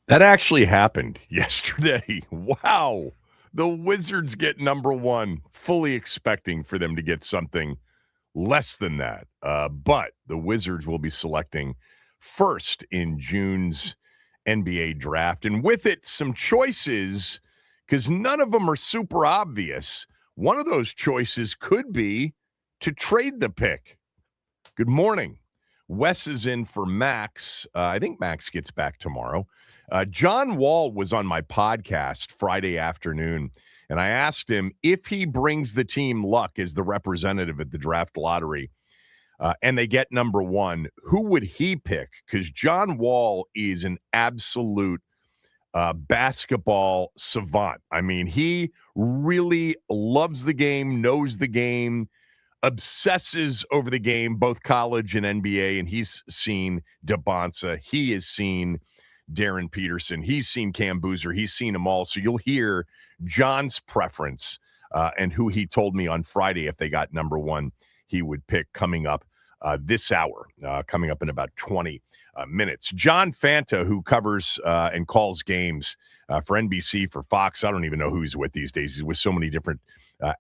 That actually happened yesterday. Wow. The Wizards get number one, fully expecting for them to get something less than that. But the Wizards will be selecting first in June's NBA draft. And with it, some choices, because none of them are super obvious. One of those choices could be to trade the pick. Good morning. Wes is in for Max. I think Max gets back tomorrow. John Wall was on my podcast Friday afternoon, and I asked him if he brings the team luck as the representative at the draft lottery and they get number one, who would he pick? Because John Wall is an absolute basketball savant. I mean, he really loves the game, knows the game, obsesses over the game, both college and NBA, and he's seen DeBonsa. He has seen Darren Peterson. He's seen Cam Boozer. He's seen them all. So you'll hear John's preference and who he told me on Friday if they got number one, he would pick coming up this hour, coming up in about 20 minutes. John Fanta, who covers and calls games for NBC, for Fox. I don't even know who he's with these days. He's with so many different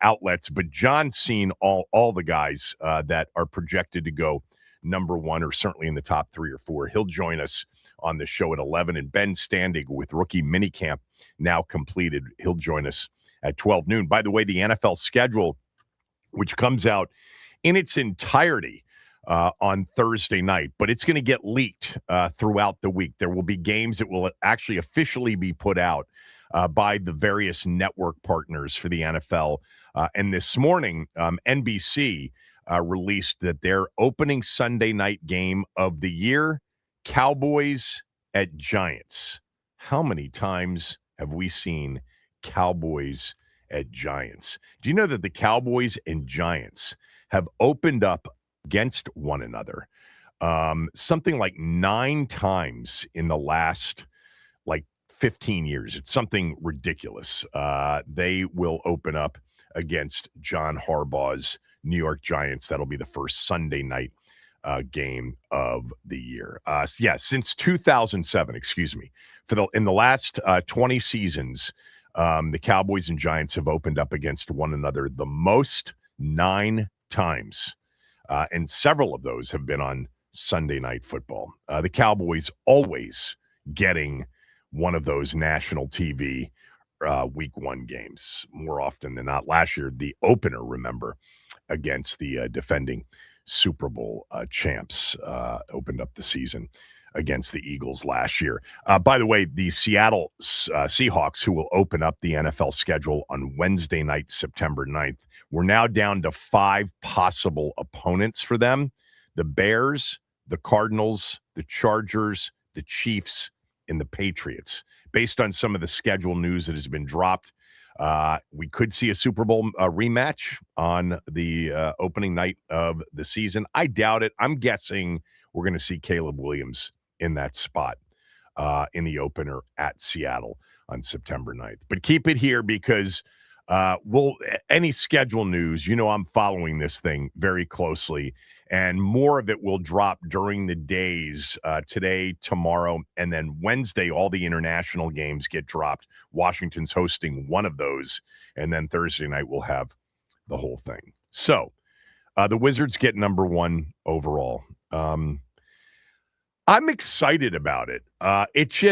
outlets. But John's seen all the guys that are projected to go number one, or certainly in the top 3 or 4. He'll join us on the show at 11. And Ben Standig with rookie minicamp now completed. He'll join us at 12 noon. By the way, the NFL schedule, which comes out in its entirety on Thursday night, but it's going to get leaked throughout the week. There will be games that will actually officially be put out by the various network partners for the NFL. And this morning, NBC released that their opening Sunday night game of the year, Cowboys at Giants. How many times have we seen Cowboys at Giants? Do you know that the Cowboys and Giants have opened up against one another something like 9 times in the last 15 years? It's something ridiculous. They will open up against John Harbaugh's New York Giants. That'll be the first Sunday night game of the year. Since 2007, excuse me. In the last 20 seasons, the Cowboys and Giants have opened up against one another the most, 9 times. And several of those have been on Sunday Night Football. The Cowboys always getting one of those national TV week 1 games more often than not. Last year, the opener, remember, against the defending Super Bowl champs opened up the season against the Eagles last year. By the way, the Seattle Seahawks, who will open up the NFL schedule on Wednesday night, September 9th, we're now down to 5 possible opponents for them: the Bears, the Cardinals, the Chargers, the Chiefs, and the Patriots. Based on some of the schedule news that has been dropped, we could see a Super Bowl rematch on the opening night of the season. I doubt it. I'm guessing we're going to see Caleb Williams in that spot in the opener at Seattle on September 9th. But keep it here because any schedule news, I'm following this thing very closely, and more of it will drop during the days today, tomorrow, and then Wednesday. All the international games get dropped. Washington's hosting one of those, and then Thursday night we'll have the whole thing. So the Wizards get number one overall. I'm excited about it. It's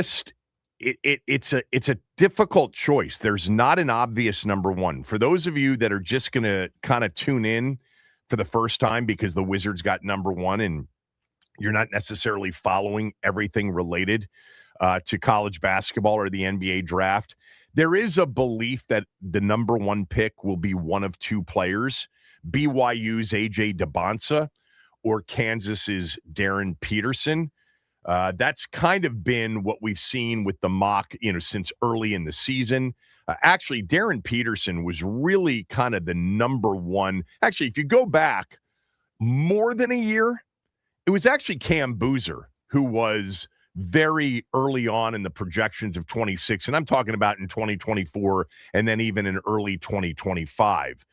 a difficult choice. There's not an obvious number one. For those of you that are just going to kind of tune in for the first time because the Wizards got number one and you're not necessarily following everything related to college basketball or the NBA draft, there is a belief that the number one pick will be one of 2 players: BYU's A.J. DeBonsa or Kansas's Darren Peterson. That's kind of been what we've seen with the mock, since early in the season. Actually, Darren Peterson was really kind of the number one. Actually, if you go back more than a year, it was actually Cam Boozer who was very early on in the projections of 26. And I'm talking about in 2024 and then even in early 2025.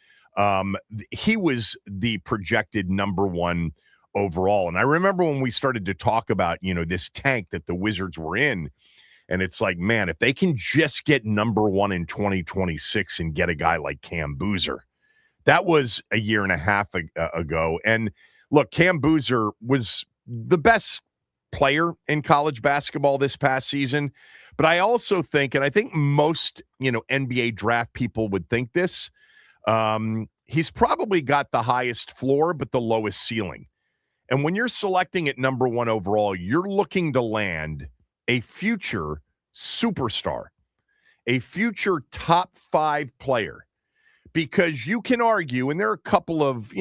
He was the projected number one overall. And I remember when we started to talk about, this tank that the Wizards were in, And it's like, man, if they can just get number one in 2026 and get a guy like Cam Boozer, that was a year and a half ago. And look, Cam Boozer was the best player in college basketball this past season. But I also think, and I think most, NBA draft people would think this, he's probably got the highest floor, but the lowest ceiling. And when you're selecting at number one overall, you're looking to land a future superstar, a future top 5 player. Because you can argue, and there are a couple of,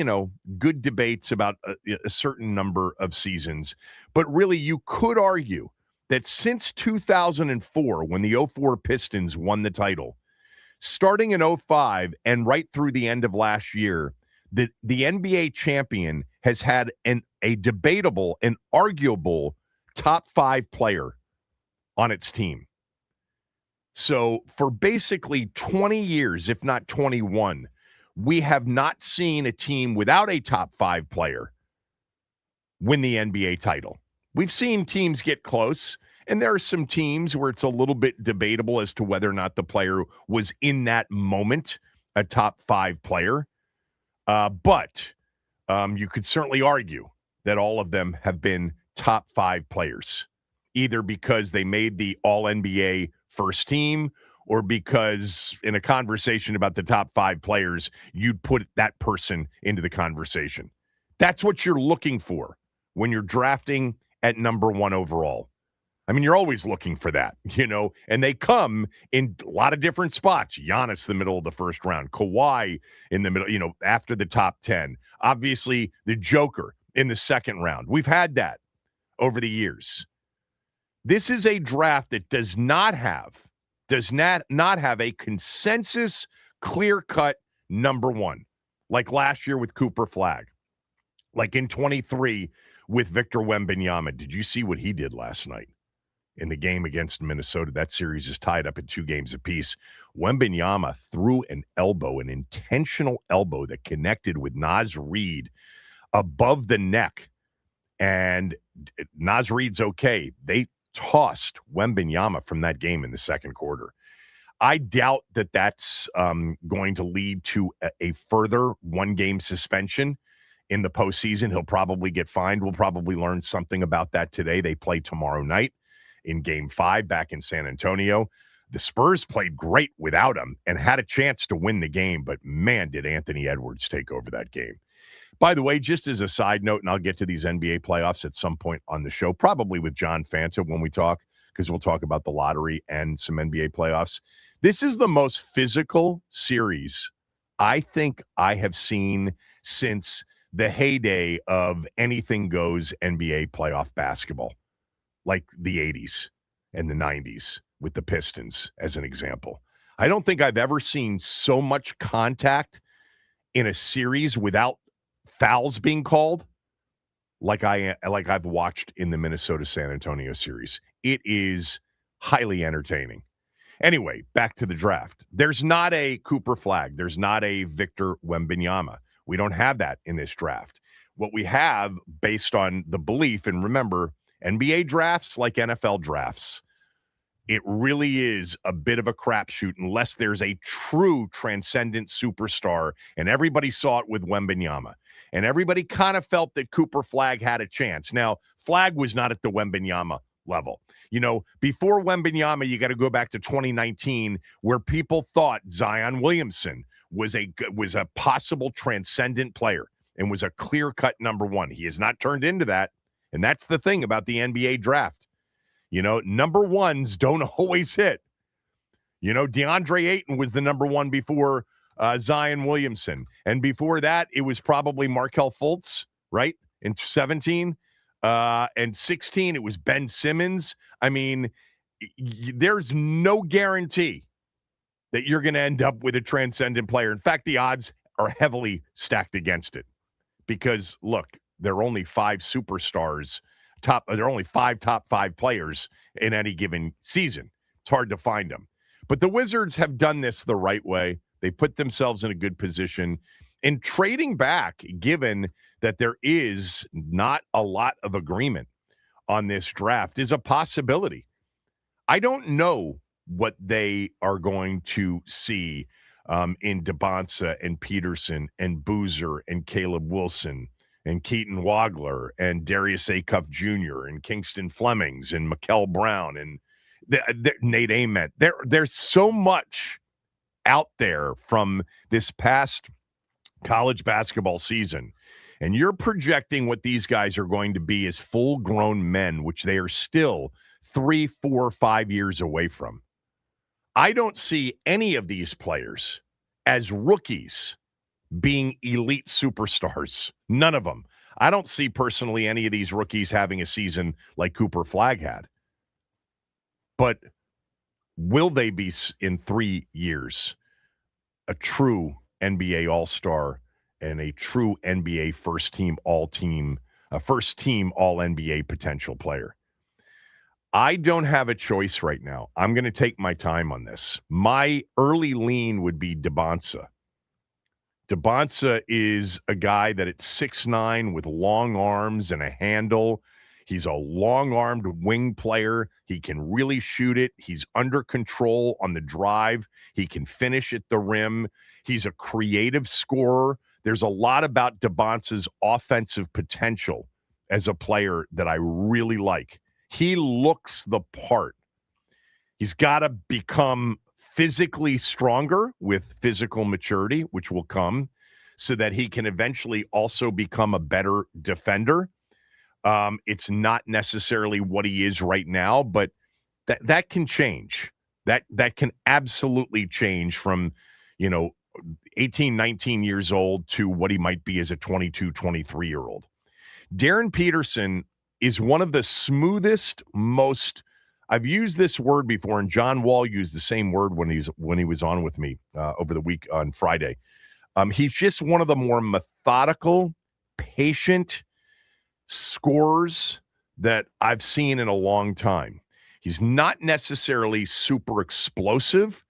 good debates about a certain number of seasons, but really you could argue that since 2004, when the 04 Pistons won the title, starting in 05 and right through the end of last year, the NBA champion has had a debatable and arguable top 5 player on its team. So for basically 20 years, if not 21, we have not seen a team without a top 5 player win the NBA title. We've seen teams get close, and there are some teams where it's a little bit debatable as to whether or not the player was in that moment a top 5 player. But you could certainly argue that all of them have been top 5 players, either because they made the All-NBA first team or because in a conversation about the top 5 players, you'd put that person into the conversation. That's what you're looking for when you're drafting at number 1 overall. I mean, you're always looking for that, and they come in a lot of different spots. Giannis, the middle of the first round. Kawhi in the middle, after the top 10. Obviously, the Joker in the second round. We've had that over the years. This is a draft that does not have a consensus, clear-cut number 1, like last year with Cooper Flagg, like in 23 with Victor Wembanyama. Did you see what he did last night in the game against Minnesota? That series is tied up at 2 games apiece. Wembanyama threw an intentional elbow that connected with Naz Reid above the neck, and Naz Reid's okay. They tossed Wembanyama from that game in the second quarter. I doubt that that's going to lead to a further 1-game suspension in the postseason. He'll probably get fined. We'll probably learn something about that today. They play tomorrow night in Game 5 back in San Antonio. The Spurs played great without him and had a chance to win the game, but man, did Anthony Edwards take over that game. By the way, just as a side note, and I'll get to these NBA playoffs at some point on the show, probably with John Fanta when we talk, because we'll talk about the lottery and some NBA playoffs. This is the most physical series I think I have seen since the heyday of anything goes NBA playoff basketball, like the 80s and the 90s with the Pistons, as an example. I don't think I've ever seen so much contact in a series without fouls being called like I've watched in the Minnesota-San Antonio series. It is highly entertaining. Anyway, back to the draft. There's not a Cooper Flagg. There's not a Victor Wembanyama. We don't have that in this draft. What we have, based on the belief, and remember, NBA drafts like NFL drafts, it really is a bit of a crapshoot unless there's a true transcendent superstar, and everybody saw it with Wembanyama. And everybody kind of felt that Cooper Flagg had a chance. Now, Flagg was not at the Wembanyama level. Before Wembanyama, you got to go back to 2019, where people thought Zion Williamson was a possible transcendent player and was a clear-cut number 1. He has not turned into that, and that's the thing about the NBA draft. Number 1s don't always hit. DeAndre Ayton was the number 1 before Zion Williamson. And before that, it was probably Markelle Fultz, right? In 17. And 16, it was Ben Simmons. I mean, there's no guarantee that you're going to end up with a transcendent player. In fact, the odds are heavily stacked against it. Because, look, there are only 5 superstars. There are only 5 top 5 players in any given season. It's hard to find them. But the Wizards have done this the right way. They put themselves in a good position. And trading back, given that there is not a lot of agreement on this draft, is a possibility. I don't know what they are going to see in DeBonsa and Peterson and Boozer and Caleb Wilson and Keaton Wagler and Darius Acuff Jr. and Kingston Flemings and Mikel Brown and Nate Ament. There's so much out there from this past college basketball season. And you're projecting what these guys are going to be as full-grown men, which they are still 3, 4, 5 years away from. I don't see any of these players as rookies being elite superstars. None of them. I don't see personally any of these rookies having a season like Cooper Flagg had. But will they be in 3 years a true NBA All-Star and a true NBA first-team All-NBA potential player? I don't have a choice right now. I'm going to take my time on this. My early lean would be DeBonsa. DeBonsa is a guy that at 6'9" with long arms and a handle. He's a long-armed wing player. He can really shoot it. He's under control on the drive. He can finish at the rim. He's a creative scorer. There's a lot about DeBonsa's offensive potential as a player that I really like. He looks the part. He's got to become physically stronger with physical maturity, which will come, so that he can eventually also become a better defender. It's not necessarily what he is right now, but that can change. That can absolutely change from, 18, 19 years old to what he might be as a 22, 23-year-old. Darren Peterson is one of the smoothest, most – I've used this word before, and John Wall used the same word when he was on with me over the week on Friday. He's just one of the more methodical, patient scorers that I've seen in a long time. He's not necessarily super explosive,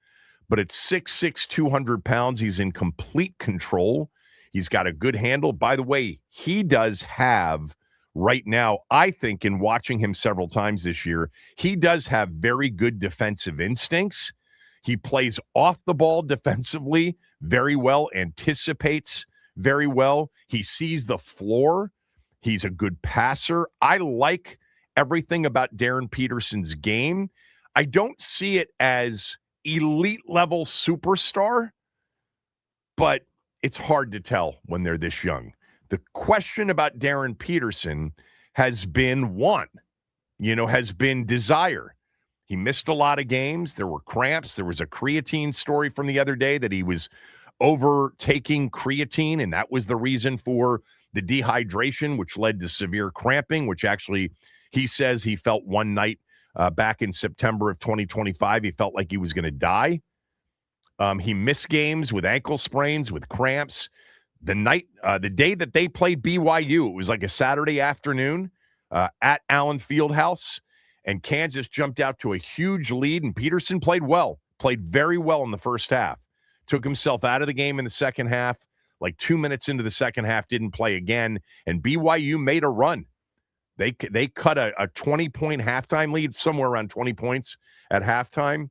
but at 6'6", 200 pounds, he's in complete control. He's got a good handle. By the way, he does have right now, I think, in watching him several times this year, he does have very good defensive instincts. He plays off the ball defensively very well, anticipates very well. He sees the floor. He's a good passer. I like everything about Darren Peterson's game. I don't see it as elite-level superstar, but it's hard to tell when they're this young. The question about Darren Peterson has been has been desire. He missed a lot of games. There were cramps. There was a creatine story from the other day that he was overtaking creatine, and that was the reason for the dehydration, which led to severe cramping, which actually he says he felt one night back in September of 2025. He felt like he was going to die. He missed games with ankle sprains, with cramps. The day that they played BYU, it was like a Saturday afternoon at Allen Fieldhouse, and Kansas jumped out to a huge lead, and Peterson played very well in the first half. Took himself out of the game in the second half, like 2 minutes into the second half, didn't play again, and BYU made a run. They cut a 20-point halftime lead, somewhere around 20 points at halftime,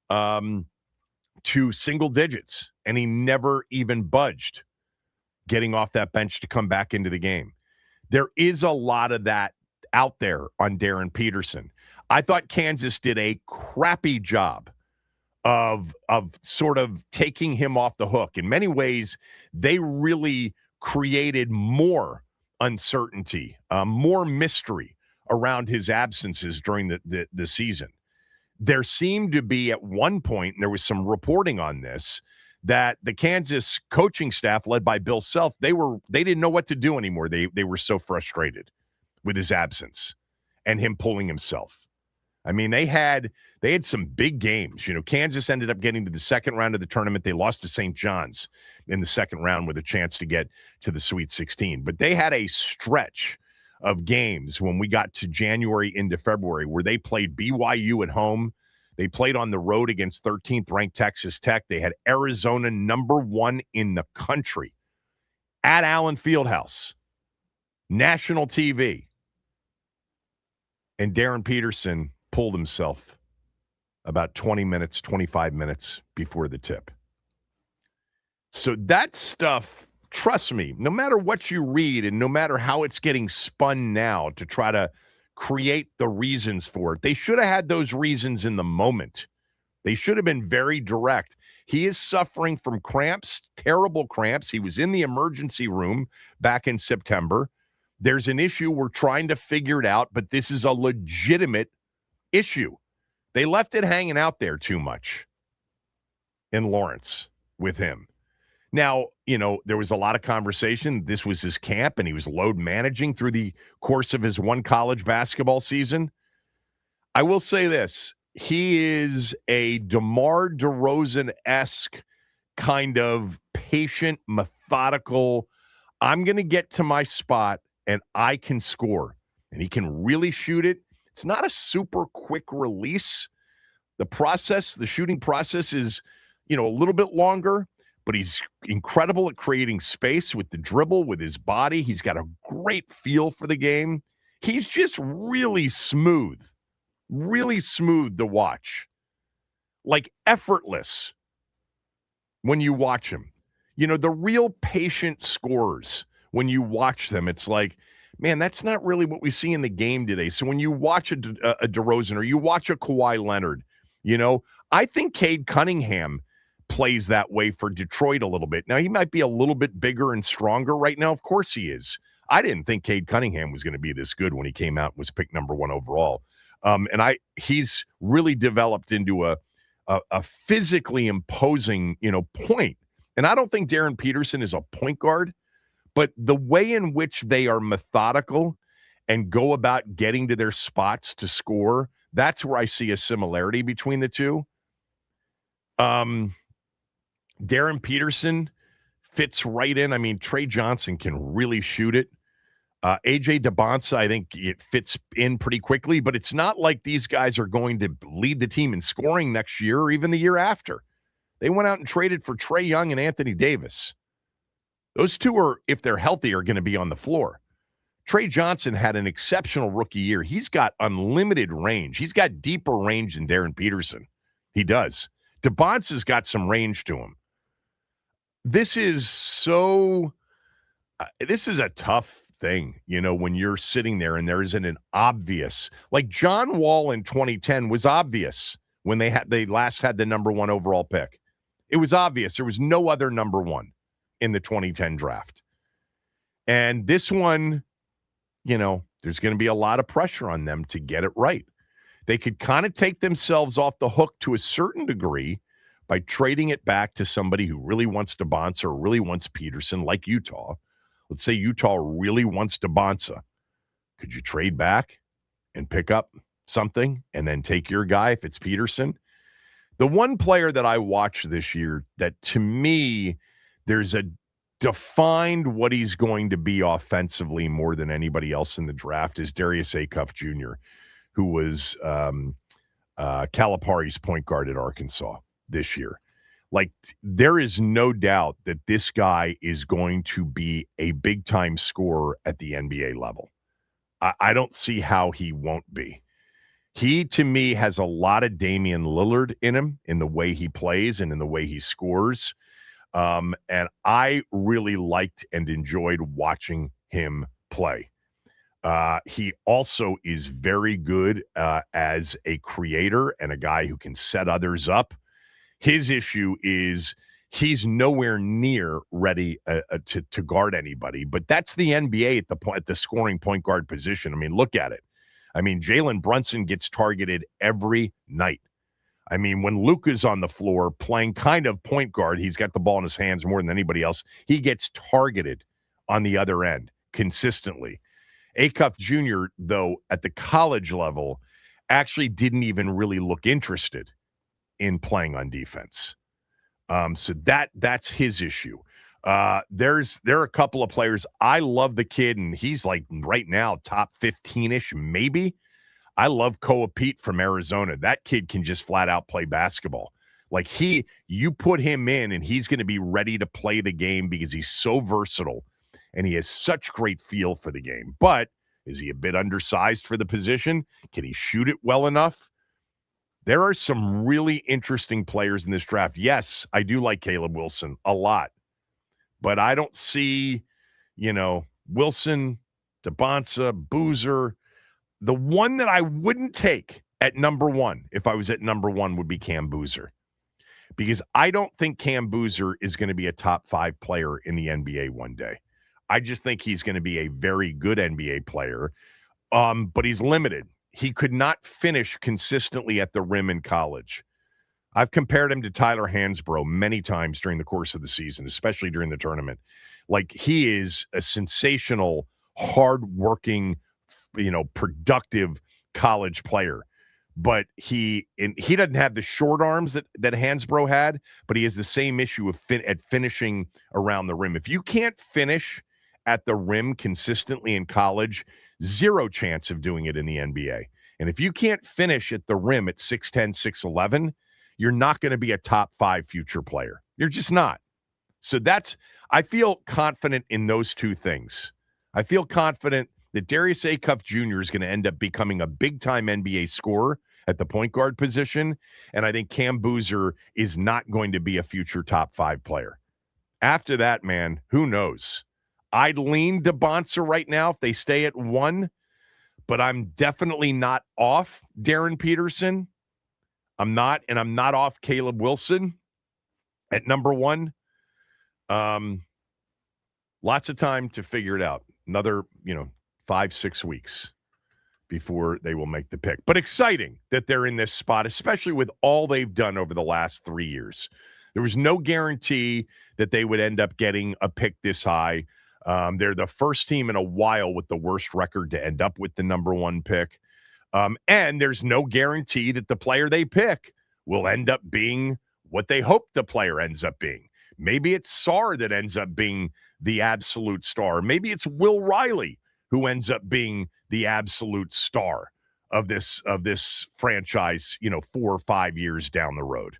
to single digits, and he never even budged getting off that bench to come back into the game. There is a lot of that out there on Darren Peterson. I thought Kansas did a crappy job of sort of taking him off the hook. In many ways, they really created more uncertainty, more mystery around his absences during the season. There seemed to be at one point, and there was some reporting on this, that the Kansas coaching staff, led by Bill Self, they didn't know what to do anymore. They were so frustrated with his absence and him pulling himself. I mean, they had some big games. Kansas ended up getting to the second round of the tournament. They lost to St. John's in the second round with a chance to get to the Sweet 16. But they had a stretch of games when we got to January into February where they played BYU at home. They played on the road against 13th ranked Texas Tech. They had Arizona #1 in the country at Allen Fieldhouse, national TV. And Darren Peterson pulled himself about 20 minutes, 25 minutes before the tip. So that stuff, trust me, no matter what you read and no matter how it's getting spun now to try to create the reasons for it, they should have had those reasons in the moment. They should have been very direct. He is suffering from cramps, terrible cramps. He was in the emergency room back in September. There's an issue. We're trying to figure it out, but this is a legitimate issue. They left it hanging out there too much in Lawrence with him. Now, there was a lot of conversation. This was his camp, and he was load managing through the course of his one college basketball season. I will say this. He is a DeMar DeRozan-esque kind of patient, methodical, I'm going to get to my spot, and I can score. And he can really shoot it. It's not a super quick release. The shooting process is, a little bit longer, but he's incredible at creating space with the dribble, with his body. He's got a great feel for the game. He's just really smooth to watch, like effortless when you watch him. The real patient scorers, when you watch them, it's like, man, that's not really what we see in the game today. So when you watch a DeRozan or you watch a Kawhi Leonard, I think Cade Cunningham plays that way for Detroit a little bit. Now, he might be a little bit bigger and stronger right now. Of course he is. I didn't think Cade Cunningham was going to be this good when he came out and was picked number 1 overall. He's really developed into a physically imposing, point. And I don't think Darren Peterson is a point guard, but the way in which they are methodical and go about getting to their spots to score, that's where I see a similarity between the two. Darren Peterson fits right in. I mean, Trey Johnson can really shoot it. AJ DeBonsa, I think it fits in pretty quickly, but it's not like these guys are going to lead the team in scoring next year or even the year after. They went out and traded for Trae Young and Anthony Davis. Those two are, if they're healthy, are going to be on the floor. Trey Johnson had an exceptional rookie year. He's got unlimited range. He's got deeper range than Darren Peterson. He does. DeBonsa's got some range to him. This is a tough thing, when you're sitting there and there isn't an obvious, like John Wall in 2010 was obvious when they last had the number 1 overall pick. It was obvious. There was no other number 1 in the 2010 draft. And this one, there's going to be a lot of pressure on them to get it right. They could kind of take themselves off the hook to a certain degree by trading it back to somebody who really wants DeBonsa or really wants Peterson, like Utah. Let's say Utah really wants DeBonsa. Could you trade back and pick up something and then take your guy if it's Peterson? The one player that I watched this year that, to me, there's a defined what he's going to be offensively more than anybody else in the draft is Darius Acuff Jr., who was Calipari's point guard at Arkansas this year. Like, there is no doubt that this guy is going to be a big-time scorer at the NBA level. I don't see how he won't be. He, to me, has a lot of Damian Lillard in him, in the way he plays and in the way he scores. And I really liked and enjoyed watching him play. He also is very good as a creator and a guy who can set others up. His issue is he's nowhere near ready to guard anybody. But that's the NBA at the scoring point guard position. I mean, look at it. I mean, Jalen Brunson gets targeted every night. I mean, when Luka's on the floor playing kind of point guard, he's got the ball in his hands more than anybody else. He gets targeted on the other end consistently. Acuff Jr., though, at the college level, actually didn't even really look interested in playing on defense. So that's his issue. There are a couple of players. I love the kid, and he's like right now top 15-ish, maybe. I love Koa Pete from Arizona. That kid can just flat out play basketball. Like you put him in, and he's going to be ready to play the game because he's so versatile, and he has such great feel for the game. But is he a bit undersized for the position? Can he shoot it well enough? There are some really interesting players in this draft. Yes, I do like Caleb Wilson a lot, but I don't see, Wilson, DeBonsa, Boozer. The one that I wouldn't take at number one, if I was at number one, would be Cam Boozer. Because I don't think Cam Boozer is going to be a top 5 player in the NBA one day. I just think he's going to be a very good NBA player, but he's limited. He could not finish consistently at the rim in college. I've compared him to Tyler Hansbrough many times during the course of the season, especially during the tournament. Like, he is a sensational, hardworking, productive college player. But he doesn't have the short arms that Hansbrough had, but he has the same issue of at finishing around the rim. If you can't finish at the rim consistently in college, zero chance of doing it in the NBA. And if you can't finish at the rim at 6'10", 6'11", you're not going to be a top 5 future player. You're just not. So I feel confident in those two things. I feel confident that Darius Acuff Jr. is going to end up becoming a big-time NBA scorer at the point guard position, and I think Cam Boozer is not going to be a future top 5 player. After that, man, who knows? I'd lean DeBonsa right now if they stay at 1, but I'm definitely not off Darren Peterson. I'm not off Caleb Wilson at number 1. Lots of time to figure it out. Another, 5-6 weeks before they will make the pick. But exciting that they're in this spot, especially with all they've done over the last 3 years. There was no guarantee that they would end up getting a pick this high. They're the first team in a while with the worst record to end up with the number 1 pick. And there's no guarantee that the player they pick will end up being what they hope the player ends up being. Maybe it's Sarr that ends up being the absolute star. Maybe it's Will Riley who ends up being the absolute star of this franchise, 4 or 5 years down the road.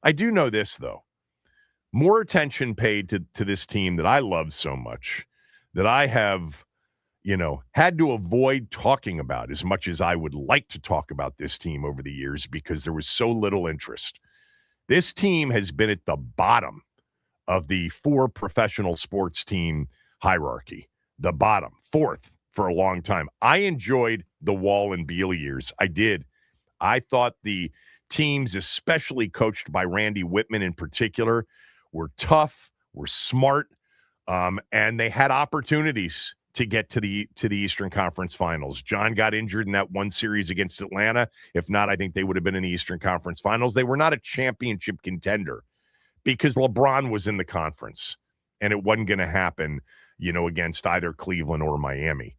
I do know this, though. More attention paid to this team that I love so much, that I have, had to avoid talking about as much as I would like to talk about this team over the years because there was so little interest. This team has been at the bottom of the 4 professional sports team hierarchy. The bottom, 4th for a long time. I enjoyed the Wall and Beal years. I did. I thought the teams, especially coached by Randy Whitman in particular, were tough, were smart, and they had opportunities to get to the Eastern Conference Finals. John got injured in that one series against Atlanta. If not, I think they would have been in the Eastern Conference Finals. They were not a championship contender because LeBron was in the conference, and it wasn't going to happen, against either Cleveland or Miami.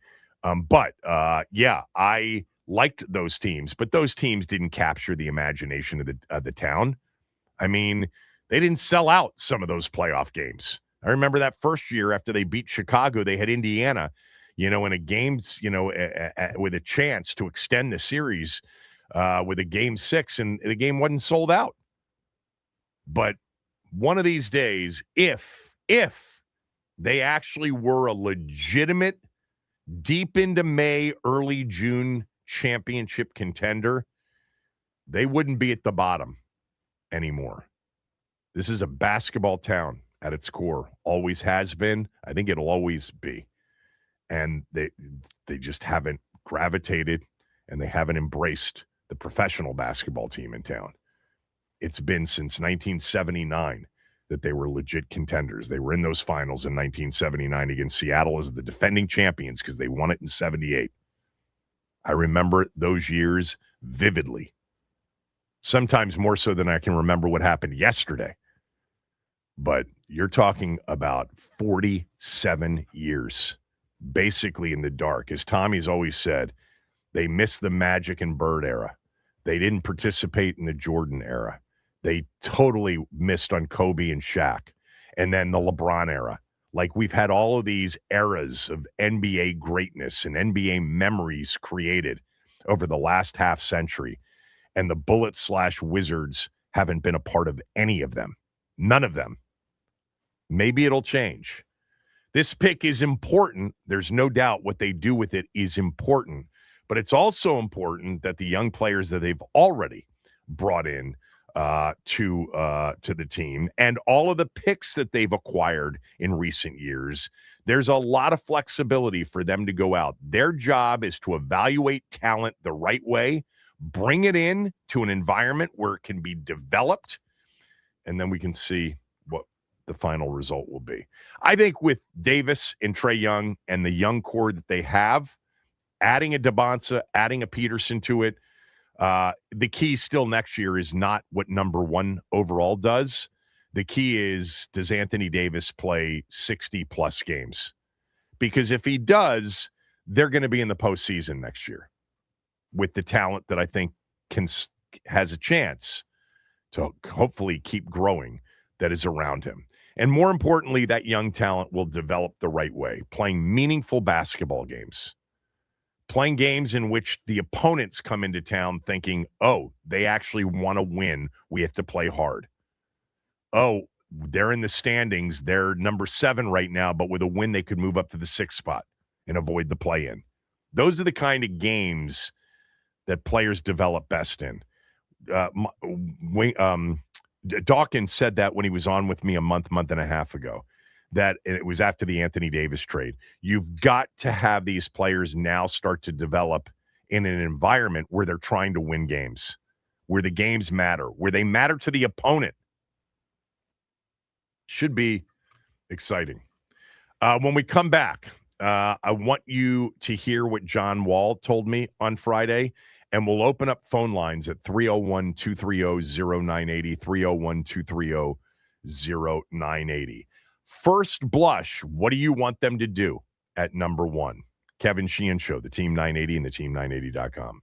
But I liked those teams, but those teams didn't capture the imagination of the town. I mean, they didn't sell out some of those playoff games. I remember that first year after they beat Chicago, they had Indiana, in a games, with a chance to extend the series with a game 6, and the game wasn't sold out. But one of these days, if they actually were a legitimate deep into May, early June championship contender, they wouldn't be at the bottom anymore. This is a basketball town at its core. Always has been. I think it'll always be. And they just haven't gravitated, and they haven't embraced the professional basketball team in town. It's been since 1979 that they were legit contenders. They were in those finals in 1979 against Seattle as the defending champions because they won it in 78. I remember those years vividly, sometimes more so than I can remember what happened yesterday. But you're talking about 47 years, basically in the dark. As Tommy's always said, they missed the Magic and Bird era. They didn't participate in the Jordan era. They totally missed on Kobe and Shaq. And then the LeBron era. Like, we've had all of these eras of NBA greatness and NBA memories created over the last half century. And the Bullets/Wizards haven't been a part of any of them. None of them. Maybe it'll change. This pick is important. There's no doubt what they do with it is important. But it's also important that the young players that they've already brought in to the team, and all of the picks that they've acquired in recent years. There's a lot of flexibility for them to go out. Their job is to evaluate talent the right way, bring it in to an environment where it can be developed, and then we can see what the final result will be. I think with Davis and Trae Young and the young core that they have, adding a DeBonsa, adding a Peterson to it, the key still next year is not what number one overall does. The key is, does Anthony Davis play 60-plus games? Because if he does, they're going to be in the postseason next year with the talent that I think has a chance to hopefully keep growing that is around him. And more importantly, that young talent will develop the right way, playing meaningful basketball games, playing games in which the opponents come into town thinking, oh, they actually want to win. We have to play hard. Oh, they're in the standings. They're number 7 right now, but with a win, they could move up to the 6th spot and avoid the play-in. Those are the kind of games that players develop best in. Dawkins said that when he was on with me a month and a half ago, that it was after the Anthony Davis trade. You've got to have these players now start to develop in an environment where they're trying to win games, where the games matter, where they matter to the opponent. Should be exciting. When we come back, I want you to hear what John Wall told me on Friday, and we'll open up phone lines at 301-230-0980, 301-230-0980. First blush, what do you want them to do at number one? Kevin Sheehan Show, the Team 980 and the team980.com.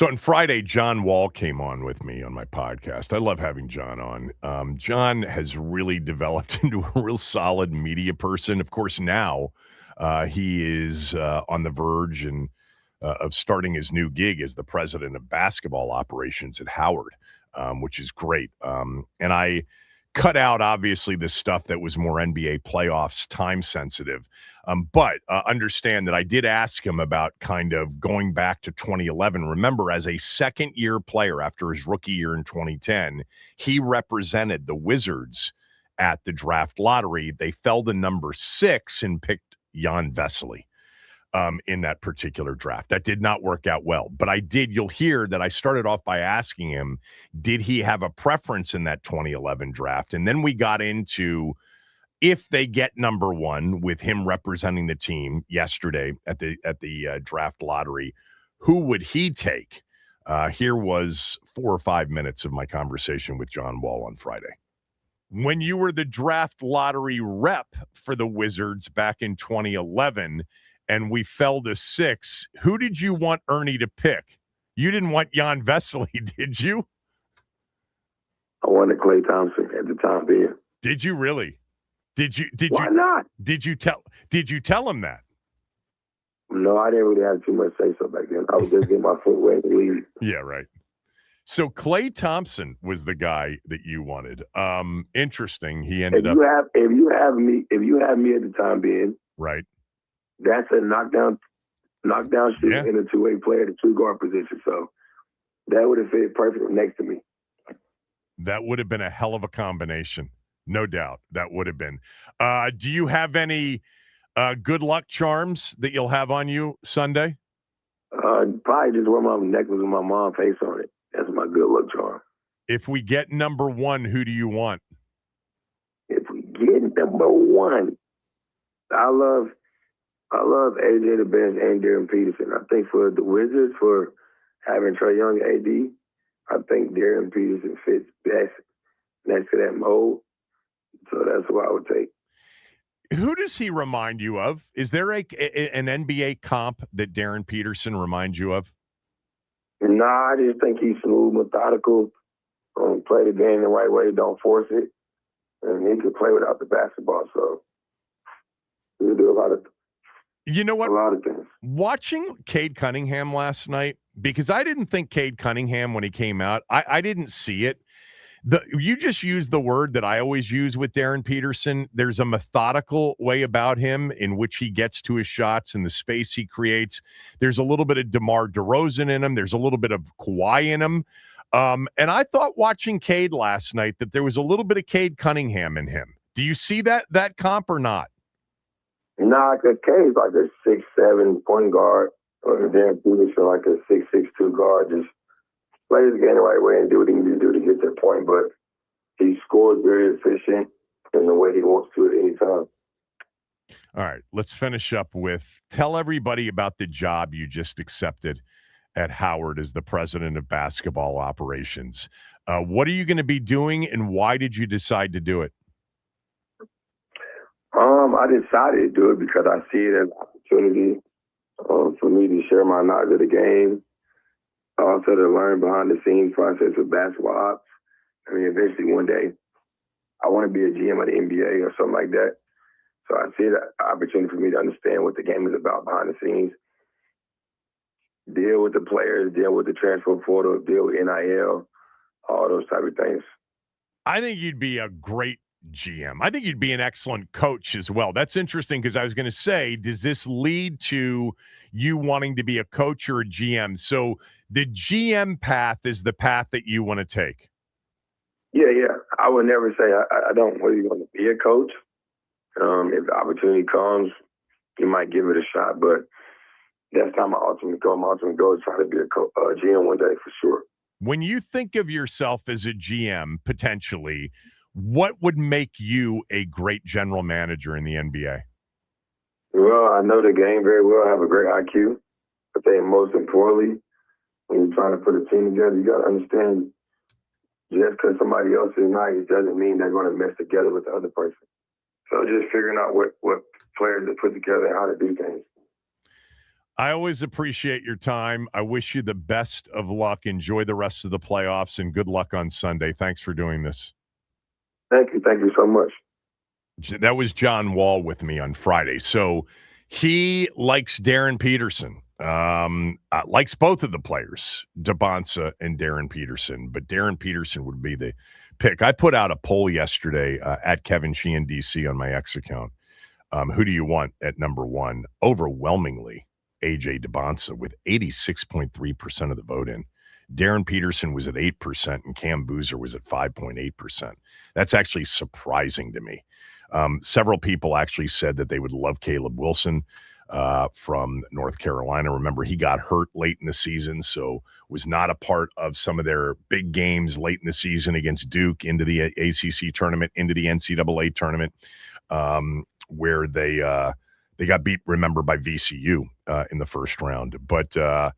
So on Friday, John Wall came on with me on my podcast. I love having John on. John has really developed into a real solid media person. Of course, now he is on the verge of starting his new gig as the president of basketball operations at Howard, which is great. And I cut out, obviously, the stuff that was more NBA playoffs time sensitive. But understand that I did ask him about kind of going back to 2011. Remember, as a second-year player after his rookie year in 2010, he represented the Wizards at the draft lottery. They fell to number 6 and picked Jan Vesely in that particular draft. That did not work out well. But you'll hear that I started off by asking him, did he have a preference in that 2011 draft? And then we got into if they get number 1 with him representing the team yesterday at the draft lottery, who would he take? Here was 4 or 5 minutes of my conversation with John Wall on Friday. When you were the draft lottery rep for the Wizards back in 2011 and we fell to 6, who did you want Ernie to pick? You didn't want Jan Vesely, did you? I wanted Klay Thompson at the time being. Did you really? Why not? Did you tell him that? No, I didn't really have too much say so back then. I was just getting my foot wet and leave. Yeah, right. So Klay Thompson was the guy that you wanted. Interesting. He ended up. If you have me at the time being, right. That's a knockdown shooter in a two-way player, the two guard position. So that would have fit perfect next to me. That would have been a hell of a combination. No doubt. That would have been. Do you have any good luck charms that you'll have on you Sunday? Probably just wear my necklace with my mom's face on it. That's my good luck charm. If we get number 1, who do you want? If we get number 1, I love AJ the best and Darren Peterson. I think for the Wizards, for having Trae Young AD, I think Darren Peterson fits best next to that mold. So that's who I would take. Who does he remind you of? Is there an NBA comp that Darren Peterson reminds you of? Nah, I just think he's smooth, methodical, play the game the right way, don't force it, and he can play without the basketball. So he'll do a lot of. You know what? A lot of things. Watching Cade Cunningham last night, because I didn't think Cade Cunningham when he came out, I didn't see it. You just used the word that I always use with Darren Peterson. There's a methodical way about him in which he gets to his shots and the space he creates. There's a little bit of DeMar DeRozan in him. There's a little bit of Kawhi in him. And I thought watching Cade last night that there was a little bit of Cade Cunningham in him. Do you see that comp or not? Nah, because Cade's like a 6'7" point guard, or Darren Peterson like a 6'6" guard. Just play the game the right way and do what he needs to do to get that point. But he scores very efficient in the way he wants to at any time. All right, let's finish up with tell everybody about the job you just accepted at Howard as the president of basketball operations. What are you going to be doing, and why did you decide to do it? I decided to do it because I see it as an opportunity for me to share my knowledge of the game, also to learn behind the scenes process of basketball ops. I mean, eventually one day I want to be a GM of the NBA or something like that. So I see the opportunity for me to understand what the game is about behind the scenes, deal with the players, deal with the transfer portal, deal with NIL, all those type of things. I think you'd be a great GM. I think you'd be an excellent coach as well. That's interesting because I was going to say, does this lead to you wanting to be a coach or a GM? So the GM path is the path that you want to take. Yeah. I would never say I don't really want to be a coach. If the opportunity comes, you might give it a shot, but that's not my ultimate goal. My ultimate goal is try to be a GM one day for sure. When you think of yourself as a GM, potentially, what would make you a great general manager in the NBA? Well, I know the game very well. I have a great IQ. I think most importantly, when you're trying to put a team together, you got to understand just because somebody else is nice doesn't mean they're going to mess together with the other person. So just figuring out what players to put together and how to do things. I always appreciate your time. I wish you the best of luck. Enjoy the rest of the playoffs and good luck on Sunday. Thanks for doing this. Thank you. Thank you so much. That was John Wall with me on Friday. So he likes Darren Peterson, likes both of the players, Dabonsa and Darren Peterson, but Darren Peterson would be the pick. I put out a poll yesterday at Kevin Sheehan DC on my X account. Who do you want at number one? Overwhelmingly, AJ Dabonsa with 86.3% of the vote in. Darren Peterson was at 8%, and Cam Boozer was at 5.8%. That's actually surprising to me. Several people actually said that they would love Caleb Wilson from North Carolina. Remember, he got hurt late in the season, so was not a part of some of their big games late in the season against Duke, into the ACC tournament, into the NCAA tournament, where they got beat, remember, by VCU in the first round. But so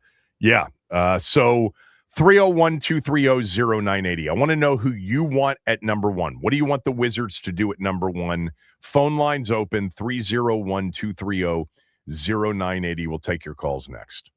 301-230-0980. I want to know who you want at number one. What do you want the Wizards to do at number one? Phone lines open, 301-230-0980. We'll take your calls next.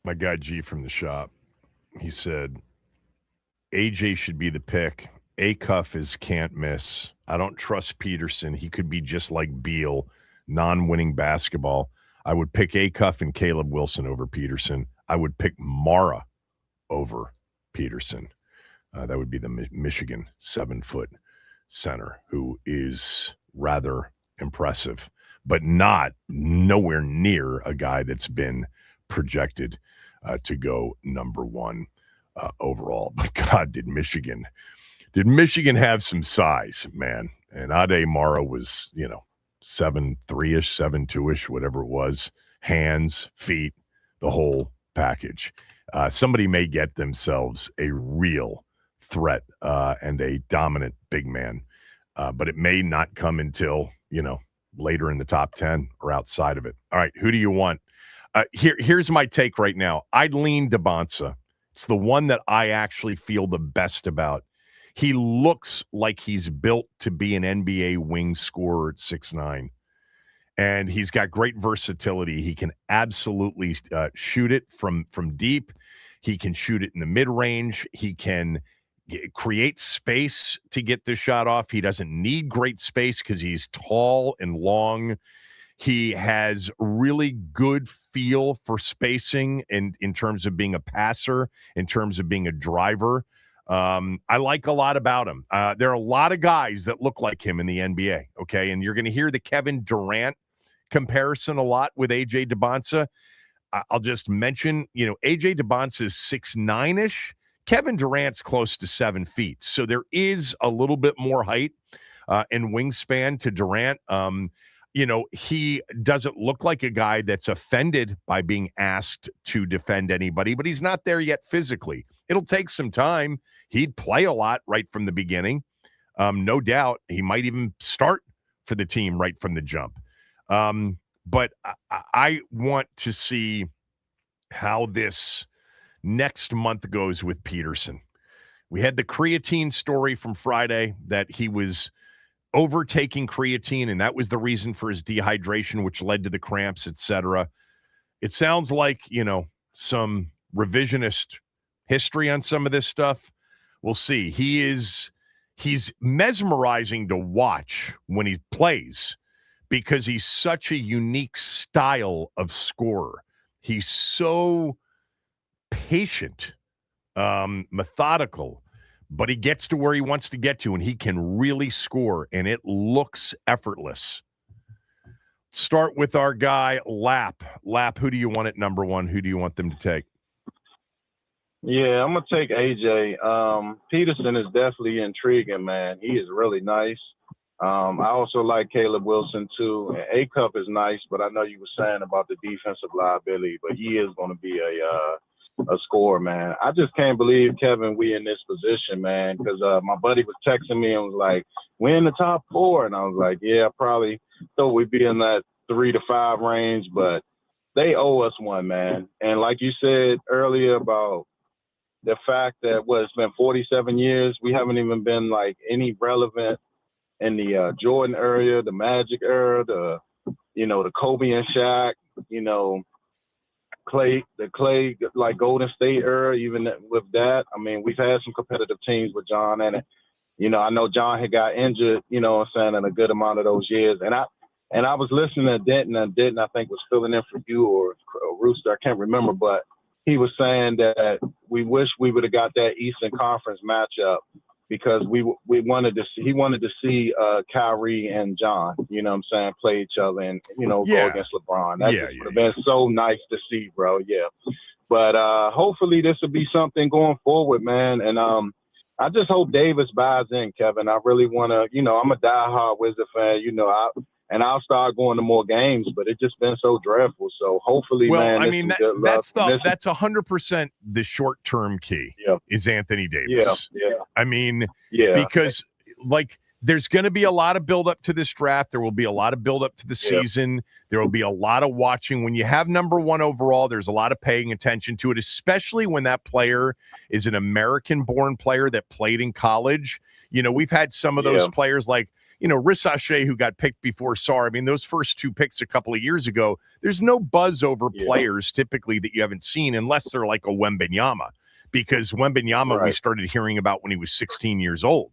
My guy G from the shop, he said, AJ should be the pick. A-Cuff is can't miss. I don't trust Peterson. He could be just like Beal, non-winning basketball. I would pick A-Cuff and Caleb Wilson over Peterson. I would pick Mara over Peterson. That would be the Michigan 7-foot center, who is rather impressive, but nowhere near a guy that's been projected to go number one overall. But God, did Michigan have some size, man? And Ade Mara was, 7'3-ish, 7'2-ish, whatever it was. Hands, feet, the whole package. Somebody may get themselves a real threat and a dominant big man, but it may not come until, later in the top 10 or outside of it. All right, who do you want? Here's my take right now. I'd lean Dawkins. It's the one that I actually feel the best about. He looks like he's built to be an NBA wing scorer at 6'9", and he's got great versatility. He can absolutely shoot it from deep. He can shoot it in the mid-range. He can create space to get the shot off. He doesn't need great space because he's tall and long. He has really good feel for spacing in terms of being a passer, in terms of being a driver. I like a lot about him. There are a lot of guys that look like him in the NBA, okay? And you're going to hear the Kevin Durant comparison a lot with A.J. Dawkins. I'll just mention, A.J. Dawkins is 6'9"-ish. Kevin Durant's close to 7 feet. So there is a little bit more height and wingspan to Durant. He doesn't look like a guy that's offended by being asked to defend anybody, but he's not there yet physically. It'll take some time. He'd play a lot right from the beginning. No doubt. He might even start for the team right from the jump. But I want to see how this next month goes with Peterson. We had the creatine story from Friday that he was overtaking creatine, and that was the reason for his dehydration, which led to the cramps, etc. It sounds like, some revisionist history on some of this stuff. We'll see. He's mesmerizing to watch when he plays because he's such a unique style of scorer. He's so patient, methodical, but he gets to where he wants to get to, and he can really score, and it looks effortless. Start with our guy, Lap. Lap, who do you want at number one? Who do you want them to take? Yeah, I'm going to take AJ. Peterson is definitely intriguing, man. He is really nice. I also like Caleb Wilson, too. And A-Cup is nice, but I know you were saying about the defensive liability, but he is going to be a scorer, man. I just can't believe, Kevin, we in this position, man, because my buddy was texting me and was like, we're in the top 4. And I was like, yeah, I probably thought we'd be in that 3 to 5 range, but they owe us one, man. And like you said earlier about the fact that, it's been 47 years, we haven't even been, like, any relevant in the Jordan era, the Magic era, the Kobe and Shaq, Clay, like Golden State era, even with that. I mean, we've had some competitive teams with John, and I know John had got injured, in a good amount of those years. And I was listening to Denton, and Denton, I think, was filling in for you or Rooster, I can't remember, but he was saying that we wish we would have got that Eastern Conference matchup because he wanted to see Kyrie and John, play each other and, go against LeBron. That would have been so nice to see, bro. Yeah. But hopefully this will be something going forward, man. And I just hope Davis buys in, Kevin. I really want to, I'm a diehard Wizard fan, I'll start going to more games, but it's just been so dreadful. So hopefully, man. I mean, that's 100% the short-term key is Anthony Davis. Yeah. I mean, because there's going to be a lot of build-up to this draft. There will be a lot of build-up to the season. There will be a lot of watching. When you have number one overall, there's a lot of paying attention to it, especially when that player is an American-born player that played in college. We've had some of those players like, Rissache, who got picked before Sarr. I mean, those first 2 picks a couple of years ago, there's no buzz over players typically that you haven't seen unless they're like a Wembanyama, because Wembanyama we started hearing about when he was 16 years old.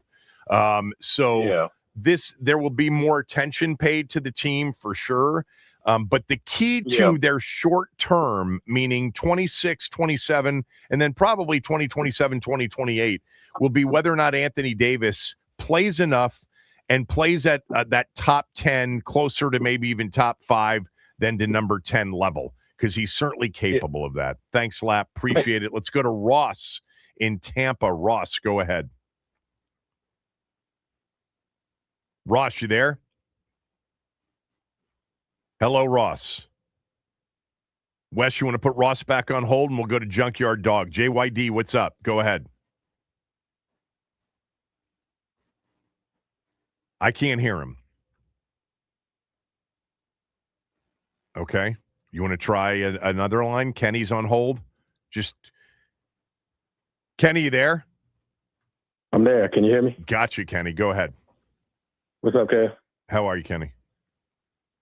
There will be more attention paid to the team for sure. But the key to their short term, meaning 26, 27, and then probably 2027, 2028, will be whether or not Anthony Davis plays enough and plays at that top 10, closer to maybe even top 5 than to number 10 level, because he's certainly capable of that. Thanks, Lap. Appreciate it. Let's go to Ross in Tampa. Ross, go ahead. Ross, you there? Hello, Ross. Wes, you want to put Ross back on hold, and we'll go to Junkyard Dog. JYD, what's up? Go ahead. I can't hear him. Okay. You want to try another line? Kenny's on hold. Kenny, you there? I'm there. Can you hear me? Got you, Kenny. Go ahead. What's up, Kev? How are you, Kenny?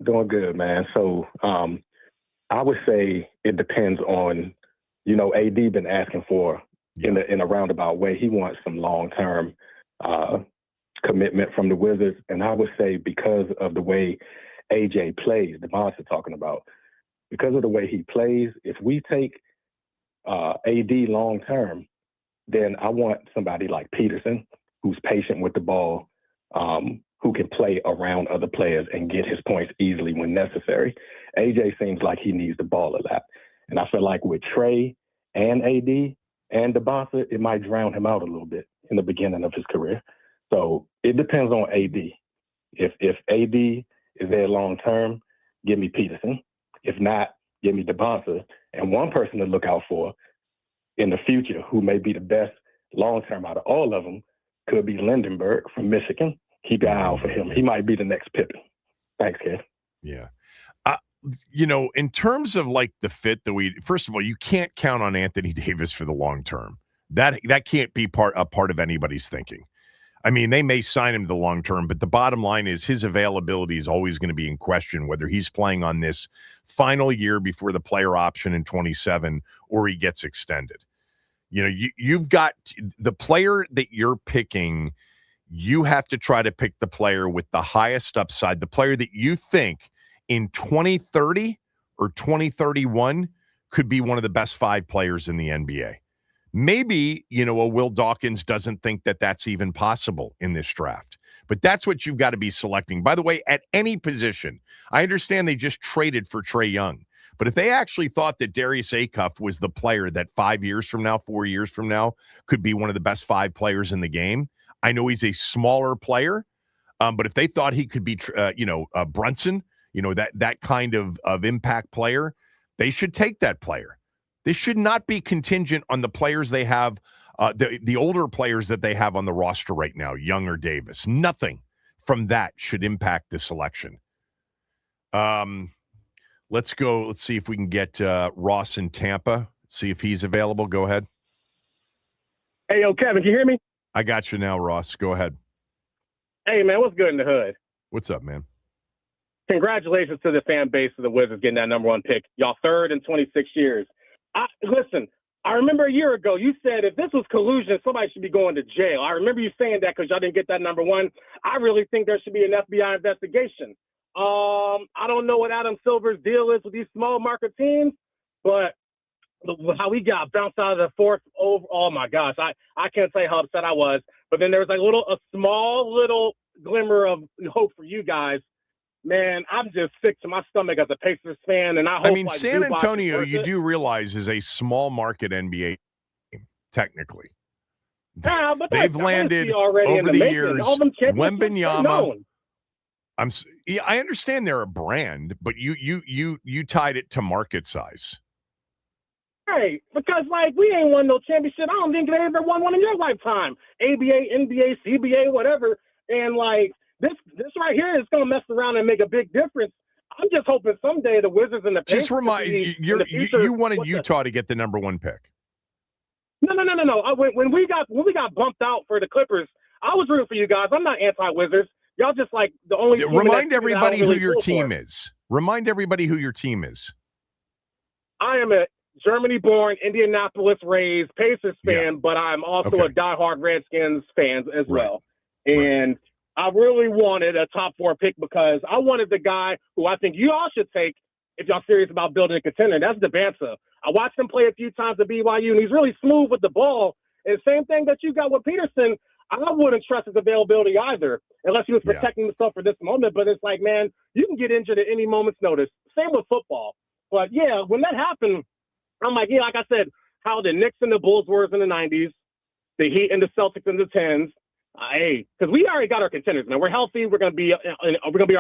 Doing good, man. So I would say it depends on, AD been asking for in a roundabout way. He wants some long-term commitment from the Wizards. And I would say because of the way AJ plays, the monster talking about, because of the way he plays, if we take AD long-term, then I want somebody like Peterson, who's patient with the ball, who can play around other players and get his points easily when necessary. AJ seems like he needs the ball a lot. And I feel like with Trey and AD and DeBonsa, it might drown him out a little bit in the beginning of his career. So it depends on AD. If AD is there long term, give me Peterson. If not, give me DeBonsa. And one person to look out for in the future, who may be the best long term out of all of them, could be Lindenberg from Michigan. Keep an eye out for him. He might be the next Pippen. Thanks, kid. Yeah. In terms of like the fit first of all, you can't count on Anthony Davis for the long term. That can't be a part of anybody's thinking. I mean, they may sign him to the long term, but the bottom line is his availability is always going to be in question, whether he's playing on this final year before the player option in 27 or he gets extended. You've got the player that you're picking. You have to try to pick the player with the highest upside, the player that you think in 2030 or 2031 could be one of the best 5 players in the NBA. Maybe, a Will Dawkins doesn't think that that's even possible in this draft. But that's what you've got to be selecting. By the way, at any position, I understand they just traded for Trae Young. But if they actually thought that Darius Acuff was the player that 5 years from now, 4 years from now, could be one of the best 5 players in the game, I know he's a smaller player, but if they thought he could be, Brunson, that kind of impact player, they should take that player. They should not be contingent on the players they have, the older players that they have on the roster right now, Young or Davis. Nothing from that should impact the selection. Let's go. Let's see if we can get Ross in Tampa. See if he's available. Go ahead. Hey, yo, Kevin, can you hear me? I got you now, Ross. Go ahead. Hey, man, what's good in the hood? What's up, man? Congratulations to the fan base of the Wizards getting that number 1 pick. Y'all third in 26 years. Listen, I remember a year ago you said if this was collusion, somebody should be going to jail. I remember you saying that because y'all didn't get that number 1. I really think there should be an FBI investigation. I don't know what Adam Silver's deal is with these small market teams, but how we got bounced out of the 4th over. Oh my gosh, I can't tell you how upset I was. But then there was a small little glimmer of hope for you guys. Man, I'm just sick to my stomach as a Pacers fan, and I hope. San Antonio, you do realize, is a small market NBA team, technically. Yeah, but they've landed over the years. Wembanyama. I understand they're a brand, but you tied it to market size. Right, because we ain't won no championship. I don't think they ever won one in your lifetime. ABA, NBA, CBA, whatever, and This right here is going to mess around and make a big difference. I'm just hoping someday the Wizards and the Pacers. Just remind you wanted Utah to get the number 1 pick. No. When we got bumped out for the Clippers, I was rooting for you guys. I'm not anti-Wizards. Y'all just like the only team Remind that everybody really who your team is. Remind everybody who your team is. I am a Germany-born, Indianapolis raised Pacers fan, but I'm also a diehard Redskins fan as well. And I really wanted a top 4 pick because I wanted the guy who I think you all should take if y'all serious about building a contender. That's Dawkins. I watched him play a few times at BYU, and he's really smooth with the ball. And same thing that you got with Peterson, I wouldn't trust his availability either, unless he was protecting himself for this moment. But it's like, man, you can get injured at any moment's notice. Same with football. But, yeah, when that happened, I'm like, like I said, how the Knicks and the Bulls were in the 90s, the Heat and the Celtics in the 10s. Because we already got our contenders, man. We're healthy. We're gonna be all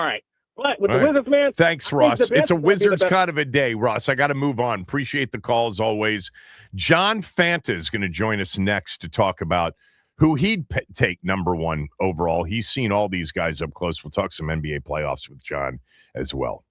right. But with the Wizards, man. Thanks, Ross. It's a Wizards kind of a day, Ross. I got to move on. Appreciate the call as always. John Fanta is going to join us next to talk about who he'd take number 1 overall. He's seen all these guys up close. We'll talk some NBA playoffs with John as well.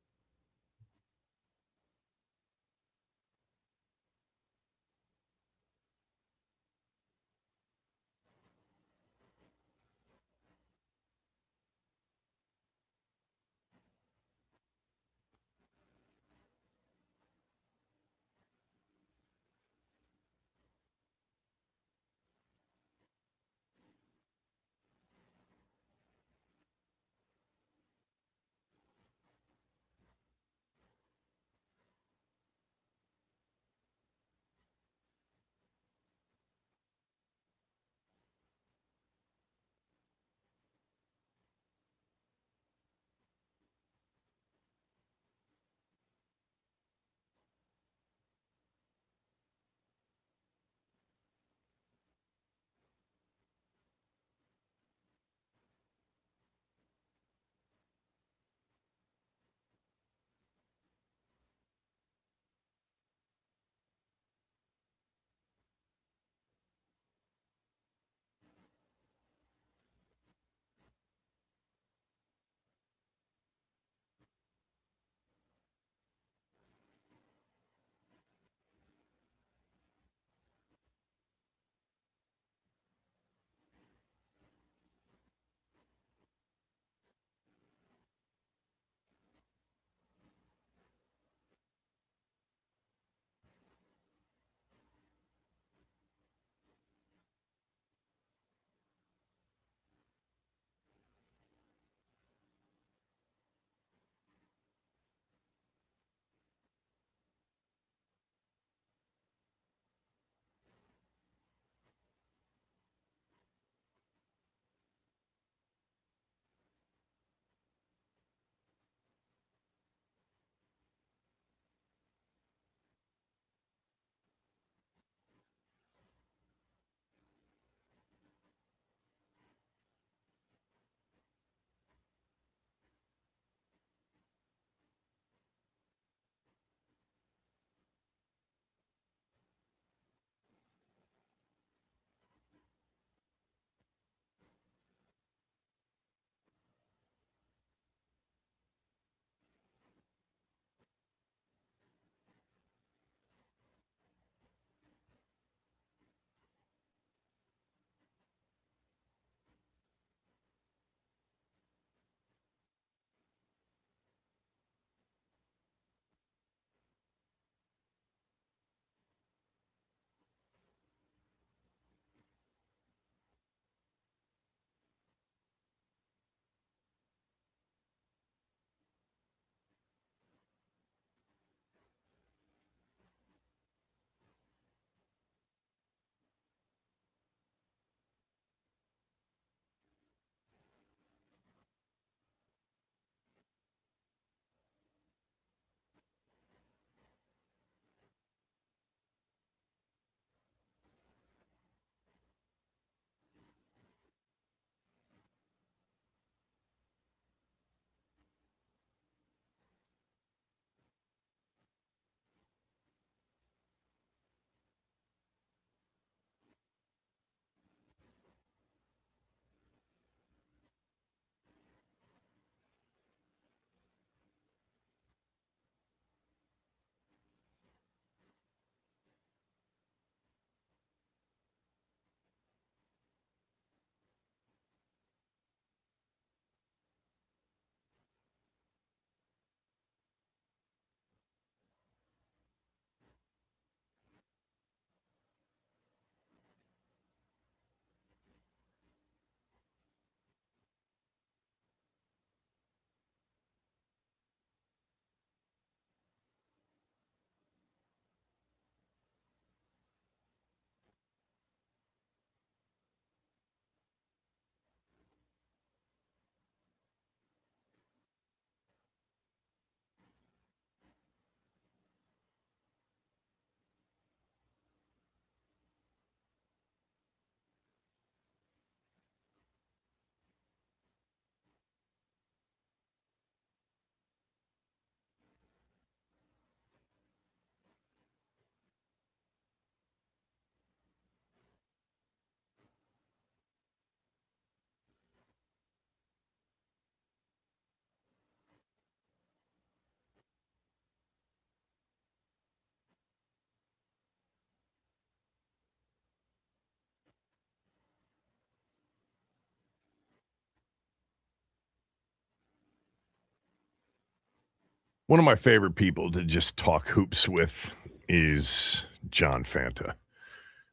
One of my favorite people to just talk hoops with is John Fanta,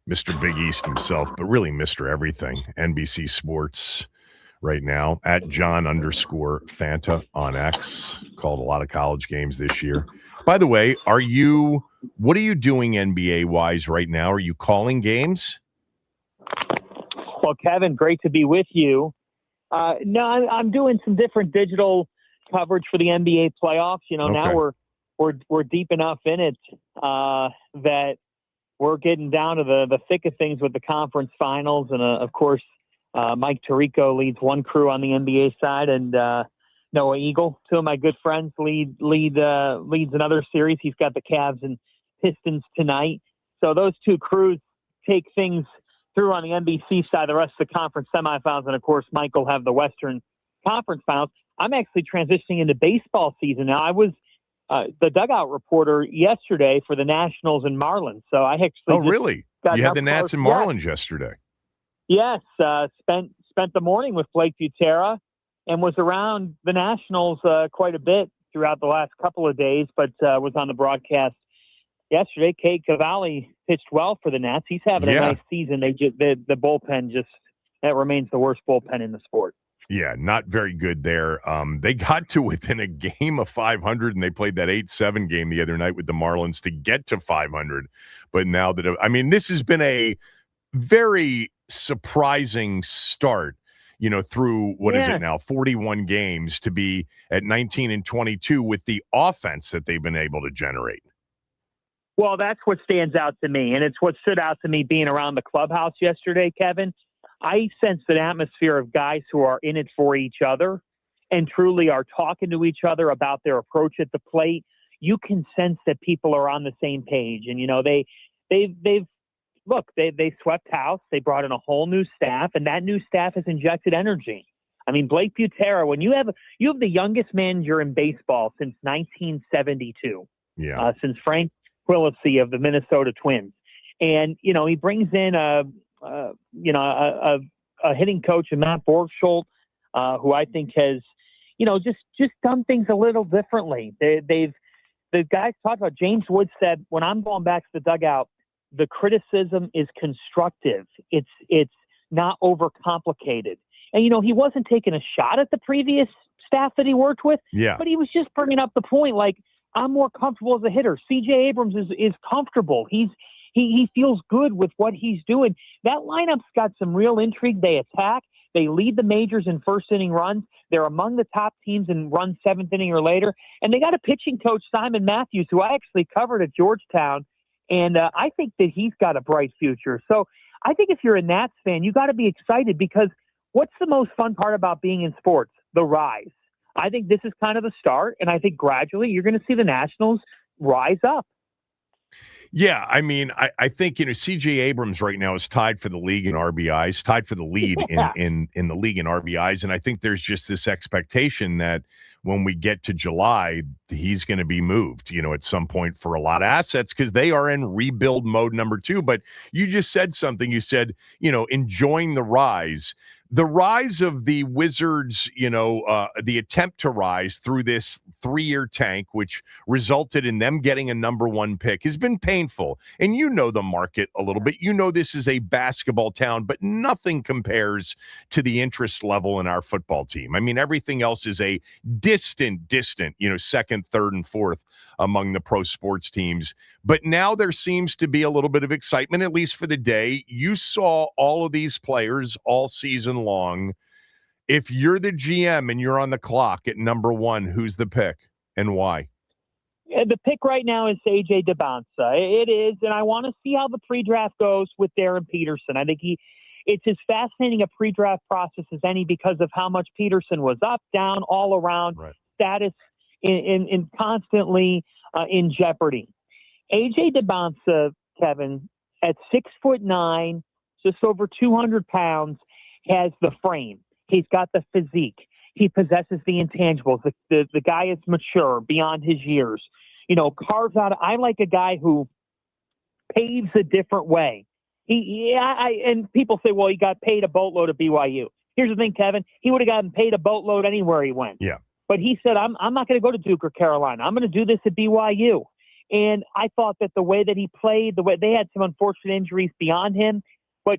Mr. Big East himself, but really Mr. Everything. NBC Sports right now at John_Fanta on X. Called a lot of college games this year. By the way, what are you doing NBA wise right now? Are you calling games? Well, Kevin, great to be with you. No, I'm doing some different digital coverage for the NBA playoffs. You know, Okay. Now we're deep enough in it that we're getting down to the thick of things with the conference finals, and of course, Mike Tirico leads one crew on the NBA side, and Noah Eagle, two of my good friends, leads another series. He's got the Cavs and Pistons tonight. So those two crews take things through on the NBC side, the rest of the conference semifinals, and of course, Mike will have the Western Conference finals. I'm actually transitioning into baseball season now. I was the dugout reporter yesterday for the Nationals and Marlins. So I actually really? You had the Nats and Marlins yesterday. Yes, spent the morning with Blake Butera and was around the Nationals quite a bit throughout the last couple of days, but was on the broadcast yesterday. Cade Cavalli pitched well for the Nats. He's having a nice season. The bullpen that remains the worst bullpen in the sport. Yeah, not very good there. They got to within a game of 500, and they played that 8-7 game the other night with the Marlins to get to 500. But now this has been a very surprising start, through what is it now, 41 games to be at 19-22 with the offense that they've been able to generate. Well, that's what stands out to me, and it's what stood out to me being around the clubhouse yesterday, Kevin. I sense an atmosphere of guys who are in it for each other and truly are talking to each other about their approach at the plate. You can sense that people are on the same page, and they swept house. They brought in a whole new staff, and that new staff has injected energy. I mean, Blake Butera, when you have the youngest manager in baseball since 1972, since Frank Quillisi of the Minnesota Twins, and he brings in a hitting coach, Matt Borgschult, who I think has, just done things a little differently. The guys talked about, James Wood said, when I'm going back to the dugout, the criticism is constructive. It's not overcomplicated. And, he wasn't taking a shot at the previous staff that he worked with, but he was just bringing up the point, like, I'm more comfortable as a hitter. C.J. Abrams is comfortable. He feels good with what he's doing. That lineup's got some real intrigue. They attack. They lead the majors in first inning runs. They're among the top teams in runs seventh inning or later. And they got a pitching coach, Simon Matthews, who I actually covered at Georgetown. And I think that he's got a bright future. So I think if you're a Nats fan, you got to be excited, because what's the most fun part about being in sports? The rise. I think this is kind of the start. And I think gradually you're going to see the Nationals rise up. Yeah, I mean, I think, C.J. Abrams right now is tied for the league in RBIs, tied for the lead in the league in RBIs. And I think there's just this expectation that when we get to July, he's going to be moved, at some point for a lot of assets, because they are in rebuild mode number 2. But you just said something. You said, enjoying the rise. The rise of the Wizards, the attempt to rise through this 3-year tank, which resulted in them getting a number 1 pick, has been painful. And the market a little bit. This is a basketball town, but nothing compares to the interest level in our football team. I mean, everything else is a distant, second, third, and fourth among the pro sports teams. But now there seems to be a little bit of excitement, at least for the day. You saw all of these players all season long. If you're the GM and you're on the clock at number 1, who's the pick and why? The pick right now is A.J. Debonsa. It is, and I want to see how the pre-draft goes with Darren Peterson. I think it's as fascinating a pre-draft process as any, because of how much Peterson was up, down, all around, status in constantly in jeopardy. A.J. Debonsa, Kevin, at 6'9", just over 200 pounds, has the frame. He's got the physique. He possesses the intangibles. The guy is mature beyond his years. Carves out. I like a guy who paves a different way. And people say, well, he got paid a boatload at BYU. Here's the thing, Kevin. He would have gotten paid a boatload anywhere he went. Yeah. But he said, I'm not going to go to Duke or Carolina. I'm going to do this at BYU. And I thought that the way that he played, the way they had some unfortunate injuries beyond him, but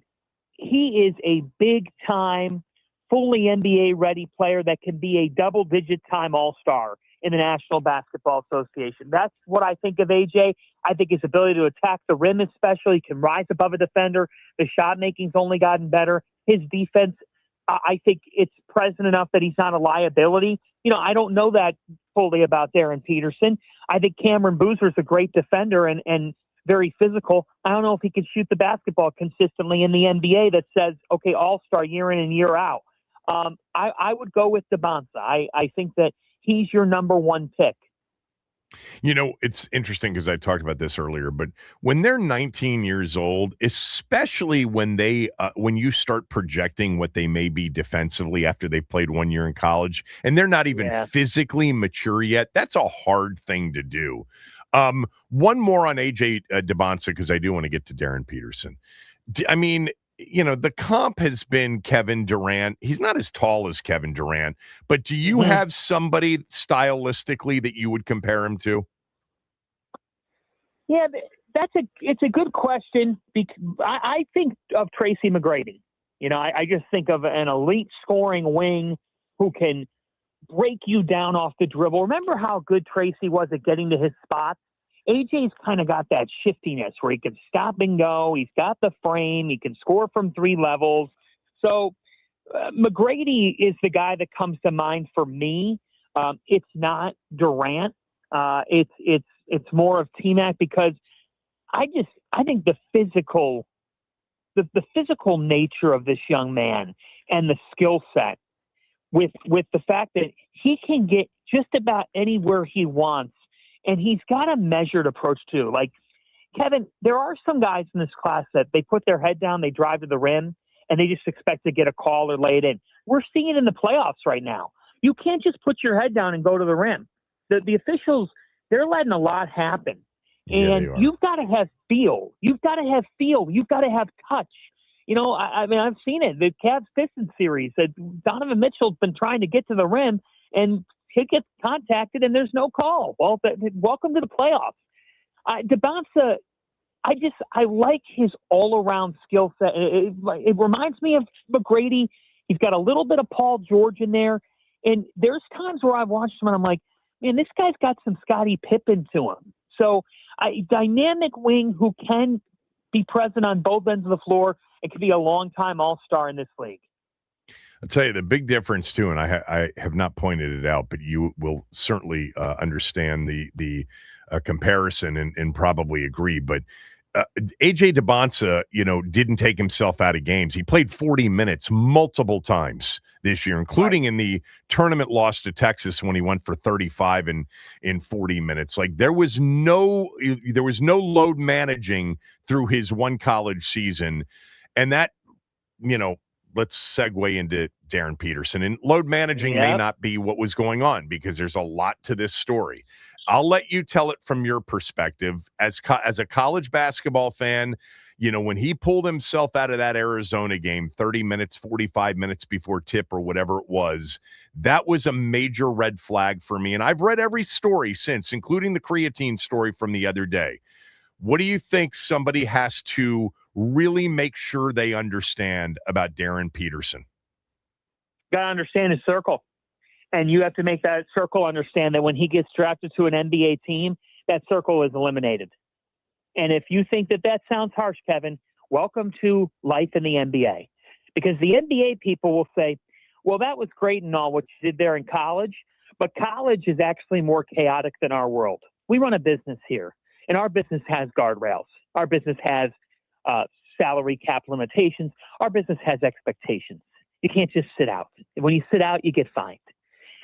he is a big-time, fully NBA-ready player that can be a double-digit time All-Star in the National Basketball Association. That's what I think of AJ. I think his ability to attack the rim especially, he can rise above a defender. The shot making's only gotten better. His defense, I think it's present enough that he's not a liability. You know, I don't know that fully about Darren Peterson. I think Cameron Boozer's a great defender and very physical. I don't know if he can shoot the basketball consistently in the NBA that says, okay, all-star year in and year out. I would go with Dawkins. I think that he's your number one pick. You know, it's interesting because I talked about this earlier, but when they're 19 years old, especially when when you start projecting what they may be defensively after they've played 1 year in college, and they're not even physically mature yet, that's a hard thing to do. One more on AJ Dawkins, because I do want to get to Darren Peterson. I mean, you know, the comp has been Kevin Durant. He's not as tall as Kevin Durant, but do you have somebody stylistically that you would compare him to? Yeah, it's a good question. Because I think of Tracy McGrady. You know, I just think of an elite scoring wing who can break you down off the dribble. Remember how good Tracy was at getting to his spots? AJ's kind of got that shiftiness where he can stop and go. He's got the frame. He can score from three levels. So McGrady is the guy that comes to mind for me. It's not Durant. It's more of T-Mac because I think the physical nature of this young man and the skill set with the fact that he can get just about anywhere he wants. And he's got a measured approach too. Like, Kevin, there are some guys in this class that they put their head down, they drive to the rim, and they just expect to get a call or lay it in. We're seeing it in the playoffs right now. You can't just put your head down and go to the rim. The officials, they're letting a lot happen. And you've got to have feel. You've got to have feel. You've got to have touch. You know, I mean, I've seen it. The Cavs-Pistons series, Donovan Mitchell's been trying to get to the rim, and he gets contacted and there's no call. Well, welcome to the playoffs. Dawkins, I like his all-around skill set. It reminds me of McGrady. He's got a little bit of Paul George in there. And there's times where I've watched him and I'm like, man, this guy's got some Scottie Pippen to him. So a dynamic wing who can be present on both ends of the floor and can be a long-time all-star in this league. I'll tell you the big difference too, and I have not pointed it out, but you will certainly understand the comparison and probably agree. But AJ Dawkins, you know, didn't take himself out of games. He played 40 minutes multiple times this year, including in the tournament loss to Texas when he went for 35 in 40 minutes. Like there was no load managing through his one college season, and that, you know. Let's segue into Darren Peterson. And load managing may not be what was going on because there's a lot to this story. I'll let you tell it from your perspective. As a college basketball fan, you know, when he pulled himself out of that Arizona game 30 minutes, 45 minutes before tip or whatever it was, that was a major red flag for me. And I've read every story since, including the creatine story from the other day. What do you think somebody has to really make sure they understand about Darren Peterson? Got to understand his circle. And you have to make that circle understand that when he gets drafted to an NBA team, that circle is eliminated. And if you think that sounds harsh, Kevin, welcome to life in the NBA. Because the NBA people will say, well, that was great and all what you did there in college, but college is actually more chaotic than our world. We run a business here, and our business has guardrails. Our business has salary cap limitations. Our business has expectations. You can't just sit out. When you sit out, you get fined.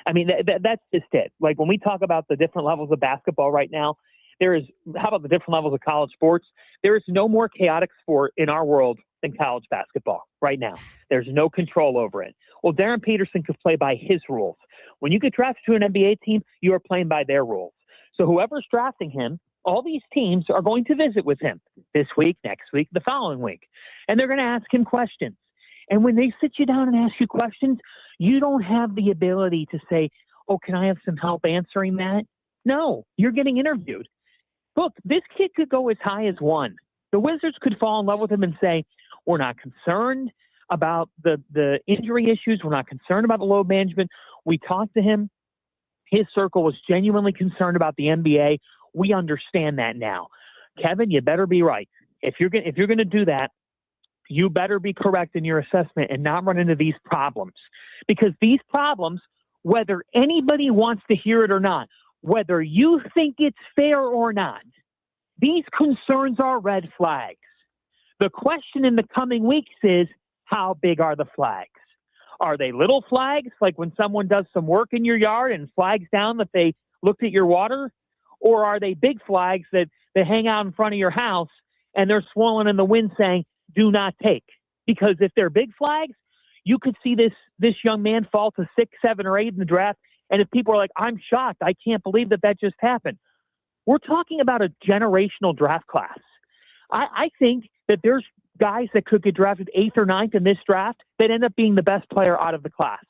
I mean, that's just it. Like when we talk about the different levels of basketball right now, how about the different levels of college sports? There is no more chaotic sport in our world than college basketball right now. There's no control over it. Well, Darren Peterson could play by his rules. When you get drafted to an NBA team, you are playing by their rules. So whoever's drafting him, all these teams are going to visit with him this week, next week, the following week. And they're going to ask him questions. And when they sit you down and ask you questions, you don't have the ability to say, oh, can I have some help answering that? No, you're getting interviewed. Look, this kid could go as high as 1. The Wizards could fall in love with him and say, we're not concerned about the injury issues. We're not concerned about the load management. We talked to him. His circle was genuinely concerned about the NBA. We understand that now. Kevin, you better be right. If you're going to do that, you better be correct in your assessment and not run into these problems. Because these problems, whether anybody wants to hear it or not, whether you think it's fair or not, these concerns are red flags. The question in the coming weeks is, how big are the flags? Are they little flags, like when someone does some work in your yard and flags down that they looked at your water? Or are they big flags that hang out in front of your house and they're swollen in the wind saying, do not take? Because if they're big flags, you could see this young man fall to 6, 7, or 8 in the draft. And if people are like, I'm shocked, I can't believe that just happened. We're talking about a generational draft class. I think that there's guys that could get drafted 8th or 9th in this draft that end up being the best player out of the class.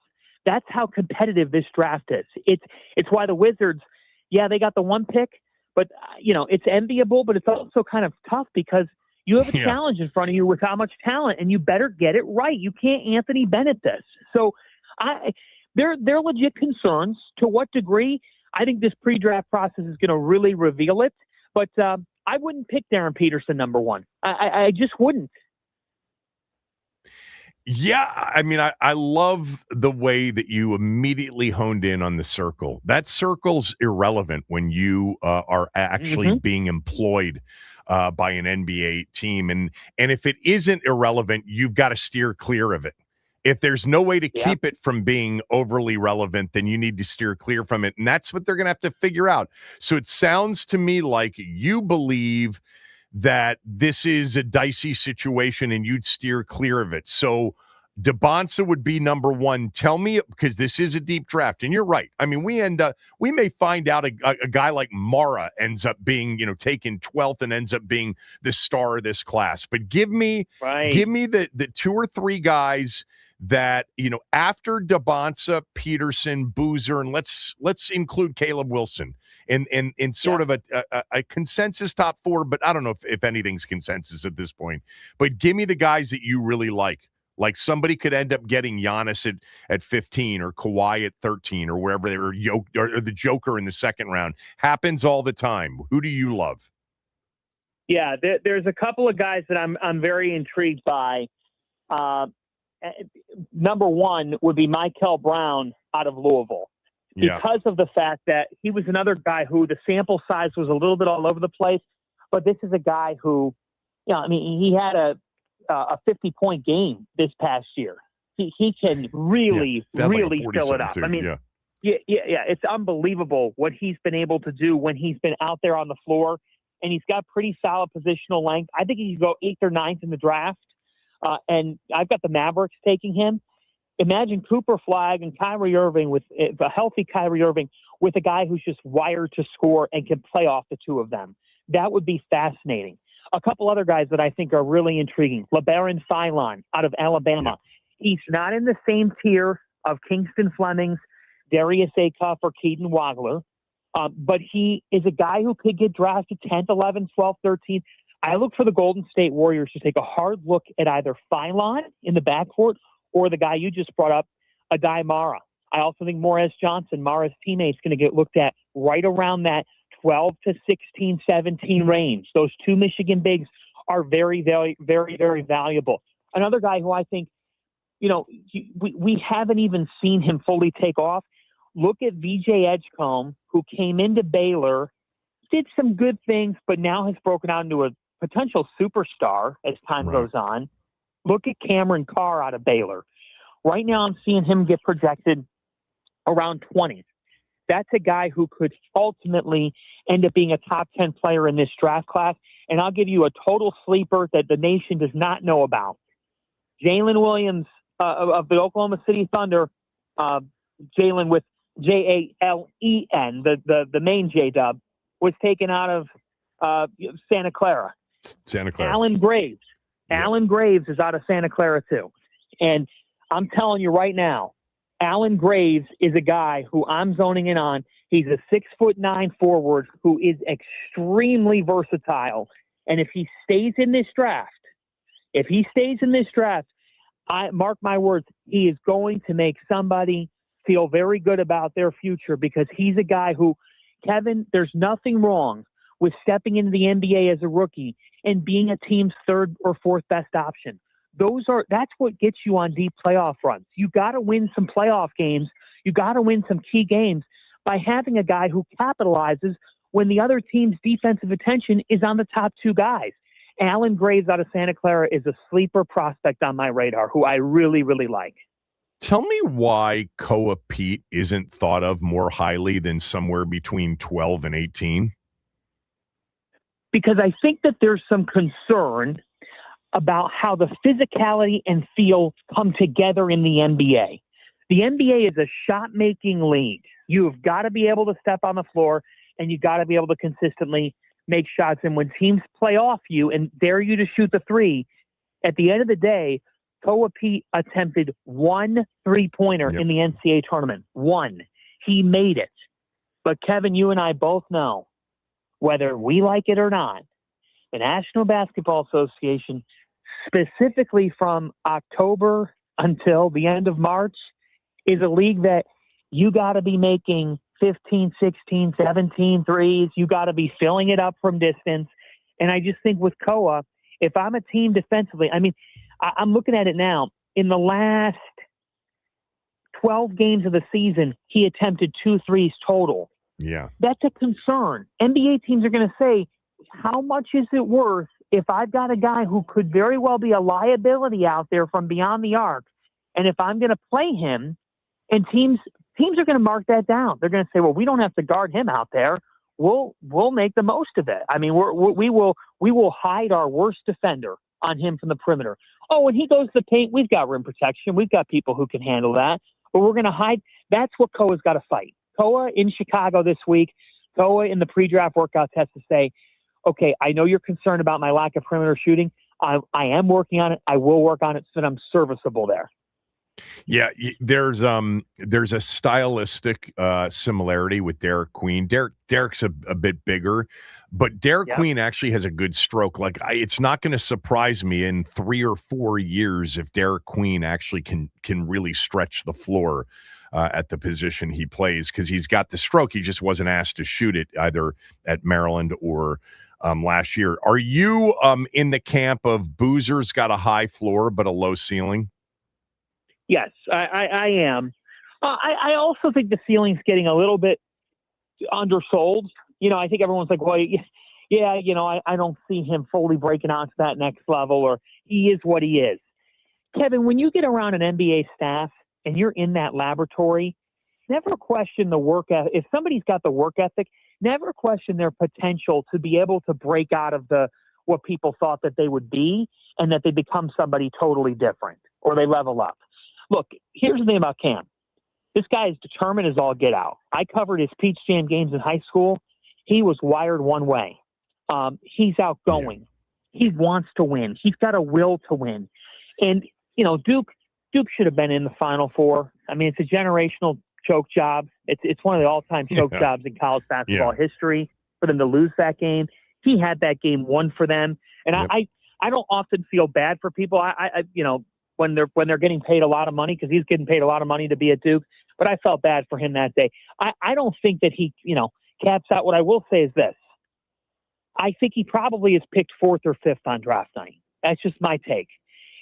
That's how competitive this draft is. It's why the Wizards, yeah, they got the 1 pick, but it's enviable, but it's also kind of tough because you have a challenge in front of you with how much talent, and you better get it right. You can't Anthony Bennett this. So they're legit concerns. To what degree? I think this pre-draft process is going to really reveal it. But I wouldn't pick Darren Peterson number 1. I just wouldn't. Yeah, I mean, I love the way that you immediately honed in on the circle. That circle's irrelevant when you are actually being employed by an NBA team. And if it isn't irrelevant, you've got to steer clear of it. If there's no way to keep it from being overly relevant, then you need to steer clear from it. And that's what they're going to have to figure out. So it sounds to me like you believe that this is a dicey situation and you'd steer clear of it. So Dawkins would be number 1. Tell me, because this is a deep draft, and you're right. I mean, we may find out a guy like Mara ends up being, taken 12th and ends up being the star of this class. But give me the 2 or 3 guys that, after Dawkins, Peterson, Boozer, and let's include Caleb Wilson in sort of a consensus top 4, but I don't know if anything's consensus at this point. But give me the guys that you really like. Like somebody could end up getting Giannis at 15 or Kawhi at 13 or wherever they were, or the Joker in the second round. Happens all the time. Who do you love? Yeah, there's a couple of guys that I'm very intrigued by. Number 1 would be Michael Brown out of Louisville. Because of the fact that he was another guy who the sample size was a little bit all over the place. But this is a guy who, he had a 50-point game this past year. He can really fill it up. Too. It's unbelievable what he's been able to do when he's been out there on the floor, and he's got pretty solid positional length. I think he could go 8th or 9th in the draft, and I've got the Mavericks taking him. Imagine Cooper Flag and Kyrie Irving with a healthy Kyrie Irving with a guy who's just wired to score and can play off the 2 of them. That would be fascinating. A couple other guys that I think are really intriguing. LeBaron Philon out of Alabama. He's not in the same tier of Kingston Flemings, Darius Acuff, or Keaton Wagler, but he is a guy who could get drafted 10th, 11th, 12th, 13th. I look for the Golden State Warriors to take a hard look at either Philon in the backcourt or the guy you just brought up, Adai Mara. I also think Morez Johnson, Mara's teammate, is going to get looked at right around that 12 to 16, 17 range. Those 2 Michigan bigs are very, very, very, very valuable. Another guy who I think, we haven't even seen him fully take off. Look at VJ Edgecombe, who came into Baylor, did some good things, but now has broken out into a potential superstar as time goes on. Look at Cameron Carr out of Baylor. Right now I'm seeing him get projected around 20. That's a guy who could ultimately end up being a top 10 player in this draft class. And I'll give you a total sleeper that the nation does not know about. Jalen Williams of the Oklahoma City Thunder, Jalen with Jalen, the main J-dub, was taken out of Santa Clara. Alan Graves. Alan Graves is out of Santa Clara too. And I'm telling you right now, Alan Graves is a guy who I'm zoning in on. He's a 6'9" forward who is extremely versatile. And if he stays in this draft, I mark my words, he is going to make somebody feel very good about their future, because he's a guy who, Kevin, there's nothing wrong with stepping into the NBA as a rookie and being a team's third or fourth best option. That's what gets you on deep playoff runs. You got to win some playoff games. You got to win some key games by having a guy who capitalizes when the other team's defensive attention is on the top two guys. Alan Graves out of Santa Clara is a sleeper prospect on my radar who I really, really like. Tell me why Koa Pete isn't thought of more highly than somewhere between 12 and 18. Because I think that there's some concern about how the physicality and feel come together in the NBA. The NBA is a shot-making league. You've got to be able to step on the floor, and you've got to be able to consistently make shots. And when teams play off you and dare you to shoot the three, at the end of the day, Koa Pete attempted 1 3-pointer in the NCAA tournament. 1. He made it. But Kevin, you and I both know, whether we like it or not, the National Basketball Association, specifically from October until the end of March, is a league that you got to be making 15, 16, 17 threes. You got to be filling it up from distance. And I just think with Koa, if I'm a team defensively, I mean, I'm looking at it now. In the last 12 games of the season, he attempted 2 threes total. Yeah. That's a concern. NBA teams are going to say, how much is it worth if I've got a guy who could very well be a liability out there from beyond the arc, and if I'm going to play him, and teams are going to mark that down. They're going to say, well, we don't have to guard him out there. We'll make the most of it. I mean, we will hide our worst defender on him from the perimeter. Oh, when he goes to the paint, we've got rim protection. We've got people who can handle that. But we're going to hide. That's what Koa's got to fight. Koa in Chicago this week, Koa in the pre-draft workouts has to say, okay, I know you're concerned about my lack of perimeter shooting. I am working on it. I will work on it so that I'm serviceable there. Yeah, there's a stylistic similarity with Derek Queen. Derek's a bit bigger, but Derek Queen actually has a good stroke. Like it's not going to surprise me in 3 or 4 years if Derek Queen actually can really stretch the floor at the position he plays, because he's got the stroke. He just wasn't asked to shoot it either at Maryland or last year. Are you in the camp of Boozer's got a high floor but a low ceiling? Yes, I am. I also think the ceiling's getting a little bit undersold. You know, I think everyone's like, well, yeah, you know, I don't see him fully breaking out to that next level, or he is what he is. Kevin, when you get around an NBA staff and you're in that laboratory, never question the work ethic. If somebody's got the work ethic, never question their potential to be able to break out of what people thought that they would be, and that they become somebody totally different, or they level up. Look, here's the thing about Cam. This guy is determined as all get out. I covered his Peach Jam games in high school. He was wired one way. He's outgoing. He wants to win. He's got a will to win. And, you know, Duke should have been in the Final Four. I mean, it's a generational choke job. It's one of the all-time choke jobs in college basketball history for them to lose that game. He had that game won for them. And I don't often feel bad for people. I you know, when they're getting paid a lot of money, because he's getting paid a lot of money to be at Duke. But I felt bad for him that day. I don't think that he, you know, caps out. What I will say is this. I think he probably is picked 4th or 5th on draft night. That's just my take.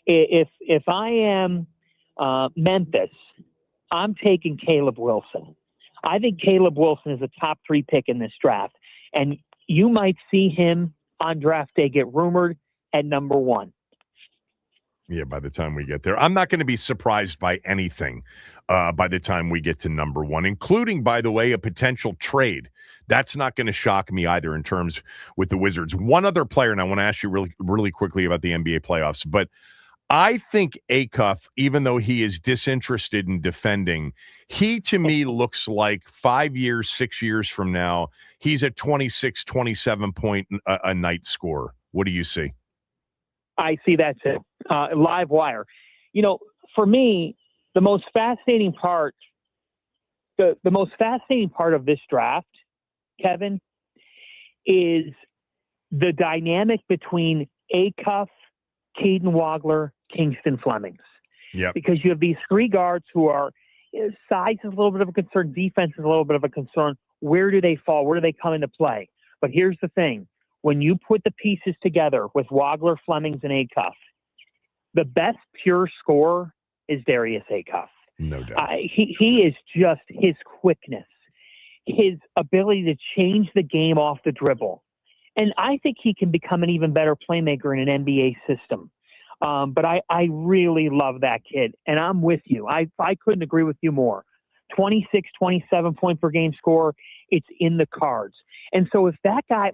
If I am Memphis, I'm taking Caleb Wilson. I think Caleb Wilson is a top 3 pick in this draft. And you might see him on draft day get rumored at number 1. Yeah, by the time we get there. I'm not going to be surprised by anything by the time we get to number 1, including, by the way, a potential trade. That's not going to shock me either in terms with the Wizards. One other player, and I want to ask you really, really quickly about the NBA playoffs, but I think Acuff, even though he is disinterested in defending, he to me looks like 5 years, 6 years from now, he's a 26, 27 point a night scorer. What do you see? I see that too. Live wire. You know, for me, the most fascinating part, the most fascinating part of this draft, Kevin, is the dynamic between Acuff, Caden Wagler, Kingston Flemings. Yeah. Because you have these three guards who are, size is a little bit of a concern, defense is a little bit of a concern. Where do they fall? Where do they come into play? But here's the thing. When you put the pieces together with Wagler, Flemings, and Acuff, the best pure scorer is Darius Acuff. No doubt. He is just his quickness, his ability to change the game off the dribble. And I think he can become an even better playmaker in an NBA system. But I really love that kid. And I'm with you. I couldn't agree with you more. 26, 27 point per game score, it's in the cards. And so if that guy,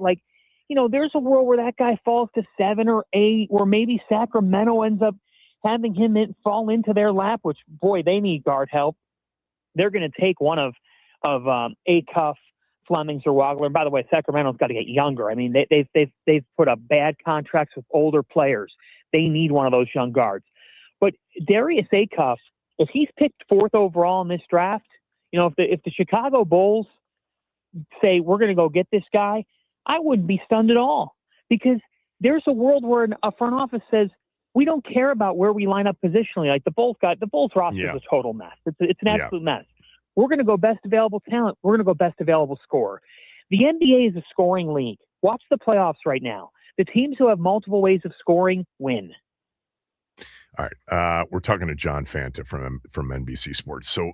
there's a world where that guy falls to 7 or 8, or maybe Sacramento ends up having him fall into their lap, which, boy, they need guard help. They're going to take one of Acuff, Flemings, or Wagler. And by the way, Sacramento's got to get younger. I mean, they've put up bad contracts with older players. They need one of those young guards. But Darius Acuff, if he's picked 4th overall in this draft, if the Chicago Bulls say, we're going to go get this guy, I wouldn't be stunned at all, because there's a world where a front office says, we don't care about where we line up positionally. Like the Bulls roster is a total mess. It's an absolute mess. We're going to go best available talent. We're going to go best available scorer. The NBA is a scoring league. Watch the playoffs right now. The teams who have multiple ways of scoring win. All right. We're talking to John Fanta from NBC Sports. So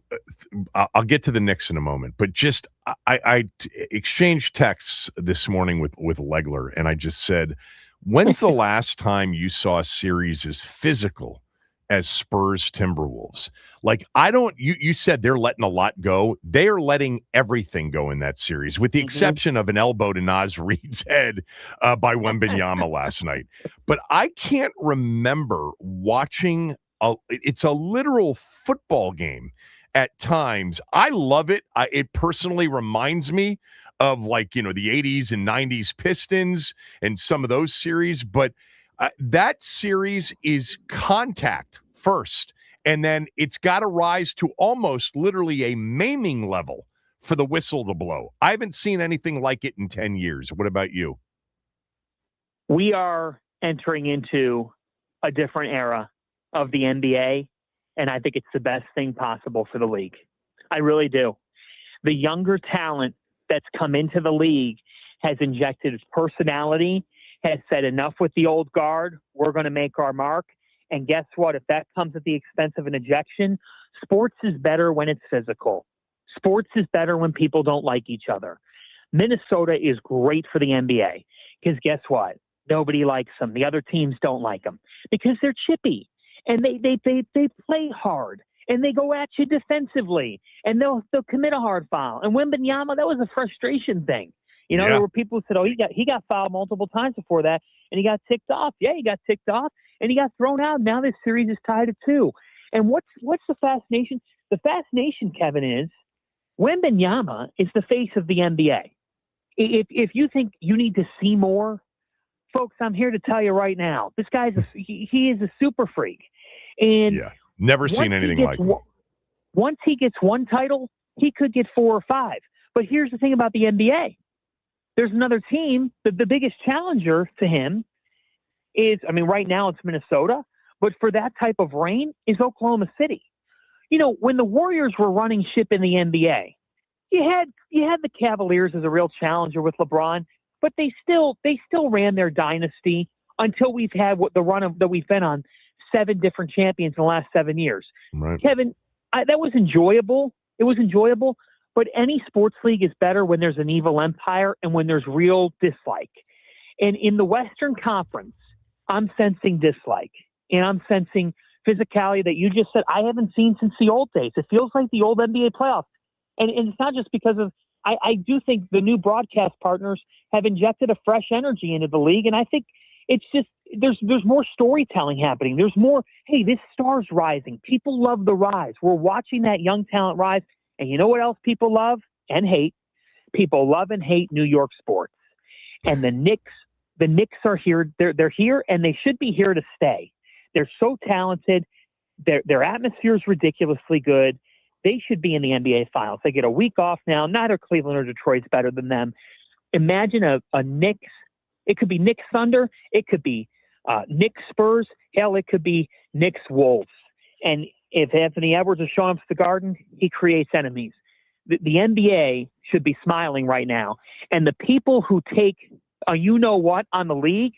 I'll get to the Knicks in a moment. But just I exchanged texts this morning with Legler, and I just said, when's the last time you saw a series as physical as Spurs Timberwolves? You said they're letting a lot go. They are letting everything go in that series, with the exception of an elbow to Naz Reid's head by Wembanyama last night. But I can't remember watching it's a literal football game at times. I love it. It personally reminds me of the 80s and 90s Pistons and some of those series. But that series is contact first, and then it's got to rise to almost literally a maiming level for the whistle to blow. I haven't seen anything like it in 10 years. What about you? We are entering into a different era of the NBA, and I think it's the best thing possible for the league. I really do. The younger talent that's come into the league has injected its personality, has said enough with the old guard. We're going to make our mark. And guess what? If that comes at the expense of an ejection, sports is better when it's physical. Sports is better when people don't like each other. Minnesota is great for the NBA because guess what? Nobody likes them. The other teams don't like them because they're chippy and they play hard and they go at you defensively and they'll commit a hard foul. And Wembanyama, that was a frustration thing. There were people who said, he got fouled multiple times before that, and he got ticked off. Yeah, he got ticked off, and he got thrown out. Now this series is tied at 2. And what's the fascination? The fascination, Kevin, is Wembanyama is the face of the NBA. If you think you need to see more, folks, I'm here to tell you right now, this guy's he is a super freak. And never seen anything like it. Once he gets one title, he could get 4 or 5. But here's the thing about the NBA. There's another team, the biggest challenger to him is, right now it's Minnesota, but for that type of reign is Oklahoma City. When the Warriors were running ship in the NBA, you had the Cavaliers as a real challenger with LeBron, but they still ran their dynasty until we've had the run that we've been on, 7 different champions in the last 7 years. Right. Kevin, that was enjoyable. It was enjoyable. But any sports league is better when there's an evil empire and when there's real dislike. And in the Western Conference, I'm sensing dislike. And I'm sensing physicality that you just said I haven't seen since the old days. It feels like the old NBA playoffs. And it's not just because of – I do think the new broadcast partners have injected a fresh energy into the league. And I think it's just there's more storytelling happening. There's more, hey, this star's rising. People love the rise. We're watching that young talent rise. And you know what else people love and hate? People love and hate New York sports. And the Knicks are here. They're here, and they should be here to stay. They're so talented. Their atmosphere is ridiculously good. They should be in the NBA Finals. They get a week off now. Neither Cleveland or Detroit's better than them. Imagine a Knicks. It could be Knicks Thunder. It could be Knicks Spurs. Hell, it could be Knicks Wolves. And if Anthony Edwards is showing up to the Garden, he creates enemies. The NBA should be smiling right now. And the people who take you know what on the league,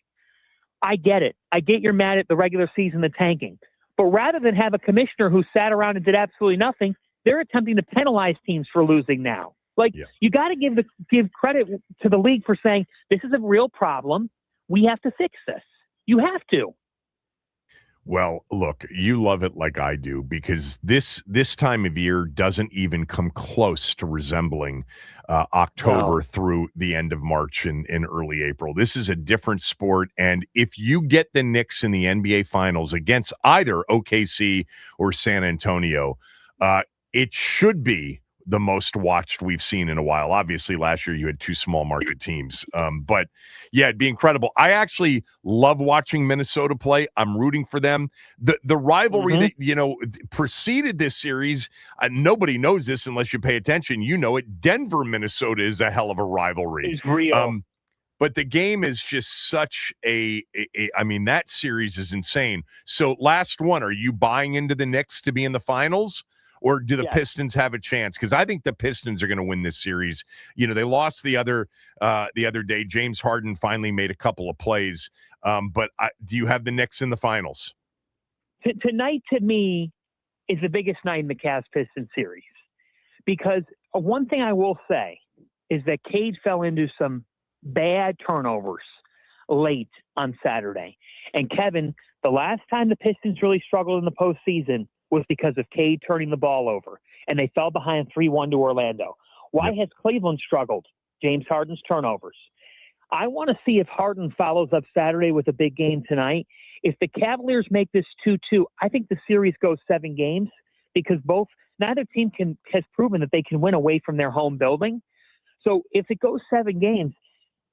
I get it. I get you're mad at the regular season, the tanking. But rather than have a commissioner who sat around and did absolutely nothing, they're attempting to penalize teams for losing now. You got to give credit to the league for saying this is a real problem. We have to fix this. You have to. Well, look, you love it like I do because this time of year doesn't even come close to resembling October through the end of March and early April. This is a different sport, and if you get the Knicks in the NBA Finals against either OKC or San Antonio, it should be the most watched we've seen in a while. Obviously, last year you had two small market teams. But yeah, it'd be incredible. I actually love watching Minnesota play. I'm rooting for them. The rivalry that, preceded this series, nobody knows this unless you pay attention. You know it. Denver, Minnesota is a hell of a rivalry. It's real. But the game is just such I mean, that series is insane. So last one, are you buying into the Knicks to be in the finals? Or do the Pistons have a chance? Because I think the Pistons are going to win this series. They lost the other day. James Harden finally made a couple of plays. But do you have the Knicks in the finals? Tonight, to me, is the biggest night in the Cavs-Pistons series. Because one thing I will say is that Cade fell into some bad turnovers late on Saturday. And Kevin, the last time the Pistons really struggled in the postseason was because of Cade turning the ball over, and they fell behind 3-1 to Orlando. Why has Cleveland struggled? James Harden's turnovers. I want to see if Harden follows up Saturday with a big game tonight. If the Cavaliers make this 2-2, I think the series goes 7 games because neither team has proven that they can win away from their home building. So if it goes 7 games,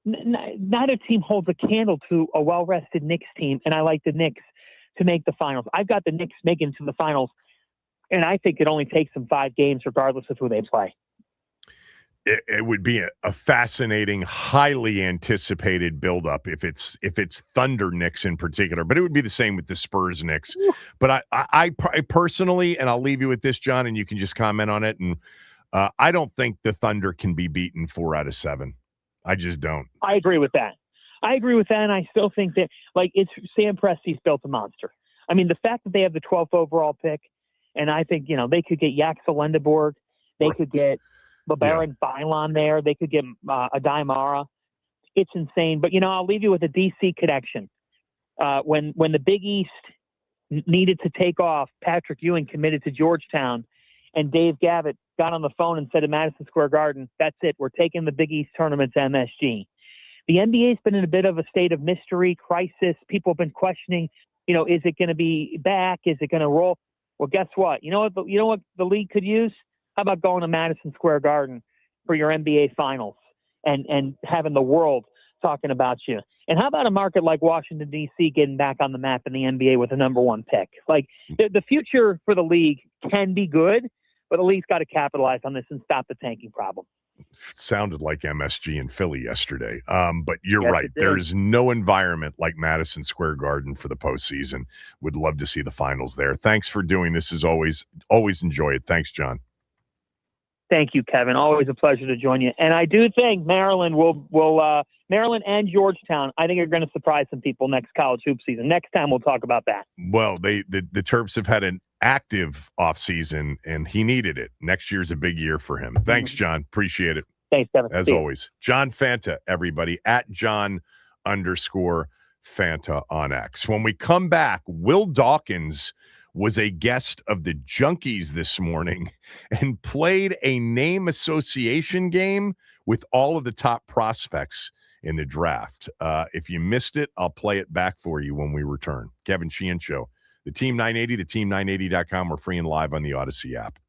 neither team holds a candle to a well-rested Knicks team, and I like the Knicks to make the finals. I've got the Knicks making to the finals, and I think it only takes them 5 games regardless of who they play. It would be a fascinating, highly anticipated buildup if it's Thunder Knicks in particular, but it would be the same with the Spurs Knicks. But I personally, and I'll leave you with this, John, and you can just comment on it, and I don't think the Thunder can be beaten 4 out of 7. I just don't. I agree with that. And I still think that, it's Sam Presti's built a monster. I mean, the fact that they have the 12th overall pick, and I think, they could get Jaxel Lendeborg, they could get LeBaron Bylon there, they could get Adai Mara. It's insane. But, I'll leave you with a DC connection. When the Big East needed to take off, Patrick Ewing committed to Georgetown, and Dave Gavitt got on the phone and said to Madison Square Garden, that's it, we're taking the Big East tournament to MSG. The NBA's been in a bit of a state of mystery, crisis. People have been questioning, is it going to be back? Is it going to roll? Well, guess what? You know what the league could use? How about going to Madison Square Garden for your NBA finals and having the world talking about you? And how about a market like Washington, D.C. getting back on the map in the NBA with a number 1 pick? The future for the league can be good, but the league's got to capitalize on this and stop the tanking problem. Sounded like MSG in Philly yesterday. But you're right. There is no environment like Madison Square Garden for the postseason. Would love to see the finals there. Thanks for doing this as always. Always enjoy it. Thanks, John. Thank you, Kevin. Always a pleasure to join you. And I do think Maryland Maryland and Georgetown, I think are going to surprise some people next college hoop season. Next time we'll talk about that. Well, the Terps have had an active offseason, and he needed it. Next year's a big year for him. Thanks, John. Appreciate it. Thanks, Kevin. As always. John Fanta, everybody, at John_Fanta on X. When we come back, Will Dawkins was a guest of the Junkies this morning and played a name association game with all of the top prospects in the draft. If you missed it, I'll play it back for you when we return. Kevin Sheehan Show. The Team 980, theteam980.com. We're free and live on the Odyssey app.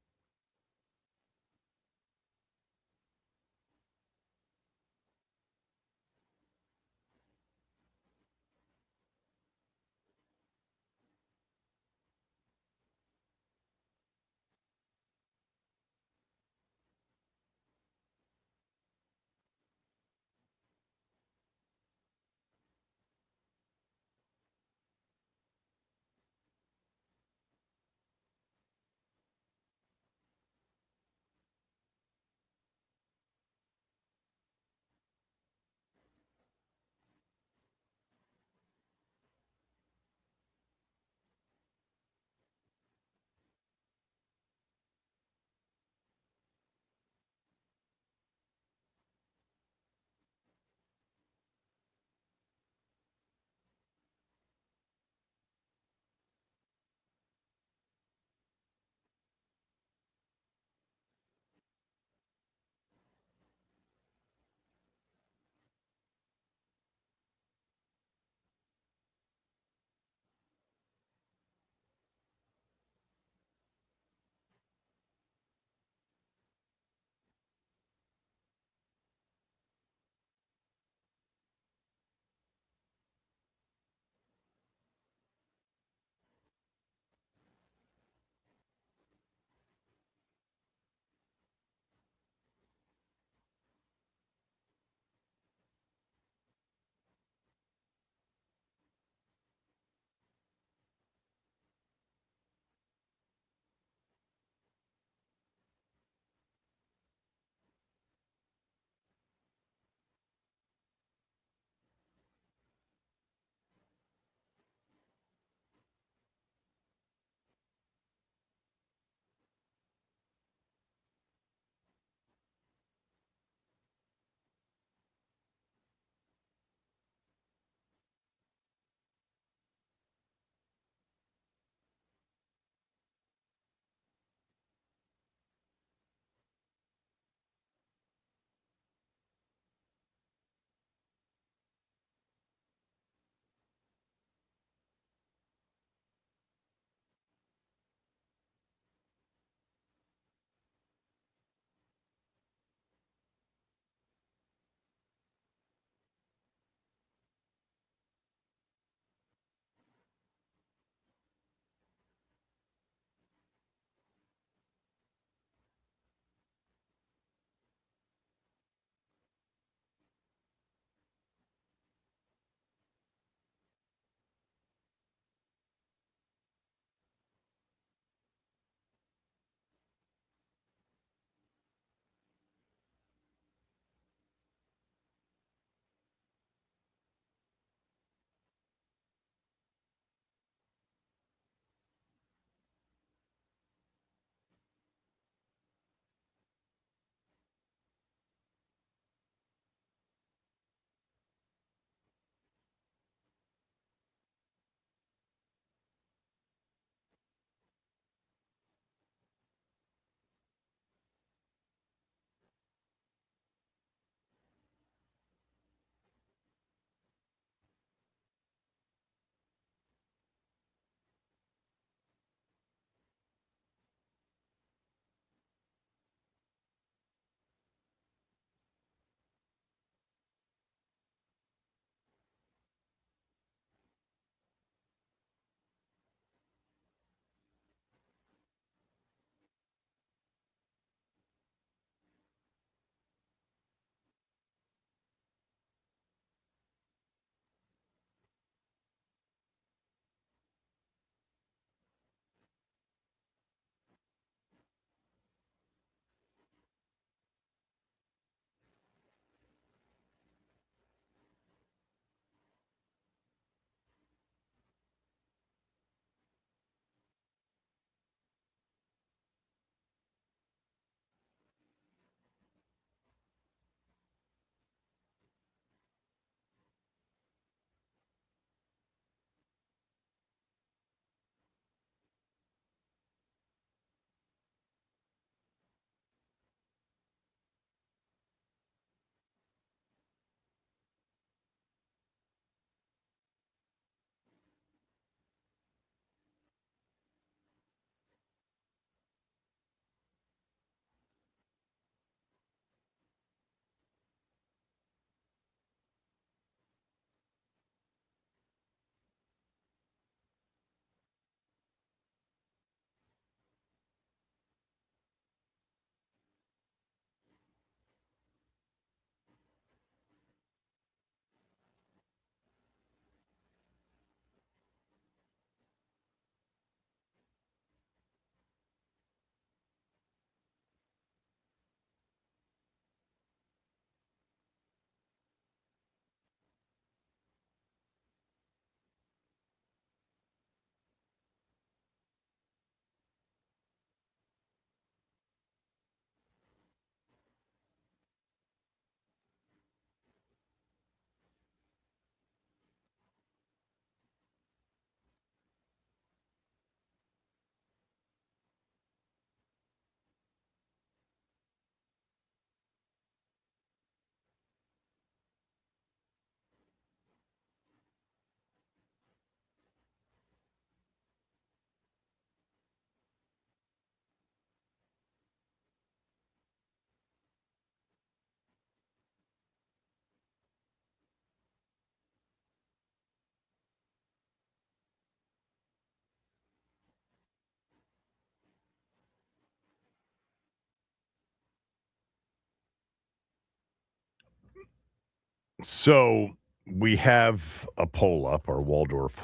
So we have a poll up, our Waldorf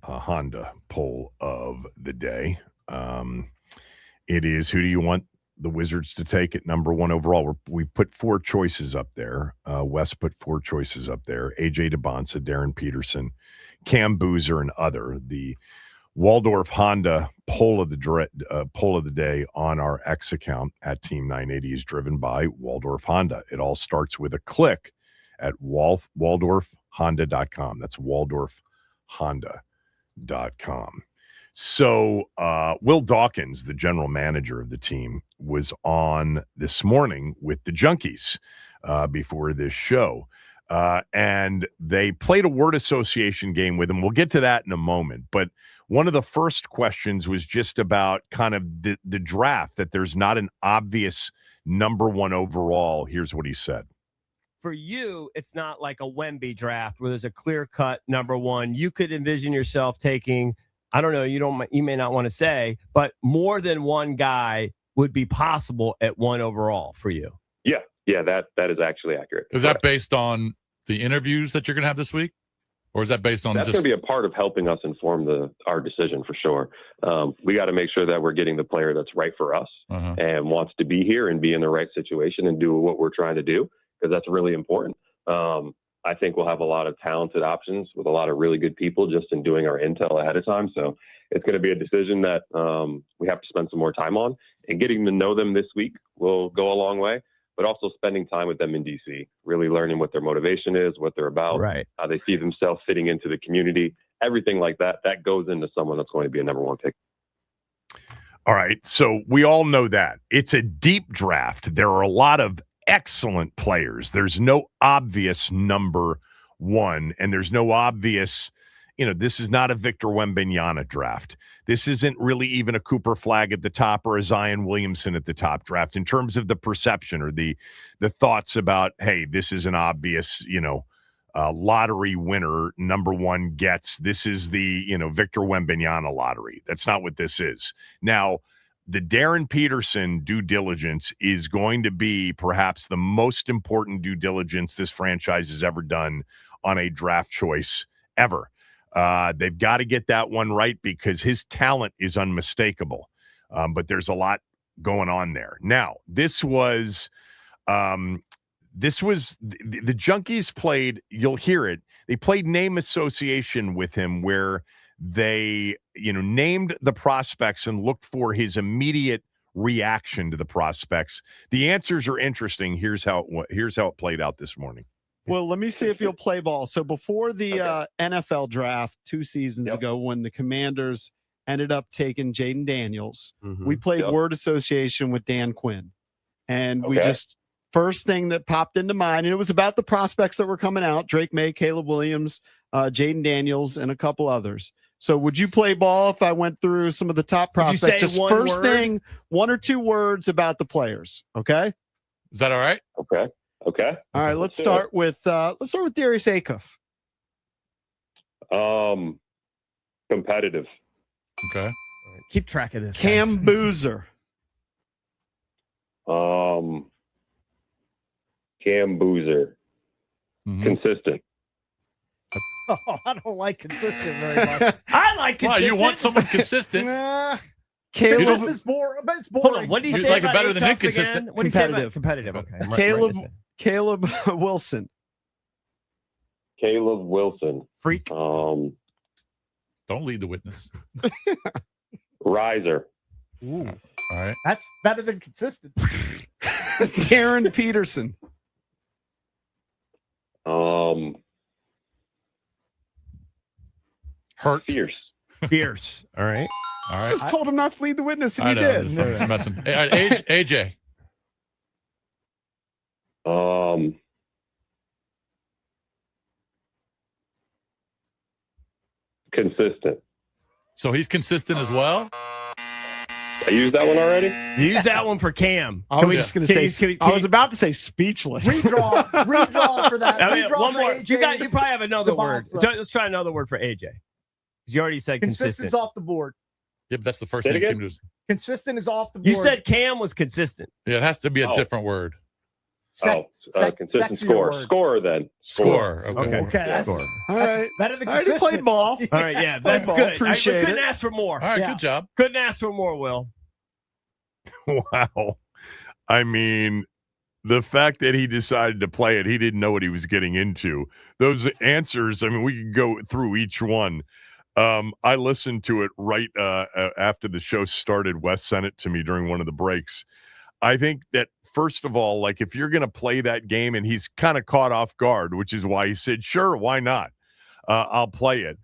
Honda poll of the day. It is, who do you want the Wizards to take at number 1 overall? We put 4 choices up there. Wes put 4 choices up there. AJ DeBonsa, Darren Peterson, Cam Boozer, and other. The Waldorf Honda poll of the day on our X account at Team 980 is driven by Waldorf Honda. It all starts with a click at waldorfhonda.com. That's waldorfhonda.com. So Will Dawkins, the general manager of the team, was on this morning with the Junkies before this show. And they played a word association game with him. We'll get to that in a moment. But one of the first questions was just about kind of the draft, that there's not an obvious number 1 overall. Here's what he said. For you, it's not like a Wemby draft where there's a clear-cut number 1. You could envision yourself taking, I don't know, you may not want to say, but more than one guy would be possible at 1 overall for you. Yeah, that is actually accurate. Is that based on the interviews that you're going to have this week? Or is that based on That's going to be a part of helping us inform our decision for sure. We got to make sure that we're getting the player that's right for us and wants to be here and be in the right situation and do what we're trying to do, because that's really important. I think we'll have a lot of talented options with a lot of really good people just in doing our intel ahead of time. So it's going to be a decision that we have to spend some more time on, and getting to know them this week will go a long way. But also spending time with them in DC, really learning what their motivation is, what they're about, how they see themselves fitting into the community, everything like that. That goes into someone that's going to be a number 1 pick. All right. So we all know that. It's a deep draft. There are a lot of excellent players. There's no obvious number 1, and there's no obvious, this is not a Victor Wembanyama draft. This isn't really even a Cooper Flagg at the top or a Zion Williamson at the top draft in terms of the perception or the thoughts about, hey, this is an obvious, lottery winner, number 1 gets. This is the, Victor Wembanyama lottery. That's not what this is. Now, the Darren Peterson due diligence is going to be perhaps the most important due diligence this franchise has ever done on a draft choice ever. They've got to get that one right because his talent is unmistakable. But there's a lot going on there. Now, this was the Junkies played, you'll hear it. They played name association with him where they, named the prospects and looked for his immediate reaction to the prospects. The answers are interesting. Here's how it played out this morning. Well, let me see if you'll play ball. So before the NFL draft 2 seasons ago, when the Commanders ended up taking Jaden Daniels, we played word association with Dan Quinn. And we just, first thing that popped into mind, and it was about the prospects that were coming out, Drake May, Caleb Williams, Jaden Daniels, and a couple others. So would you play ball if I went through some of the top prospects? Just first thing, 1 or 2 words about the players. Okay. Is that all right? Okay. All right. Let's start with Darius Acuff. Competitive. Okay. Keep track of this. Cam Boozer. Cam Boozer. Consistent. Oh, I don't like consistent very much. I like consistent. Wow, you want someone consistent? Caleb is more. It's boring. Hold on, what do you say like about it better than Acuff inconsistent? again? What do you say about competitive? Okay. Caleb Wilson. Caleb Wilson. Freak. Don't lead the witness. Riser. Ooh. All right. That's better than consistent. Darren Peterson. Hurt. Fierce. All right. I just told him not to lead the witness, and he did. I'm messing. All right, AJ. Consistent. So he's consistent as well? I used that one already? You used that one for Cam. I was just going to say, I was about to say speechless. Redraw for that. I mean, Redraw one for more. AJ. You probably have another word. Bonza. Let's try another word for AJ. You already said consistent. Consistent's off the board. Yeah, but that's the first Say it thing. again? Consistent is off the board. You said Cam was consistent. Yeah, it has to be a different word. Consistent score. Scorer then. Score. Okay. Okay. Score. All right. Better than I already consistent. played ball. All right, yeah, Play that's ball. good. Appreciate we couldn't it. ask for more. All right, Yeah. good job. Couldn't ask for more, Will. Wow. I mean, the fact that he decided to play it, he didn't know what he was getting into. Those answers, I mean, we can go through each one. I listened to it right after the show started. Wes sent it to me during one of the breaks. I think that, first of all, like if you're going to play that game, and he's kind of caught off guard, which is why he said, sure, why not? I'll play it.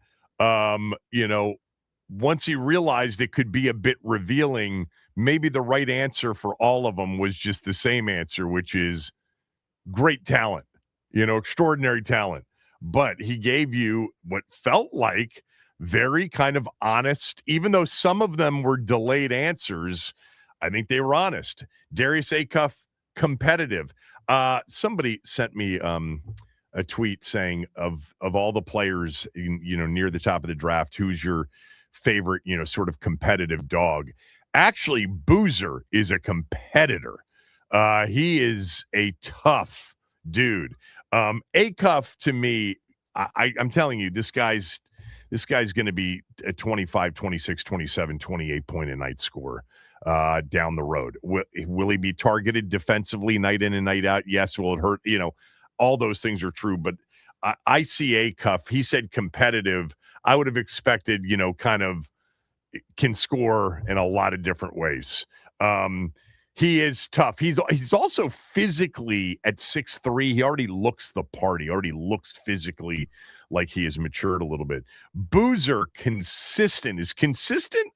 Once he realized it could be a bit revealing, maybe the right answer for all of them was just the same answer, which is great talent, extraordinary talent. But he gave you what felt like very kind of honest, even though some of them were delayed answers. I think they were honest. Darius Acuff, competitive. Somebody sent me a tweet saying of all the players, near the top of the draft, who's your favorite, sort of competitive dog? Actually, Boozer is a competitor. He is a tough dude. Acuff, to me, I'm telling you, this guy's going to be a 25, 26, 27, 28 point a night scorer down the road. Will he be targeted defensively night in and night out? Yes. Will it hurt? All those things are true, but I see Acuff. He said competitive. I would have expected, kind of can score in a lot of different ways. He is tough. He's also physically at 6'3". He already looks the part. He already looks physically like he has matured a little bit. Boozer, consistent. Is consistent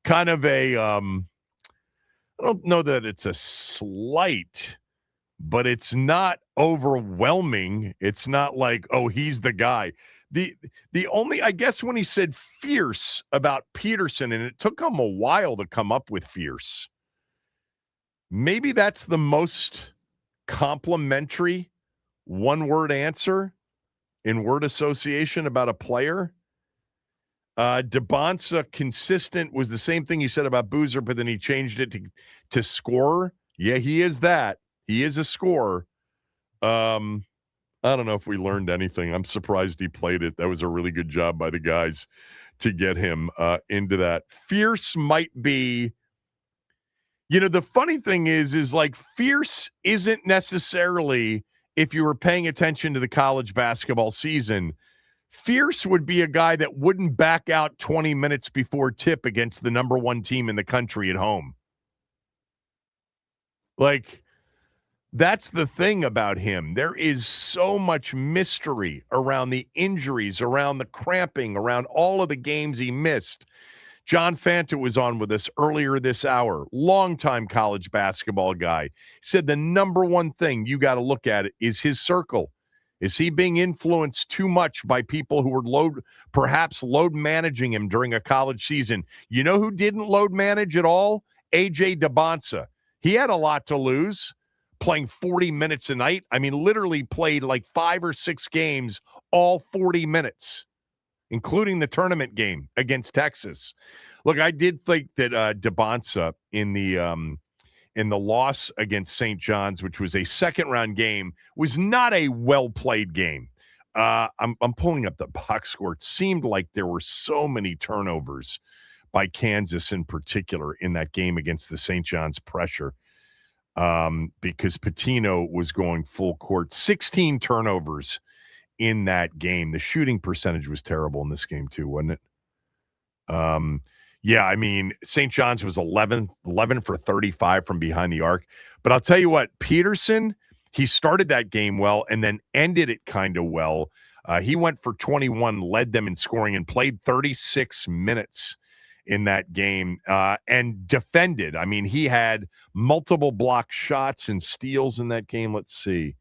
kind of a I don't know that it's a slight, but it's not overwhelming. It's not like, oh, he's the guy. The only, I guess, when he said fierce about Peterson, and it took him a while to come up with fierce, maybe that's the most complimentary one-word answer in word association about a player. DeBonsa, consistent, was the same thing he said about Boozer, but then he changed it to scorer. Yeah, he is that. He is a scorer. I don't know if we learned anything. I'm surprised he played it. That was a really good job by the guys to get him into that. Fierce might be, the funny thing is like fierce isn't necessarily, if you were paying attention to the college basketball season, fierce would be a guy that wouldn't back out 20 minutes before tip against the number one team in the country at home. Like, that's the thing about him. There is so much mystery around the injuries, around the cramping, around all of the games he missed. John Fanta was on with us earlier this hour, longtime college basketball guy. Said the number one thing you got to look at is his circle. Is he being influenced too much by people who were perhaps load managing him during a college season? You know who didn't load manage at all? A.J. DeBonsa. He had a lot to lose. Playing 40 minutes a night. I mean, literally played like 5 or 6 games, all 40 minutes, including the tournament game against Texas. Look, I did think that DeBonsa in the loss against St. John's, which was a second-round game, was not a well-played game. I'm pulling up the box score. It seemed like there were so many turnovers by Kansas in particular in that game against the St. John's pressure. Because Pitino was going full court. 16 turnovers in that game. The shooting percentage was terrible in this game too, wasn't it? Yeah, I mean, St. John's was 11 for 35 from behind the arc. But I'll tell you what, Peterson, he started that game well and then ended it kind of well. He went for 21, led them in scoring, and played 36 minutes in that game and defended. I mean, he had multiple block shots and steals in that game. Let's see,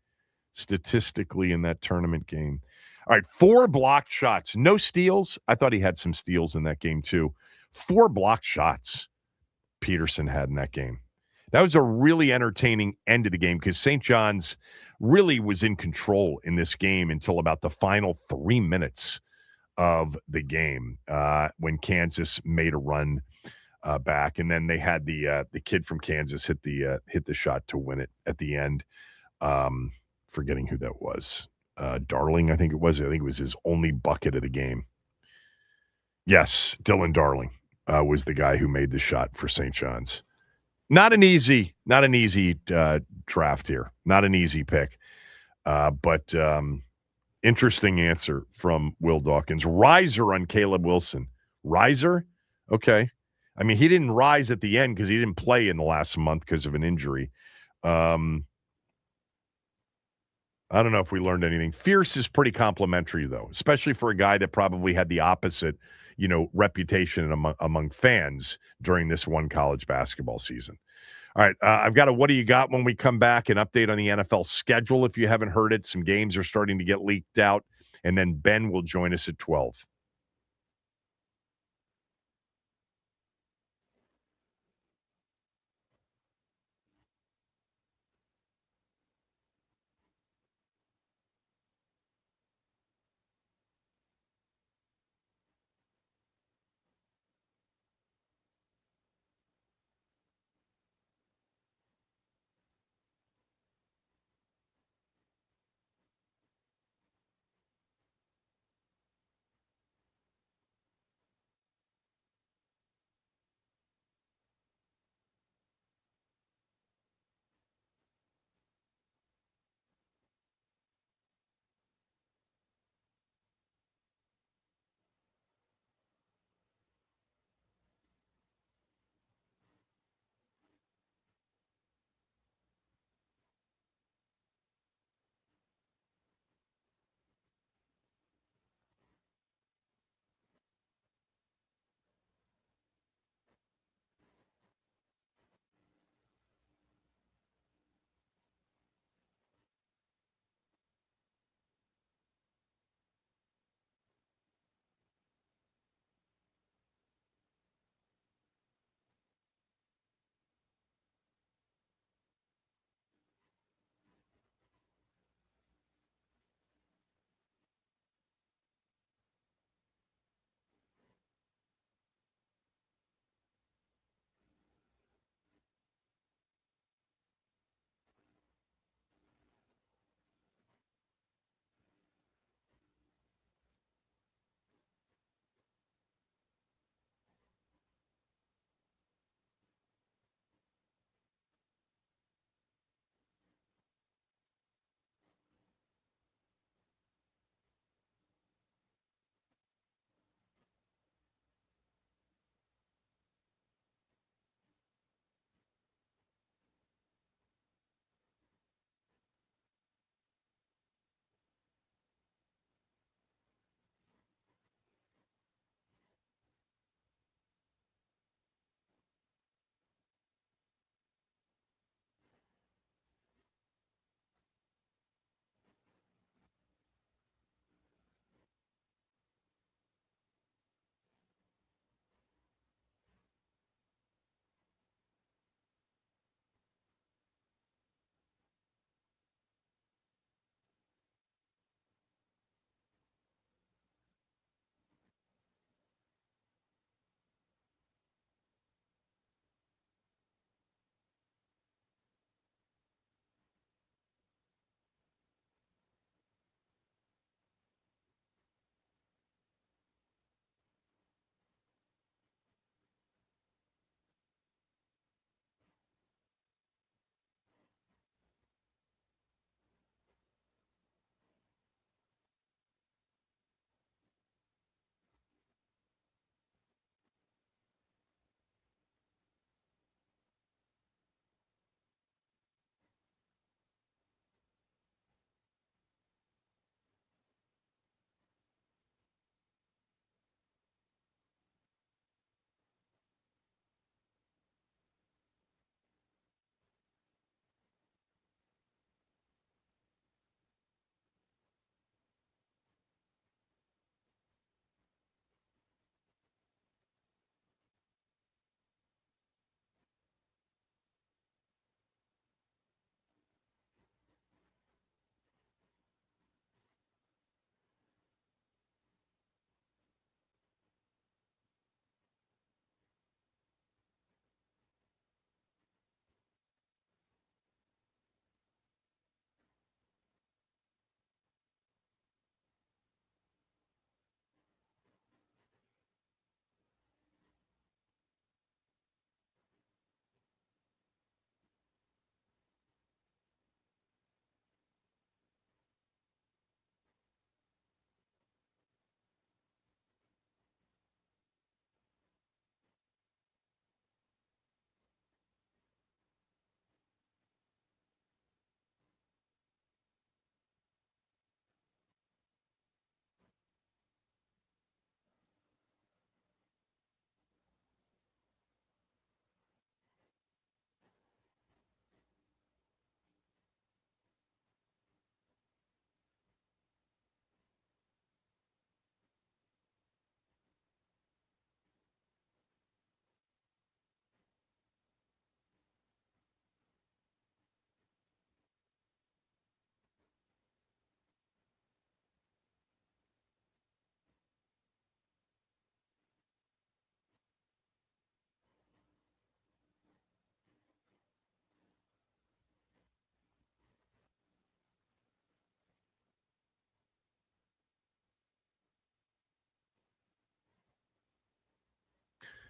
statistically in that tournament game. All right, 4 blocked shots, no steals. I thought he had some steals in that game too. 4 blocked shots Peterson had in that game. That was a really entertaining end of the game because St. John's really was in control in this game until about the final 3 minutes of the game when Kansas made a run back, and then they had the kid from Kansas hit the shot to win it at the end. Forgetting who that was. Darling, I think it was. I think it was his only bucket of the game. Yes, Dylan Darling was the guy who made the shot for St. John's. Not an easy draft here. Not an easy pick. But interesting answer from Will Dawkins. Riser on Caleb Wilson. Riser? Okay. I mean, he didn't rise at the end because he didn't play in the last month because of an injury. I don't know if we learned anything. Fierce is pretty complimentary, though, especially for a guy that probably had the opposite, reputation among fans during this one college basketball season. All right, I've got a what do you got when we come back, an update on the NFL schedule if you haven't heard it. Some games are starting to get leaked out, and then Ben will join us at 12.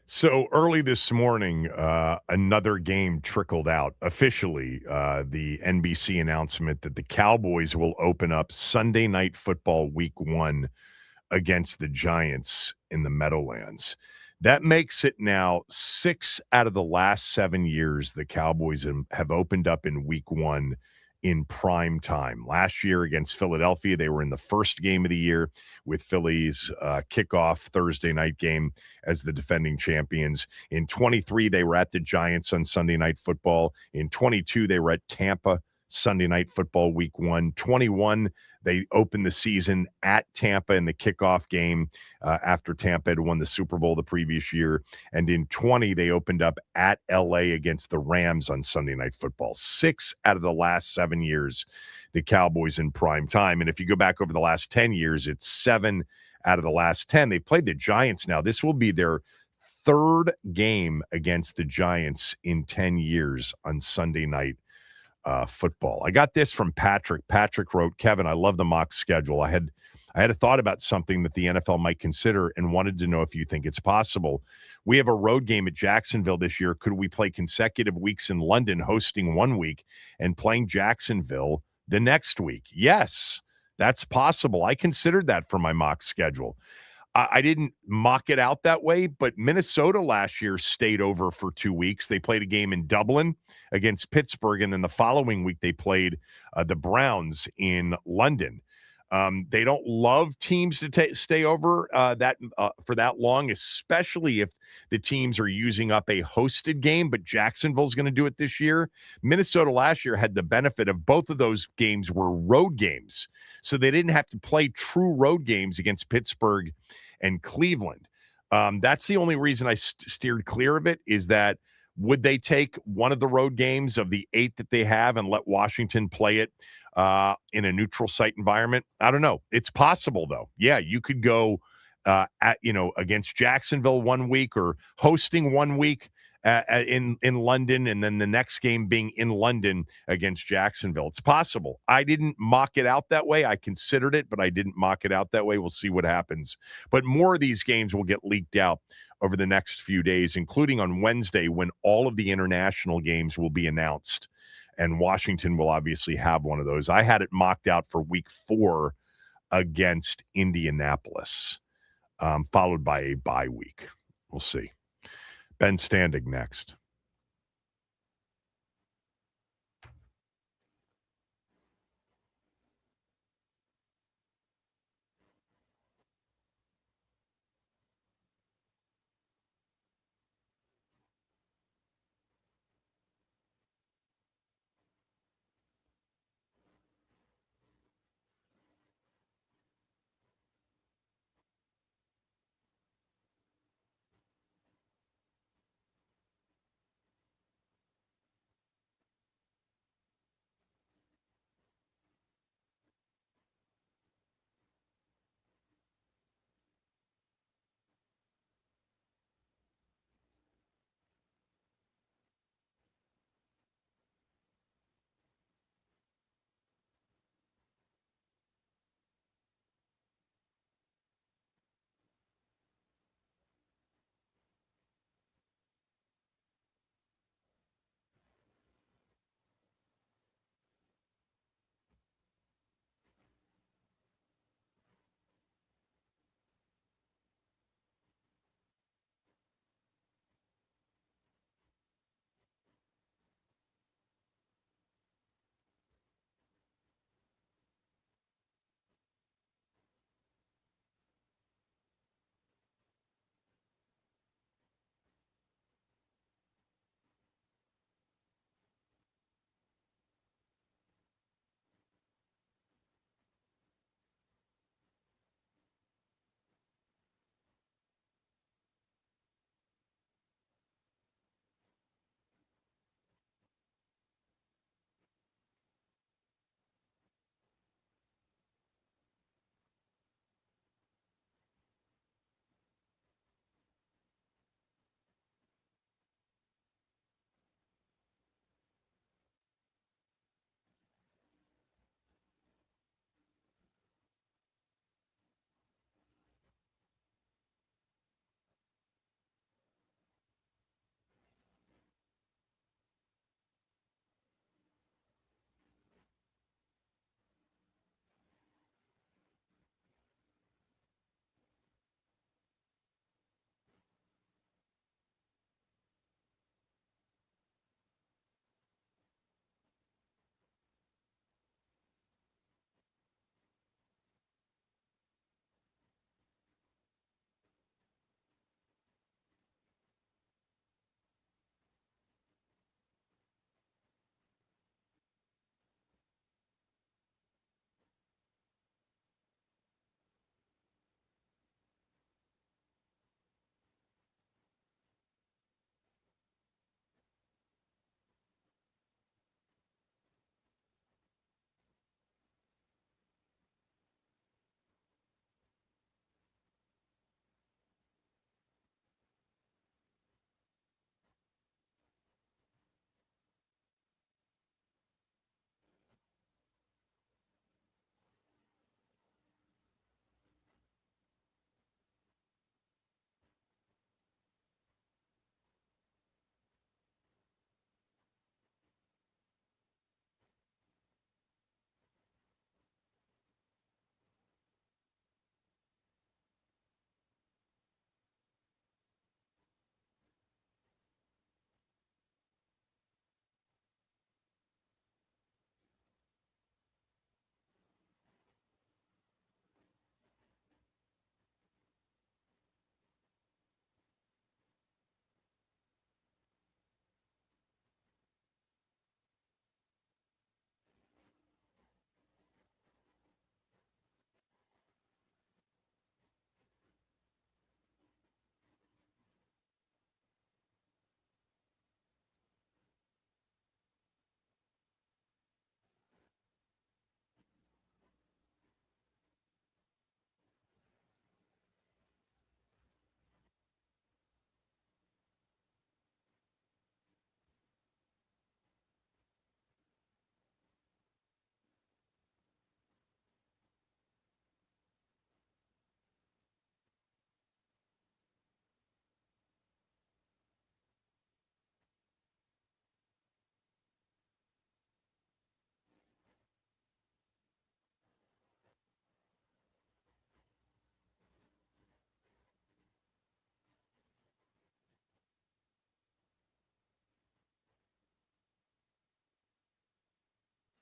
So early this morning, another game trickled out. Officially, the NBC announcement that the Cowboys will open up Sunday Night Football Week 1 against the Giants in the Meadowlands. That makes it now 6 out of the last 7 years the Cowboys have opened up in Week 1 in prime time. Last year against Philadelphia, they were in the first game of the year with Philly's kickoff Thursday night game as the defending champions. In 23, they were at the Giants on Sunday Night Football. In 22, they were at Tampa Sunday Night Football Week 1. 21, they opened the season at Tampa in the kickoff game after Tampa had won the Super Bowl the previous year. And in 20, they opened up at L.A. against the Rams on Sunday Night Football. 6 out of the last 7 years, the Cowboys in prime time. And if you go back over the last 10 years, it's 7 out of the last 10. They played the Giants now. This will be their third game against the Giants in 10 years on Sunday Night Football. I got this from Patrick. Patrick wrote, Kevin, I love the mock schedule. I had a thought about something that the NFL might consider and wanted to know if you think it's possible. We have a road game at Jacksonville this year. Could we play consecutive weeks in London, hosting 1 week and playing Jacksonville the next week? Yes, that's possible. I considered that for my mock schedule. I didn't mock it out that way, but Minnesota last year stayed over for 2 weeks. They played a game in Dublin against Pittsburgh, and then the following week they played the Browns in London. They don't love teams to stay over for that long, especially if the teams are using up a hosted game, but Jacksonville's going to do it this year. Minnesota last year had the benefit of both of those games were road games, so they didn't have to play true road games against Pittsburgh and Cleveland. That's the only reason I steered clear of it, is that would they take one of the road games of the 8 that they have and let Washington play it in a neutral site environment? I don't know. It's possible, though. Yeah, you could go against Jacksonville 1 week or hosting 1 week in London, and then the next game being in London against Jacksonville. It's possible. I didn't mock it out that way. I considered it, but I didn't mock it out that way. We'll see what happens. But more of these games will get leaked out over the next few days, including on Wednesday when all of the international games will be announced. And Washington will obviously have one of those. I had it mocked out for week 4 against Indianapolis, followed by a bye week. We'll see. Ben Standing next.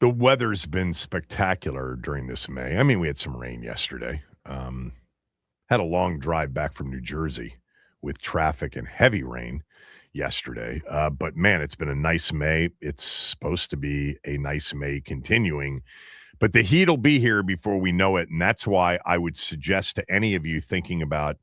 The weather's been spectacular during this May. I mean, we had some rain yesterday. Had a long drive back from New Jersey with traffic and heavy rain yesterday. But man, it's been a nice May. It's supposed to be a nice May continuing. But the heat will be here before we know it. And that's why I would suggest to any of you thinking about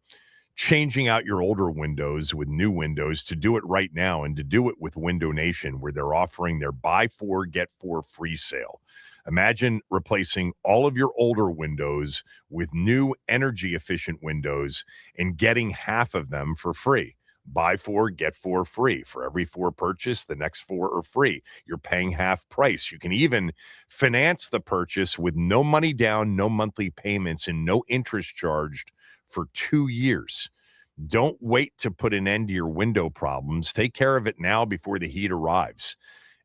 changing out your older windows with new windows to do it right now, and to do it with Window Nation, where they're offering their buy 4, get 4 free sale. Imagine replacing all of your older windows with new energy efficient windows and getting half of them for free. Buy 4, get 4 free. For every 4 purchase, the next 4 are free. You're paying half price. You can even finance the purchase with no money down, no monthly payments, and no interest charged for 2 years. Don't wait to put an end to your window problems. Take care of it now before the heat arrives.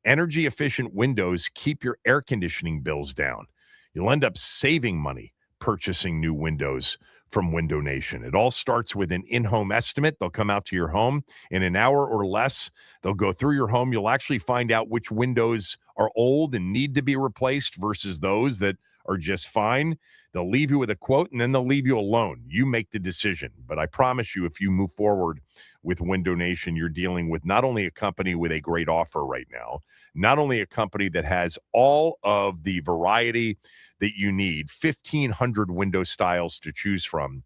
Energy efficient windows keep your air conditioning bills down. You'll end up saving money purchasing new windows from Window Nation. It all starts with an in-home estimate. They'll come out to your home in an hour or less. They'll go through your home. You'll actually find out which windows are old and need to be replaced versus those that are just fine. They'll leave you with a quote, and then they'll leave you alone. You make the decision. But I promise you, if you move forward with Window Nation, you're dealing with not only a company with a great offer right now, not only a company that has all of the variety that you need, 1,500 window styles to choose from,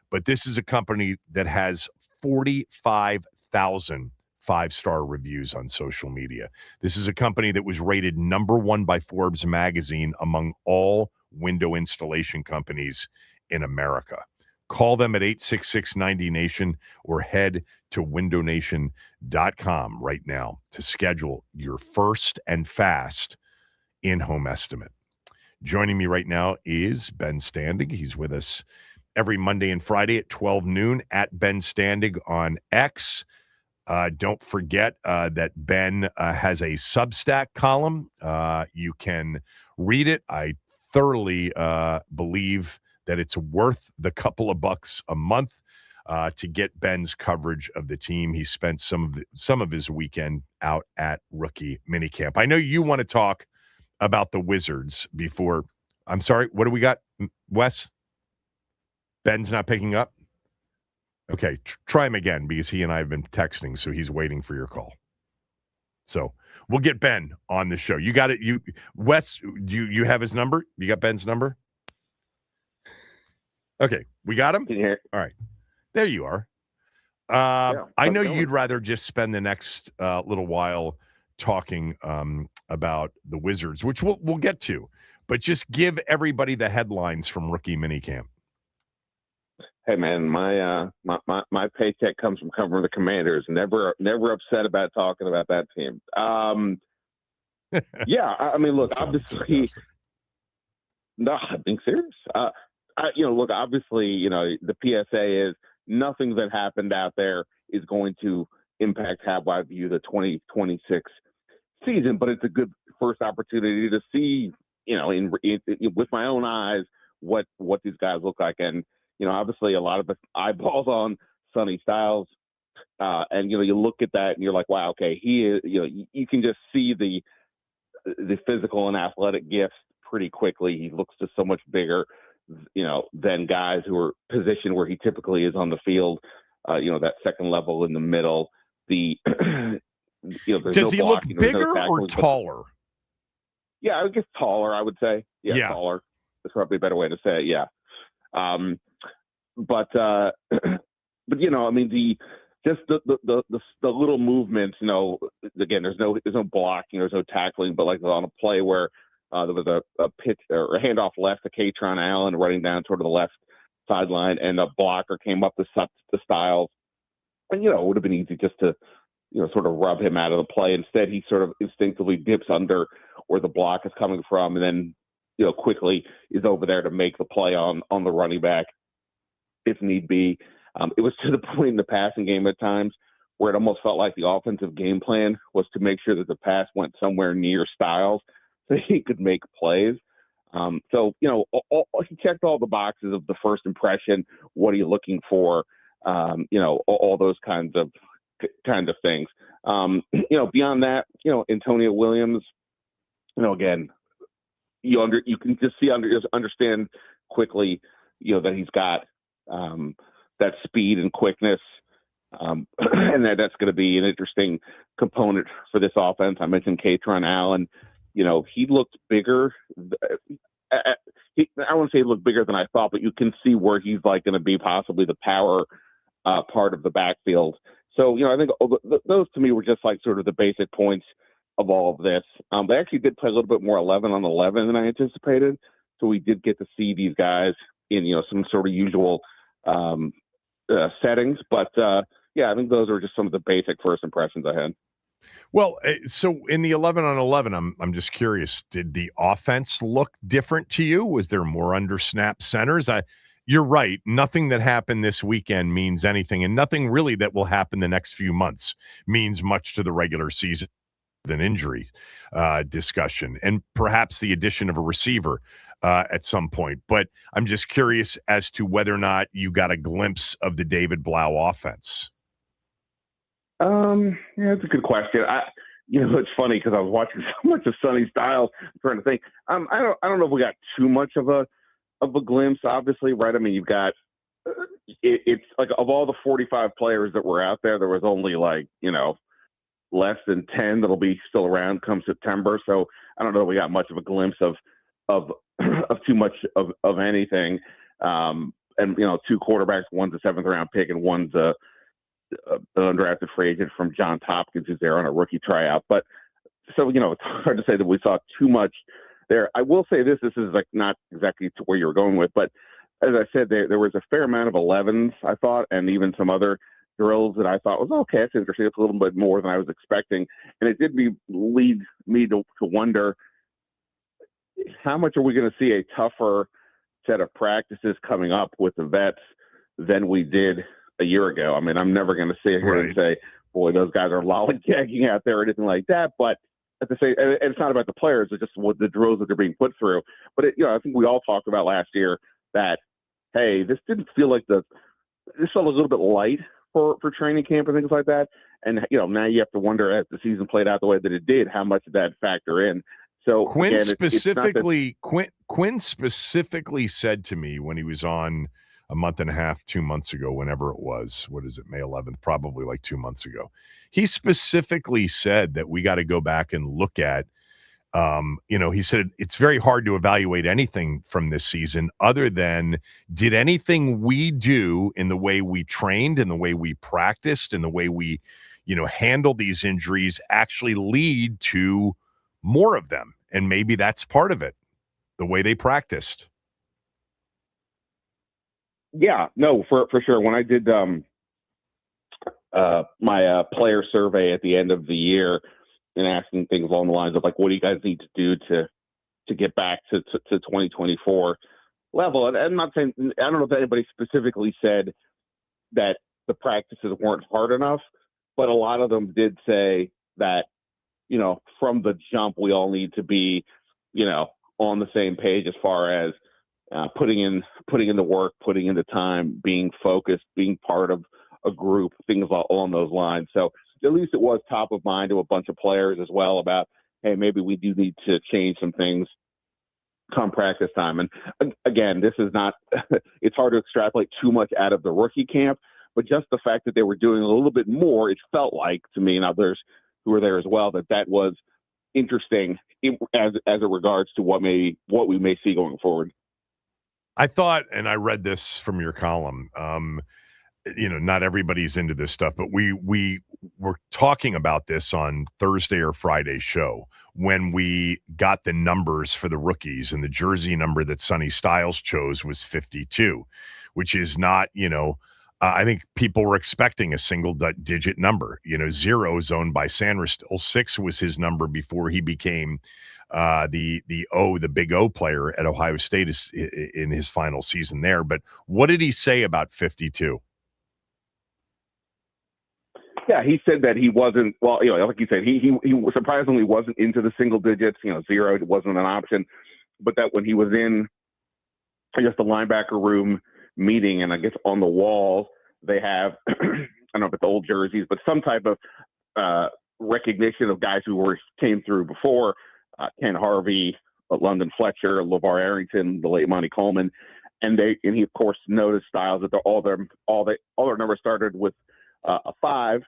but this is a company that has 45,000 5-star reviews on social media. This is a company that was rated #1 by Forbes magazine among all window installation companies in America. Call them at 866-90-NATION or head to windownation.com right now to schedule your first and fast in-home estimate. Joining me right now is Ben Standig. He's with us every Monday and Friday at 12 noon at Ben Standig on X. Don't forget that Ben has a Substack column. You can read it. I thoroughly believe that it's worth the couple of bucks a month to get Ben's coverage of the team. He spent some of his weekend out at rookie minicamp. I know you want to talk about the Wizards before. I'm sorry, what do we got, Wes? Ben's not picking up? Okay, try him again, because he and I have been texting, so he's waiting for your call. So we'll get Ben on the show. You got it. Wes, do you have his number? You got Ben's number? Okay, we got him? Can you hear? All right. There you are. I know you'd rather just spend the next little while talking about the Wizards, which we'll get to, but just give everybody the headlines from rookie minicamp. Hey man, my paycheck comes from covering the Commanders. Never upset about talking about that team. Yeah, I mean, look, obviously, no, I'm being serious. Look, obviously, the PSA is nothing that happened out there is going to impact how I view the 2026 season, but it's a good first opportunity to see, with my own eyes, what these guys look like. And, obviously a lot of eyeballs on Sonny Styles. And, you look at that and you're like, wow, okay, he is, you can just see the physical and athletic gifts pretty quickly. He looks just so much bigger, than guys who are positioned where he typically is on the field. That second level in the middle. Does he look bigger or taller? Yeah, I would guess taller, I would say. Yeah. Taller. That's probably a better way to say it. Yeah. But I mean, the little movements, again, there's no blocking, there's no tackling, but like on a play where there was a pitch or a handoff left to Katron Allen running down toward the left sideline, and a blocker came up to Styles, and it would have been easy just to sort of rub him out of the play. Instead, he sort of instinctively dips under where the block is coming from, and then quickly is over there to make the play on the running back if need be. It was to the point in the passing game at times where it almost felt like the offensive game plan was to make sure that the pass went somewhere near Styles so he could make plays. He checked all the boxes of the first impression. What are you looking for? All those kinds of things. Beyond that, Antonio Williams, again, you can just understand quickly, that he's got that speed and quickness, and that's going to be an interesting component for this offense. I mentioned Katron Allen. He looked bigger. I wouldn't say he looked bigger than I thought, but you can see where he's like going to be possibly the power part of the backfield. So, I think those to me were just like sort of the basic points of all of this. They actually did play a little bit more 11 on 11 than I anticipated. So we did get to see these guys in, some sort of usual settings. But, I think those are just some of the basic first impressions I had. Well, so in the 11 on 11, I'm just curious, did the offense look different to you? Was there more under snap centers? You're right. Nothing that happened this weekend means anything, and nothing really that will happen the next few months means much to the regular season than injury discussion, and perhaps the addition of a receiver at some point. But I'm just curious as to whether or not you got a glimpse of the David Blau offense. That's a good question. It's funny because I was watching so much of Sonny Styles. I'm trying to think. I don't know if we got too much of a glimpse. Obviously, right? I mean, you've got it's like of all the 45 players that were out there, there was only less than 10 that'll be still around come September. So I don't know if we got much of a glimpse of too much of anything. And two quarterbacks, one's a 7th round pick and one's an undrafted free agent from Johns Hopkins who's there on a rookie tryout. But so, it's hard to say that we saw too much there. I will say this is like not exactly to where you were going with, but as I said, there was a fair amount of 11s, I thought, and even some other drills that I thought was okay. It's interesting. It's a little bit more than I was expecting. And it did lead me to wonder, how much are we going to see a tougher set of practices coming up with the vets than we did a year ago? I mean, I'm never going to sit here and say, boy, those guys are lollygagging out there or anything like that. But at the same, and it's not about the players, it's just what the drills that they're being put through. But I think we all talked about last year that, hey, this didn't feel like this felt a little bit light for training camp and things like that. And now you have to wonder, as the season played out the way that it did, how much did that factor in? So Quinn again, specifically, Quinn specifically said to me when he was on a month and a half, 2 months ago, whenever it was, what is it, May 11th, probably like 2 months ago. He specifically said that we got to go back and look at, he said it's very hard to evaluate anything from this season other than did anything we do in the way we trained, in the way we practiced, in the way we, handled these injuries actually lead to more of them. And maybe that's part of it, the way they practiced. Yeah, no, for sure. When I did my player survey at the end of the year and asking things along the lines of like, what do you guys need to do to get back to 2024 level? And I'm not saying, I don't know if anybody specifically said that the practices weren't hard enough, but a lot of them did say that, from the jump, we all need to be, on the same page as far as putting in the work, putting in the time, being focused, being part of a group, things along those lines. So at least it was top of mind to a bunch of players as well about, hey, maybe we do need to change some things come practice time. And again, this is not, it's hard to extrapolate too much out of the rookie camp, but just the fact that they were doing a little bit more, it felt like to me and others who were there as well, that was interesting as it regards to what we may see going forward. I thought, and I read this from your column, not everybody's into this stuff, but we were talking about this on Thursday or Friday's show when we got the numbers for the rookies, and the jersey number that Sonny Styles chose was 52, which is not, I think people were expecting a single digit number. 0 is owned by Sanders still. 6 was his number before he became the big O player at Ohio State in his final season there. But what did he say about 52? Yeah, he said that he wasn't, well, like you said, he surprisingly wasn't into the single digits, 0, it wasn't an option, but that when he was in, I guess, the linebacker room meeting, and I guess on the walls, they have, I don't know if it's old jerseys, but some type of recognition of guys who came through before, Ken Harvey, London Fletcher, LeVar Arrington, the late Monty Coleman, and he of course noticed styles that all their numbers started with a 5,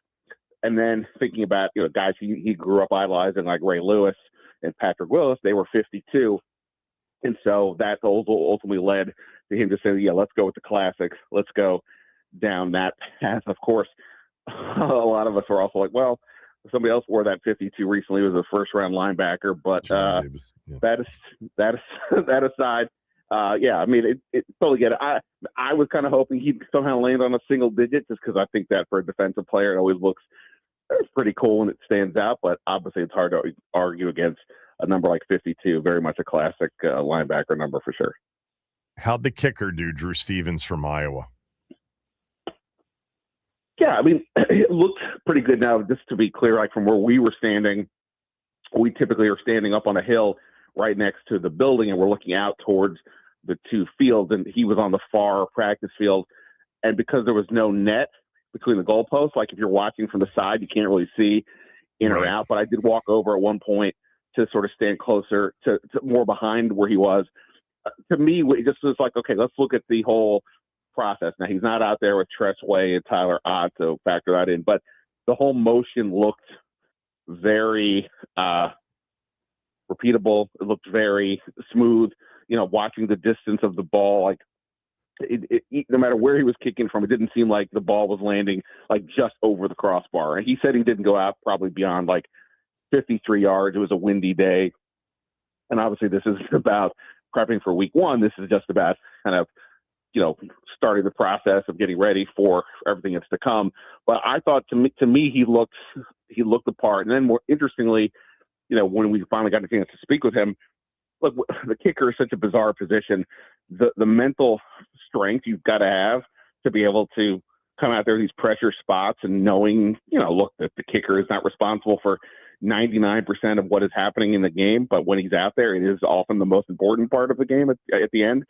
and then thinking about guys he grew up idolizing like Ray Lewis and Patrick Willis, they were 52, and so that ultimately led to him to say, yeah, let's go with the classics, let's go down that path. Of course, a lot of us were also like, well, somebody else wore that 52 recently. It was a first-round linebacker, but that aside, yeah, I mean, it totally get it. I was kind of hoping he'd somehow land on a single digit, just because I think that for a defensive player, it always looks pretty cool and it stands out. But obviously, it's hard to argue against a number like 52. Very much a classic linebacker number for sure. How'd the kicker do, Drew Stevens from Iowa? Yeah, I mean, it looked pretty good. Now, just to be clear, like from where we were standing, we typically are standing up on a hill right next to the building, and we're looking out towards the two fields, and he was on the far practice field. And because there was no net between the goalposts, like if you're watching from the side, you can't really see in or out. But I did walk over at one point to sort of stand closer to more behind where he was. To me, it just was like, okay, let's look at the whole process. Now, he's not out there with Tress Way and Tyler Ott to factor that in, but the whole motion looked very repeatable. It looked very smooth. Watching the distance of the ball, like no matter where he was kicking from, it didn't seem like the ball was landing like just over the crossbar. And he said he didn't go out probably beyond like 53 yards. It was a windy day. And obviously this isn't about prepping for week 1. This is just about kind of, starting the process of getting ready for everything that's to come. But I thought to me, he looked the part. And then more interestingly, when we finally got a chance to speak with him, look, the kicker is such a bizarre position. The mental strength you've got to have to be able to come out there these pressure spots and knowing, look, that the kicker is not responsible for 99% of what is happening in the game, but when he's out there, it is often the most important part of the game at the end.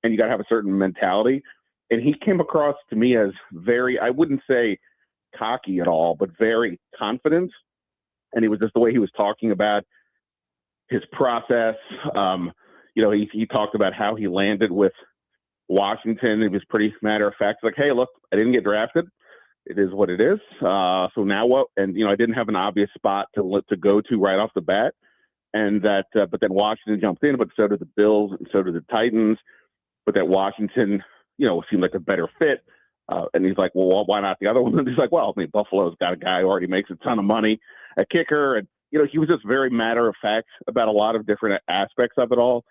And you got to have a certain mentality. And he came across to me as very, I wouldn't say cocky at all, but very confident. And it was just the way he was talking about his process. He talked about how he landed with Washington. It was pretty matter of fact, like, hey, look, I didn't get drafted. It is what it is. So now what? And, I didn't have an obvious spot to go to right off the bat. And that, but then Washington jumped in, but so did the Bills and so did the Titans. But that Washington, seemed like a better fit. And he's like, well, why not the other one? And he's like, well, I mean, Buffalo's got a guy who already makes a ton of money at kicker. And, he was just very matter of fact about a lot of different aspects of it all.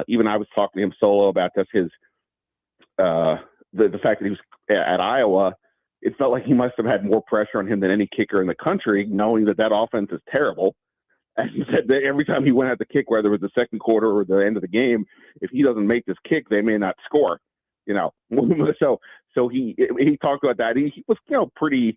Even I was talking to him solo about just his, the fact that he was at Iowa. It felt like he must have had more pressure on him than any kicker in the country, knowing that offense is terrible. And he said that every time he went out to kick, whether it was the second quarter or the end of the game, if he doesn't make this kick, they may not score. So he talked about that. He was pretty.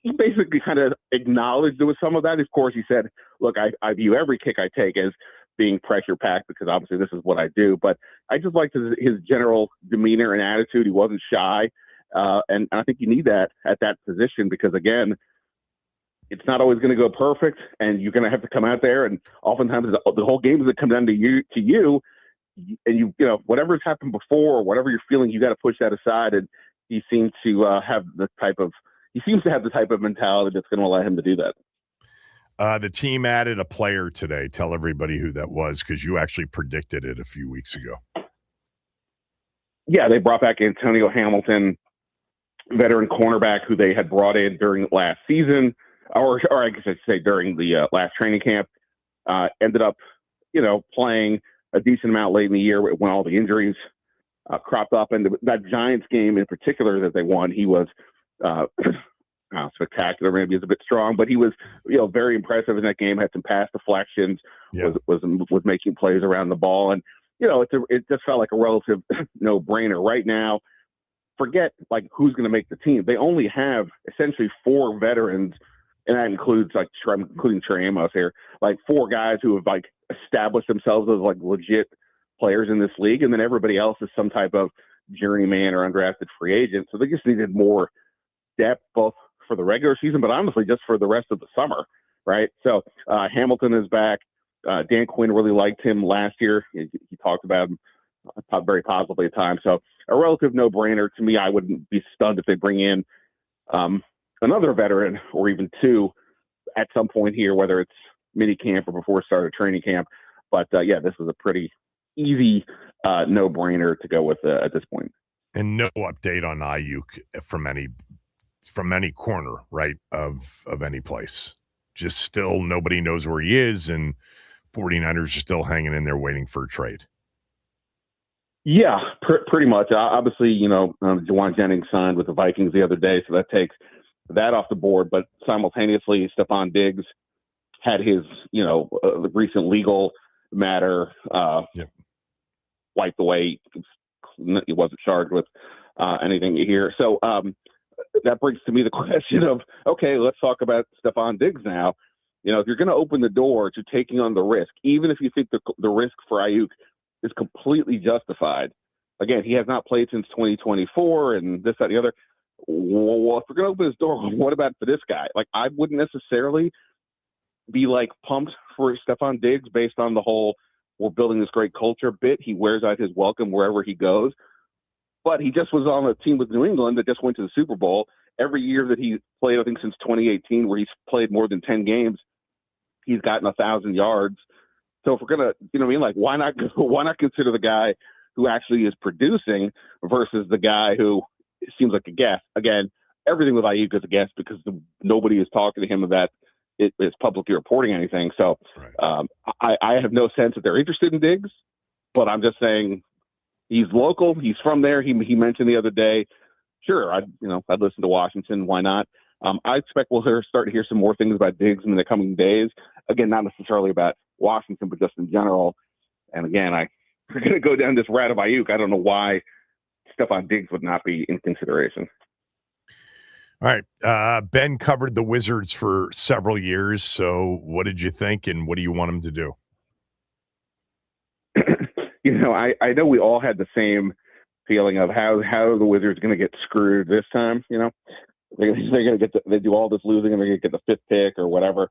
He basically kind of acknowledged there was some of that. Of course, he said, "Look, I view every kick I take as being pressure packed because obviously this is what I do." But I just liked his general demeanor and attitude. He wasn't shy, and I think you need that at that position because again, it's not always going to go perfect, and you're going to have to come out there. And oftentimes, the whole game is going to come down to you, and whatever's happened before, or whatever you're feeling, you got to push that aside. And he seemed to have the type of mentality that's going to allow him to do that. The team added a player today. Tell everybody who that was because you actually predicted it a few weeks ago. Yeah, they brought back Antonio Hamilton, veteran cornerback who they had brought in during last season. Or I guess I'd say during the last training camp, ended up, playing a decent amount late in the year when all the injuries cropped up. And that Giants game in particular that they won, he was spectacular. Maybe is a bit strong, but he was, very impressive in that game. Had some pass deflections, was making plays around the ball, and it just felt like a relative no-brainer. Right now, forget like who's going to make the team. They only have essentially 4 veterans. And that includes including Trey Amos here, like 4 guys who have like established themselves as like legit players in this league. And then everybody else is some type of journeyman or undrafted free agent. So they just needed more depth, both for the regular season, but honestly just for the rest of the summer. Right. So Hamilton is back. Dan Quinn really liked him last year. He talked about him very positively at times. So a relative no-brainer to me. I wouldn't be stunned if they bring in another veteran or even two at some point here, whether it's minicamp or before start of training camp. But yeah, this is a pretty easy no-brainer to go with at this point. And no update on Ayuk from any corner, right, of any place. Just still nobody knows where he is, and 49ers are still hanging in there waiting for a trade. Yeah, pretty much. Obviously, Juwan Jennings signed with the Vikings the other day, so that takes that off the board. But simultaneously, Stephon Diggs had his, recent legal matter wiped away. He wasn't charged with anything here. So that brings to me the question of, okay, let's talk about Stephon Diggs now. If you're going to open the door to taking on the risk, even if you think the risk for Ayuk is completely justified. Again, he has not played since 2024 and this, that, and the other. Well, if we're going to open this door, what about for this guy? Like, I wouldn't necessarily be pumped for Stephon Diggs based on the whole we're building this great culture bit. He wears out his welcome wherever he goes. But he just was on a team with New England that just went to the Super Bowl. Every year that he played, I think since 2018, where he's played more than 10 games, he's gotten 1,000 yards. So if we're gonna, why not consider the guy who actually is producing versus the guy who seems like a guess? Again, everything with Ayuk is a guess because nobody is talking to him about it is publicly reporting anything. So I have no sense that they're interested in Diggs, but I'm just saying he's local. He's from there. He mentioned the other day, sure, I'd listen to Washington. Why not? I expect we'll start to hear some more things about Diggs in the coming days. Again, not necessarily about Washington, but just in general. And again, we're going to go down this rat of Ayuk. I don't know why Stephon Diggs would not be in consideration. All right. Ben covered the Wizards for several years. So what did you think, and what do you want him to do? I know we all had the same feeling of how are the Wizards going to get screwed this time. They're going to they do all this losing and they're going to get the fifth pick or whatever.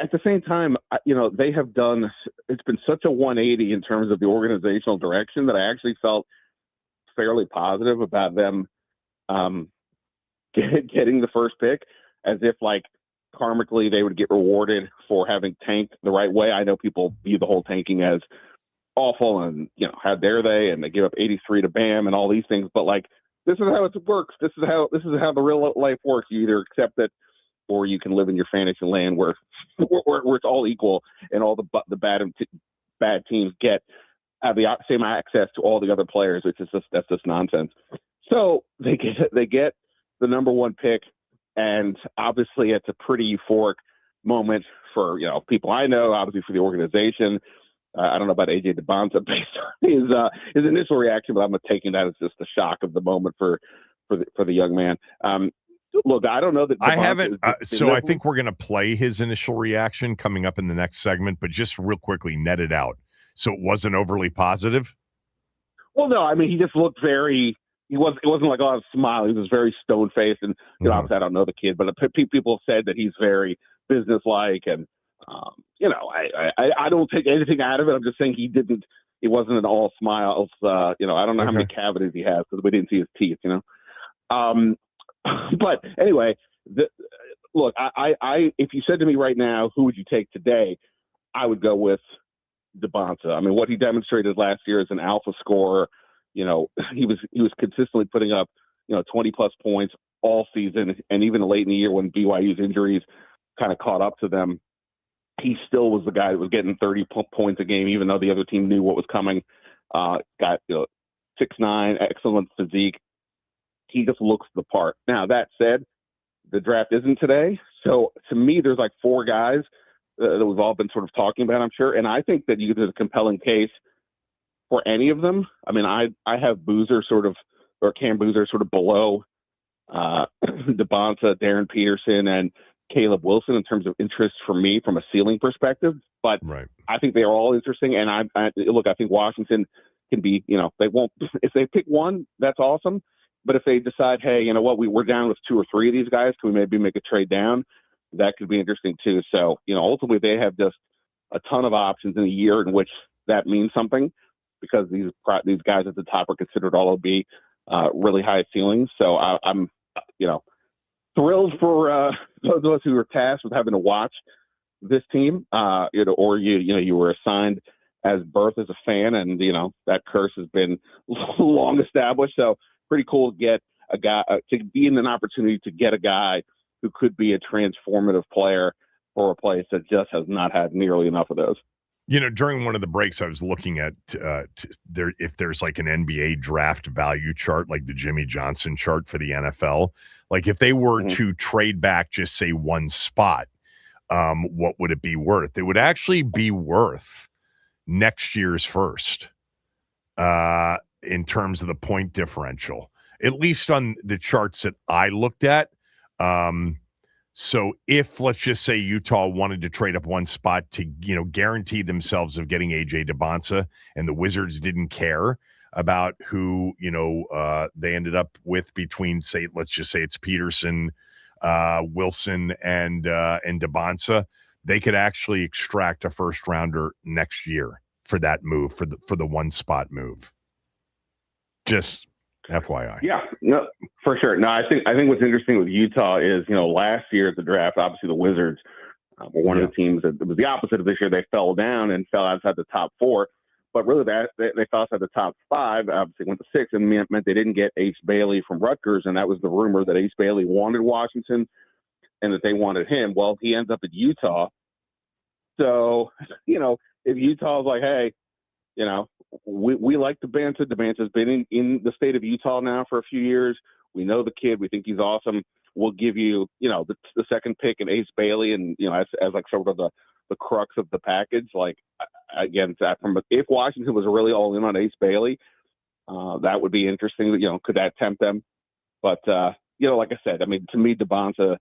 At the same time, they have done, it's been such a 180 in terms of the organizational direction that I actually felt fairly positive about them getting the first pick, as if karmically they would get rewarded for having tanked the right way. I know people view the whole tanking as awful and, how dare they, and they give up 83 to Bam and all these things. But this is how it works. This is how the real life works. You either accept it or you can live in your fantasy land where it's all equal and all the bad teams have the same access to all the other players, which is that's just nonsense. So they get the number one pick, and obviously it's a pretty euphoric moment for people I know, obviously for the organization. I don't know about AJ DeBonta based on his initial reaction, but I'm taking that as just the shock of the moment for the young man. Look, I don't know that I haven't. So I think we're going to play his initial reaction coming up in the next segment, but just real quickly, net it out. So it wasn't overly positive. Well, no, I mean he just looked very. It wasn't like a lot of smile. He was very stone faced, and obviously I don't know the kid, but people said that he's very businesslike, and I don't take anything out of it. I'm just saying he wasn't an all smiles. I don't know how many cavities he has because we didn't see his teeth. But anyway, look, I if you said to me right now, who would you take today? I would go with DeBonta. I mean, what he demonstrated last year as an alpha scorer. He was consistently putting up 20 plus points all season, and even late in the year when BYU's injuries kind of caught up to them, he still was the guy that was getting 30 points a game, even though the other team knew what was coming. Got 6'9", excellent physique. He just looks the part. Now that said, the draft isn't today, so to me, there's four guys that we've all been sort of talking about, I'm sure, and I think that there's a compelling case for any of them. I mean, I have Boozer Cam Boozer sort of below DeBonta, Darren Peterson, and Caleb Wilson in terms of interest for me from a ceiling perspective. But I think they are all interesting. And I think Washington can be, they won't, if they pick one, that's awesome. But if they decide, hey, you know what, we're down with two or three of these guys, can we maybe make a trade down? That could be interesting too. So, ultimately they have just a ton of options in a year in which that means something, because these guys at the top are considered all OB, really high ceilings. So I'm thrilled for those of us who were tasked with having to watch this team, or you were assigned as birth as a fan, and that curse has been long established. So pretty cool to get a guy to be in an opportunity to get a guy who could be a transformative player for a place that just has not had nearly enough of those. During one of the breaks, I was looking at if there's like an NBA draft value chart, like the Jimmy Johnson chart for the NFL. Like if they were to trade back, just say one spot, what would it be worth? It would actually be worth next year's first in terms of the point differential, at least on the charts that I looked at. So if, let's just say, Utah wanted to trade up one spot to, guarantee themselves of getting A.J. Dawkins, and the Wizards didn't care about who, they ended up with between, say, let's just say it's Peterson, Wilson, and Dawkins, they could actually extract a first rounder next year for that move, for the one spot move. Just FYI. Yeah, no, for sure. No, I think what's interesting with Utah is, last year at the draft, obviously the Wizards were one of the teams that was the opposite of this year. They fell down and fell outside the top 4, but really they fell outside the top 5. Obviously went to 6, and meant they didn't get Ace Bailey from Rutgers, and that was the rumor that Ace Bailey wanted Washington and that they wanted him. Well, he ends up at Utah. So, if Utah's like, hey, we like Dawkins. Dawkins has been in the state of Utah now for a few years. We know the kid. We think he's awesome. We'll give you, the second pick and Ace Bailey, and as like sort of the crux of the package. Like, again, if Washington was really all in on Ace Bailey, that would be interesting. Could that tempt them? But like I said, I mean, to me, Dawkins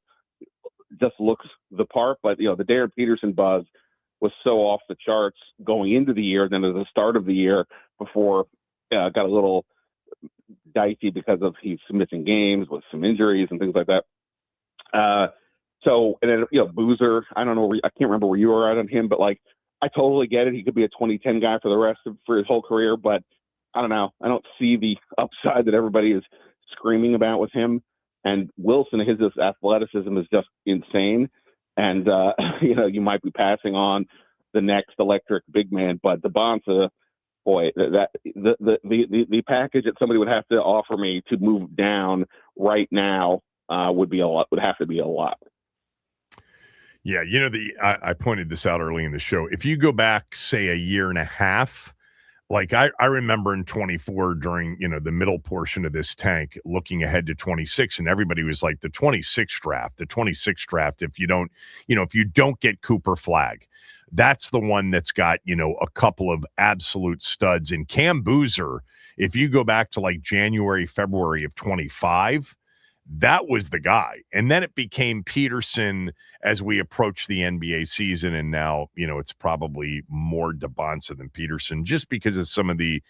just looks the part. But the Darren Peterson buzz was so off the charts going into the year, then at the start of the year before got a little dicey because of he's missing games with some injuries and things like that. So, and then, Boozer, I don't know, I can't remember where you were at on him, but like, I totally get it. He could be a 2010 guy for his whole career, but I don't know. I don't see the upside that everybody is screaming about with him. And Wilson, his athleticism is just insane. And, you might be passing on the next electric big man, but Dawkins, boy, the package that somebody would have to offer me to move down right now would have to be a lot. Yeah, I pointed this out early in the show. If you go back, say, a year and a half, like I remember in 24 during, the middle portion of this tank, looking ahead to 26, and everybody was like, the 26th draft, if you don't get Cooper Flagg, that's the one that's got, a couple of absolute studs. And Cam Boozer, if you go back to like January, February of 25, that was the guy. And then it became Peterson as we approach the NBA season. And now, it's probably more Dawkins than Peterson, just because of some of the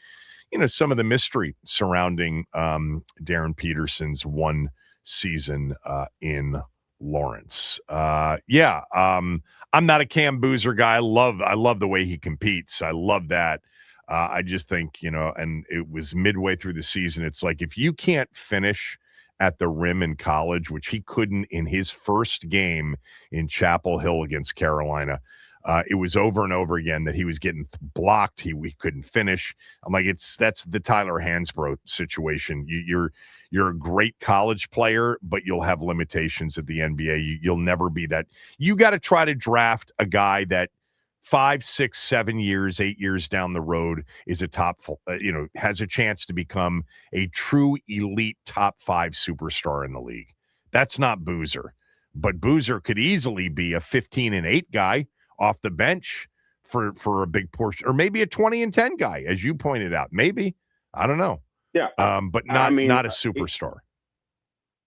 mystery surrounding Darren Peterson's one season in Lawrence. I'm not a Cam Boozer guy. I love the way he competes. I love that. I just think, and it was midway through the season. It's like, if you can't finish at the rim in college, which he couldn't in his first game in Chapel Hill against Carolina. It was over and over again that he was getting blocked. He couldn't finish. I'm like, that's the Tyler Hansbrough situation. You're a great college player, but you'll have limitations at the NBA. You'll never be that. You got to try to draft a guy that 5, 6, 7 years, 8 years down the road is a top, has a chance to become a true elite top 5 superstar in the league. That's not Boozer, but Boozer could easily be a 15-8 guy off the bench for a big portion, or maybe a 20-10 guy, as you pointed out. Maybe, I don't know. Yeah, but not a superstar.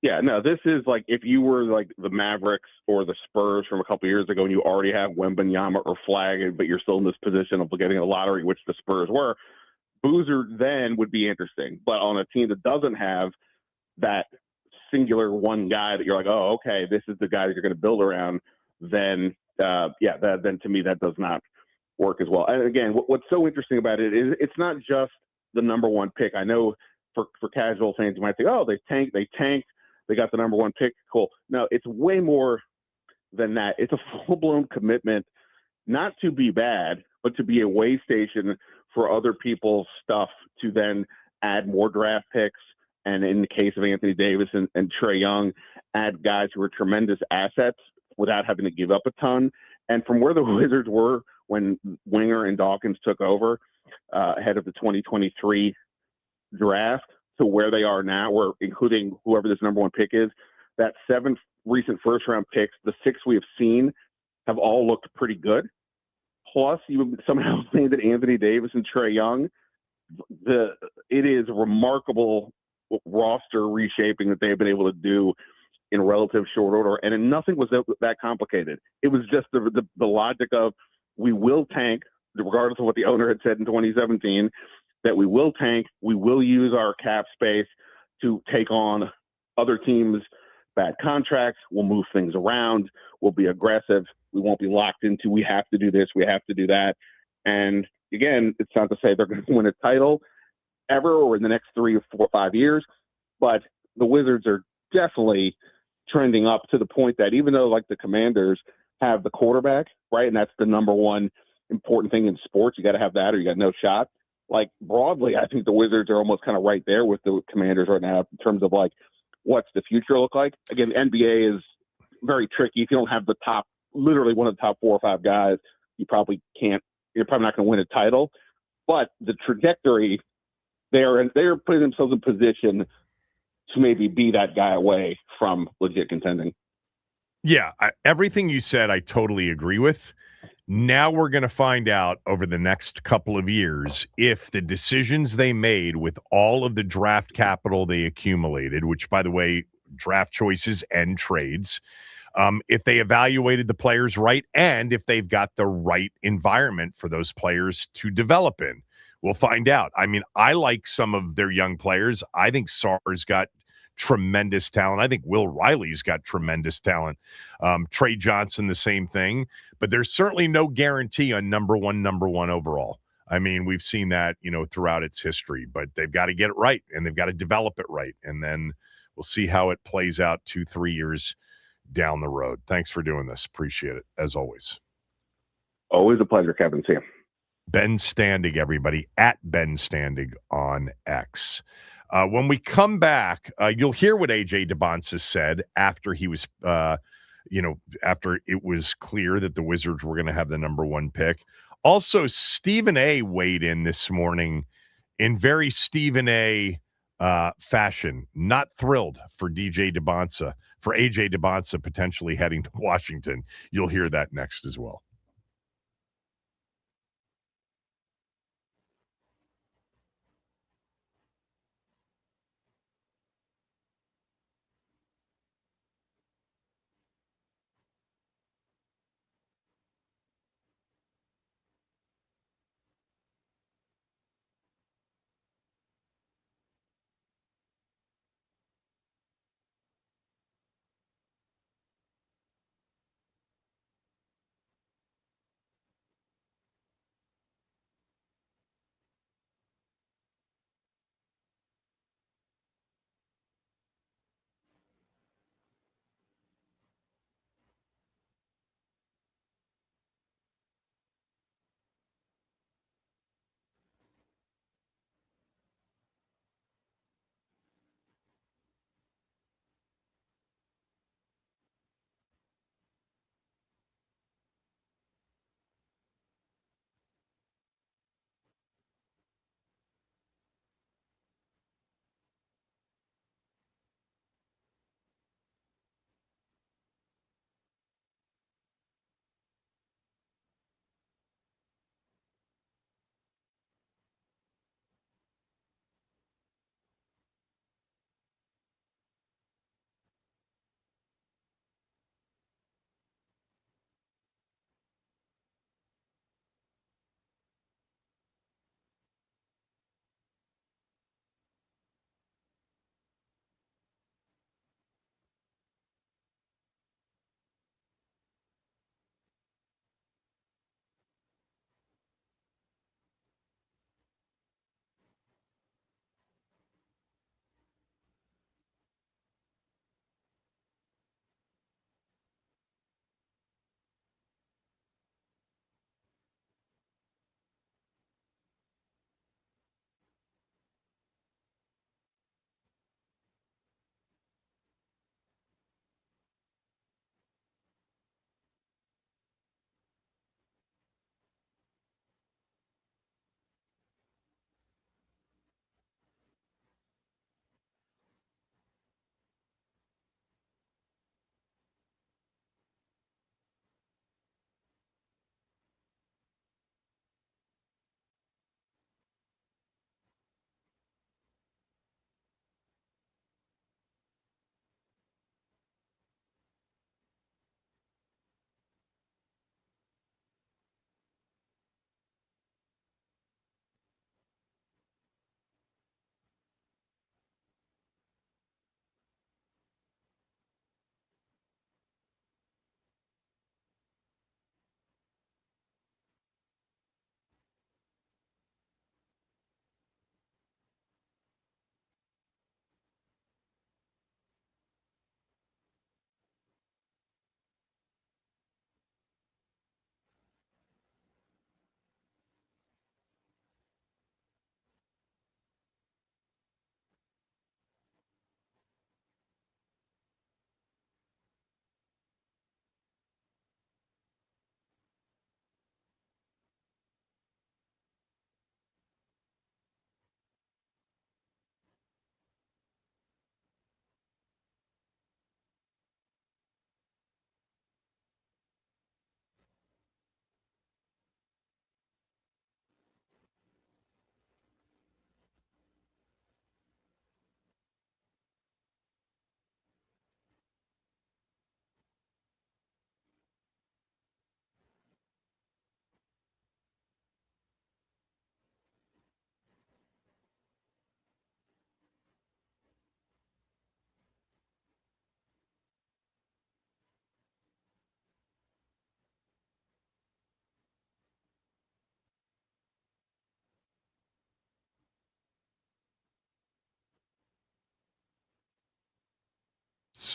Yeah, no, this is like if you were like the Mavericks or the Spurs from a couple years ago and you already have Wembanyama or Flagg, but you're still in this position of getting a lottery, which the Spurs were, Boozer then would be interesting. But on a team that doesn't have that singular one guy that you're like, oh, okay, this is the guy that you're going to build around, then, then to me that does not work as well. And again, what's so interesting about it is it's not just the number one pick. I know for casual fans, you might think, oh, they tanked, they got the number one pick. Cool. No, it's way more than that. It's a full-blown commitment not to be bad, but to be a way station for other people's stuff to then add more draft picks. And in the case of Anthony Davis and Trae Young, add guys who are tremendous assets without having to give up a ton. And from where the Wizards were when Winger and Dawkins took over ahead of the 2023 draft to where they are now, where including whoever this number one pick is, that 7 recent first-round picks, the 6 we have seen, have all looked pretty good. Plus, you somehow landed Anthony Davis and Trae Young. It is remarkable roster reshaping that they've been able to do in relative short order, and nothing was that complicated. It was just the logic of we will tank, regardless of what the owner had said in 2017, that we will tank, we will use our cap space to take on other teams' bad contracts, we'll move things around, we'll be aggressive, we won't be locked into we have to do this, we have to do that. And again, it's not to say they're going to win a title ever or in the next 3 or 4 or 5 years, but the Wizards are definitely trending up to the point that even though like the Commanders have the quarterback, right, and that's the number one important thing in sports, you got to have that or you got no shot. Like broadly, I think the Wizards are almost kind of right there with the Commanders right now in terms of like what's the future look like. Again, the NBA is very tricky. If you don't have the top, literally one of the top 4 or 5 guys, you probably can't. You're probably not going to win a title. But the trajectory, they're putting themselves in position to maybe be that guy away from legit contending. Yeah, everything you said, I totally agree with. Now we're going to find out over the next couple of years if the decisions they made with all of the draft capital they accumulated, which, by the way, draft choices and trades, if they evaluated the players right and if they've got the right environment for those players to develop in. We'll find out. I mean, I like some of their young players. I think Sarr's got tremendous talent. I think Will Riley's got tremendous talent. Trey Johnson, the same thing. But there's certainly no guarantee on number one overall. I mean, we've seen that, throughout its history. But they've got to get it right, and they've got to develop it right. And then we'll see how it plays out 2-3 years down the road. Thanks for doing this. Appreciate it, as always. Always a pleasure, Kevin. See you. Ben Standig, everybody, at Ben Standig on X. When we come back, you'll hear what A.J. DeBonsa said after he was, after it was clear that the Wizards were going to have the number one pick. Also, Stephen A. weighed in this morning in very Stephen A. Fashion. Not thrilled for A.J. DeBonsa potentially heading to Washington. You'll hear that next as well.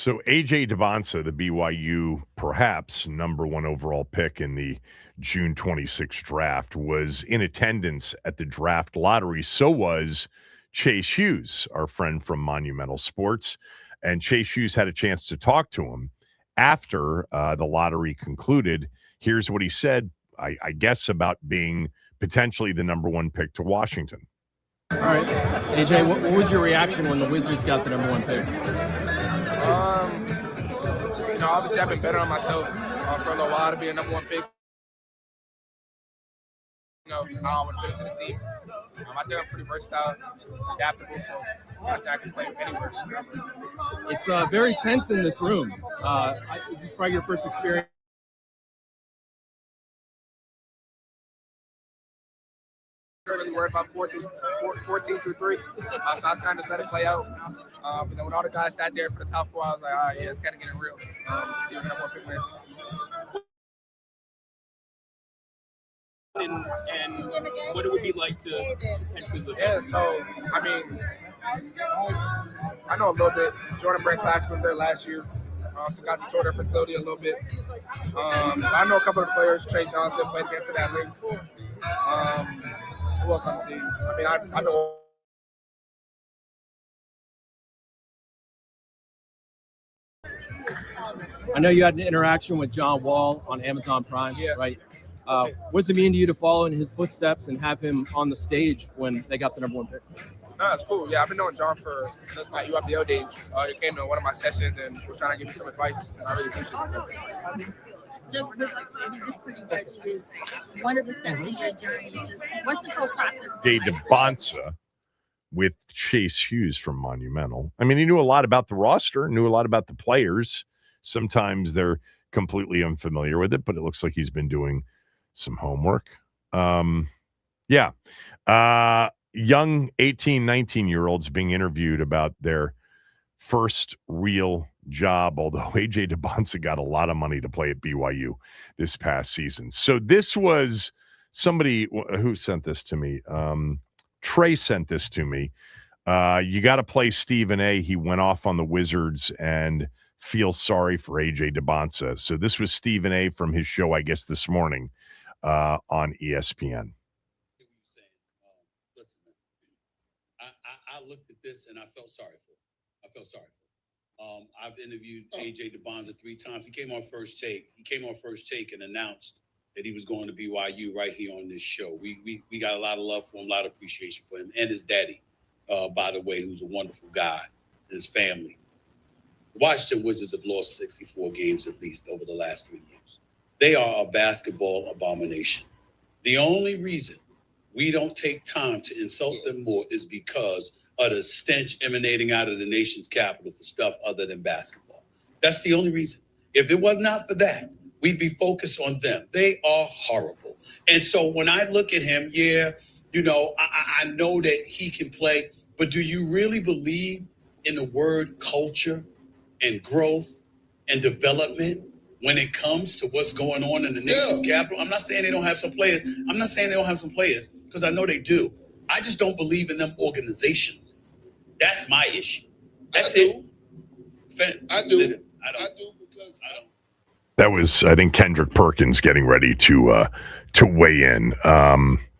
So AJ Dawkins, the BYU perhaps number 1 overall pick in the June 26th draft, was in attendance at the draft lottery. So was Chase Hughes, our friend from Monumental Sports. And Chase Hughes had a chance to talk to him after the lottery concluded. Here's what he said, I guess, about being potentially the number 1 pick to Washington. All right, AJ, what was your reaction when the Wizards got the number 1 pick? Obviously I've been betting on myself for a little while to be a number 1 pick. How I want to fit into the team. I think I'm pretty versatile, adaptable, so I think I can play anywhere. It's very tense in this room. This is probably your first experience. Really worried about 14 through 3. So I was kind of just let it play out. And then when all the guys sat there for the top 4, I was like, all right, yeah, it's kind of getting real. See what number 1 pick win. And what it would be like to potentially live. Yeah, so, I mean, I know a little bit. Jordan Brand Classic was there last year. So got to tour their facility a little bit. I know a couple of players. Trey Johnson played against that league. Who else on the team? I mean, I know. I know you had an interaction with John Wall on Amazon Prime, right? What does it mean to you to follow in his footsteps and have him on the stage when they got the number 1 pick? No, it's cool. Yeah, I've been knowing John since my UIPO days. He came to one of my sessions and was trying to give me some advice, and I really appreciate it. This pretty much is one of the steps in your journey. What's this whole process? Jay Dawkins with Chase Hughes from Monumental. I mean, he knew a lot about the roster, knew a lot about the players. Sometimes they're completely unfamiliar with it, but it looks like he's been doing some homework. Young 18, 19-year-olds being interviewed about their first real job, although AJ Dawkins got a lot of money to play at BYU this past season. So this was somebody who sent this to me. Trey sent this to me. You got to play Stephen A. He went off on the Wizards and feel sorry for AJ Dawkins. So this was Stephen A. from his show, I guess, this morning on ESPN. Listen, I looked at this and I felt sorry for him. I've interviewed AJ Dawkins 3 times. He came on First Take. And announced that he was going to BYU right here on this show. We got a lot of love for him, a lot of appreciation for him, and his daddy, by the way, who's a wonderful guy, his family. The Washington Wizards have lost 64 games at least over the last 3 years. They are a basketball abomination. The only reason we don't take time to insult them more is because of the stench emanating out of the nation's capital for stuff other than basketball. That's the only reason. If it was not for that, we'd be focused on them. They are horrible. And so when I look at him, I know that he can play, but do you really believe in the word culture and growth and development when it comes to what's going on in the nation's capital? I'm not saying they don't have some players. Because I know they do. I just don't believe in them organizationally. That's my issue. That's it. I do because I don't. That was, I think, Kendrick Perkins getting ready to weigh in.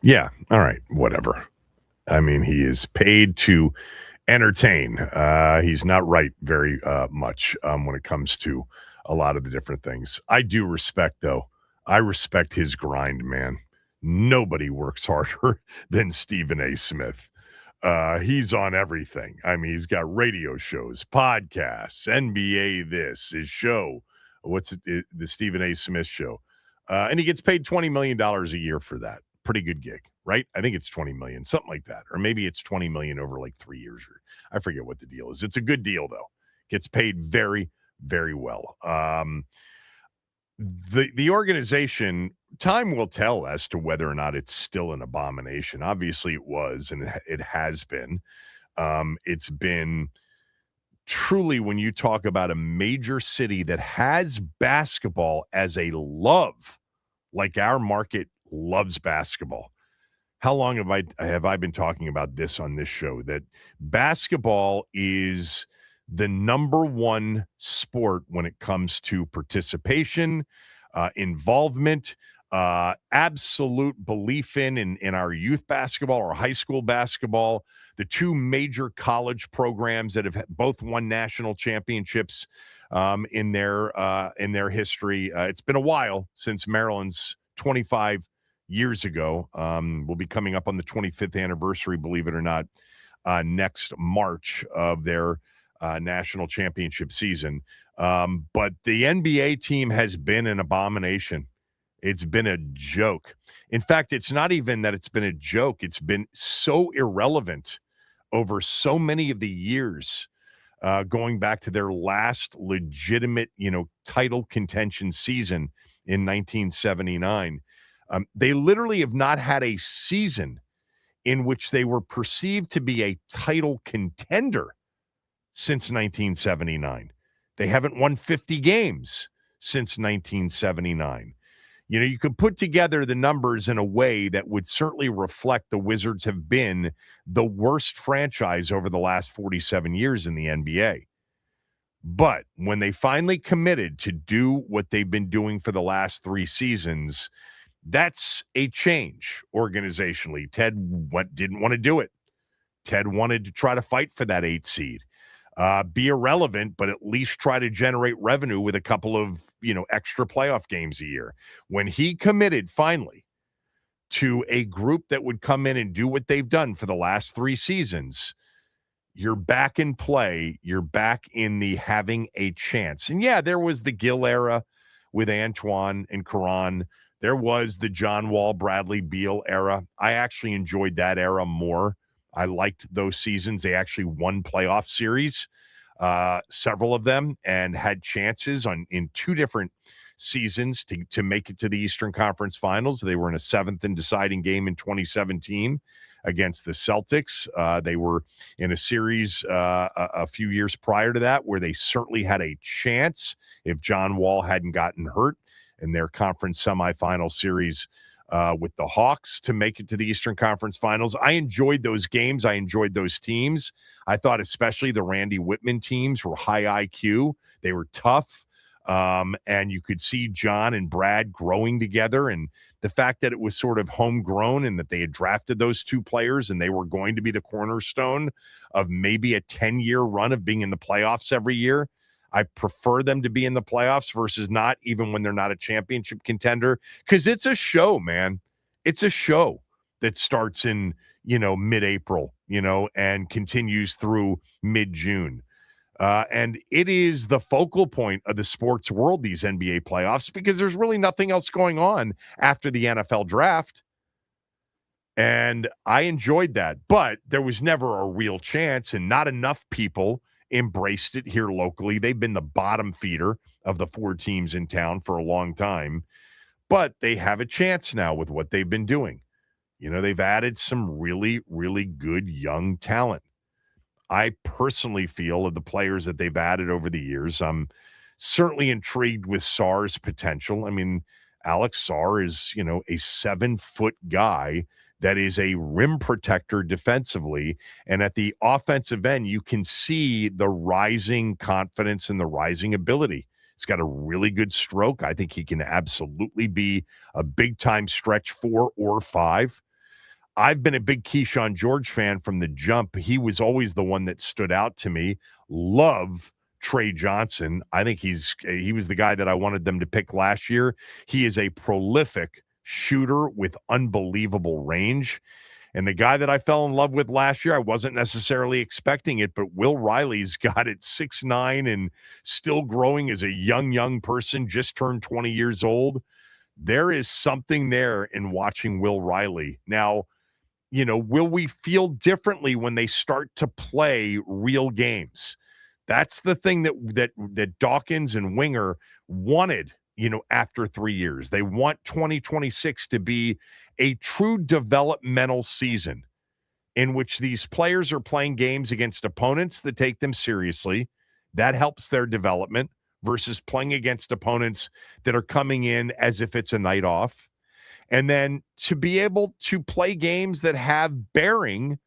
Yeah, all right, whatever. I mean, he is paid to entertain. He's not right very much when it comes to a lot of the different things. I do respect, though. I respect his grind, man. Nobody works harder than Stephen A. Smith. He's on everything. I mean, he's got radio shows, podcasts, NBA this, his show. What's it, the Stephen A. Smith show. And he gets paid $20 million a year for that. Pretty good gig, right? I think it's $20 million, something like that. Or maybe it's $20 million over like 3 years. Or I forget what the deal is. It's a good deal, though. Gets paid very, very well. The organization, time will tell as to whether or not it's still an abomination. Obviously it was, and it has been. It's been truly, when you talk about a major city that has basketball as a love, like our market loves basketball. How long have I been talking about this on this show, that basketball is the number one sport when it comes to participation, involvement, absolute belief in our youth basketball or high school basketball. The two major college programs that have both won national championships in their history. It's been a while since Maryland's 25 years ago. Will be coming up on the 25th anniversary, believe it or not, next March of their national championship season. But the NBA team has been an abomination. It's been a joke. In fact, it's not even that it's been a joke. It's been so irrelevant over so many of the years, going back to their last legitimate, title contention season in 1979. They literally have not had a season in which they were perceived to be a title contender since 1979. They haven't won 50 games since 1979. You could put together the numbers in a way that would certainly reflect the Wizards have been the worst franchise over the last 47 years in the NBA. But when they finally committed to do what they've been doing for the last 3 seasons, that's a change organizationally. Ted didn't want to do it. Ted wanted to try to fight for that 8 seed. Be irrelevant, but at least try to generate revenue with a couple of, extra playoff games a year. When he committed finally to a group that would come in and do what they've done for the last 3 seasons, you're back in play. You're back in the having a chance. And yeah, there was the Gill era with Antoine and Karan. There was the John Wall, Bradley Beal era. I actually enjoyed that era more. I liked those seasons. They actually won playoff series, several of them, and had chances in 2 different seasons to make it to the Eastern Conference Finals. They were in a 7th and deciding game in 2017 against the Celtics. They were in a series a few years prior to that where they certainly had a chance if John Wall hadn't gotten hurt in their conference semifinal series with the Hawks to make it to the Eastern Conference Finals. I enjoyed those games. I enjoyed those teams. I thought especially the Randy Whitman teams were high IQ. They were tough. And you could see John and Brad growing together. And the fact that it was sort of homegrown and that they had drafted those 2 players and they were going to be the cornerstone of maybe a 10-year run of being in the playoffs every year. I prefer them to be in the playoffs versus not, even when they're not a championship contender, because it's a show, man. It's a show that starts in, mid-April, and continues through mid-June. And it is the focal point of the sports world, these NBA playoffs, because there's really nothing else going on after the NFL draft. And I enjoyed that, but there was never a real chance, and not enough people embraced it here locally. They've been the bottom feeder of the 4 teams in town for a long time, but they have a chance now with what they've been doing. They've added some really, really good young talent. I personally feel of the players that they've added over the years, I'm certainly intrigued with Sarr's potential. I mean, Alex Sarr is, a 7-foot guy that is a rim protector defensively. And at the offensive end, you can see the rising confidence and the rising ability. He's got a really good stroke. I think he can absolutely be a big-time stretch 4 or 5. I've been a big Keyshawn George fan from the jump. He was always the one that stood out to me. Love Trey Johnson. I think he was the guy that I wanted them to pick last year. He is a prolific shooter with unbelievable range. And the guy that I fell in love with last year, I wasn't necessarily expecting it, but Will Riley's got it 6'9" and still growing as a young person, just turned 20 years old. There is something there in watching Will Riley. Now, will we feel differently when they start to play real games? That's the thing that Dawkins and Winger wanted, after 3 years. They want 2026 to be a true developmental season in which these players are playing games against opponents that take them seriously. That helps their development versus playing against opponents that are coming in as if it's a night off. And then to be able to play games that have bearing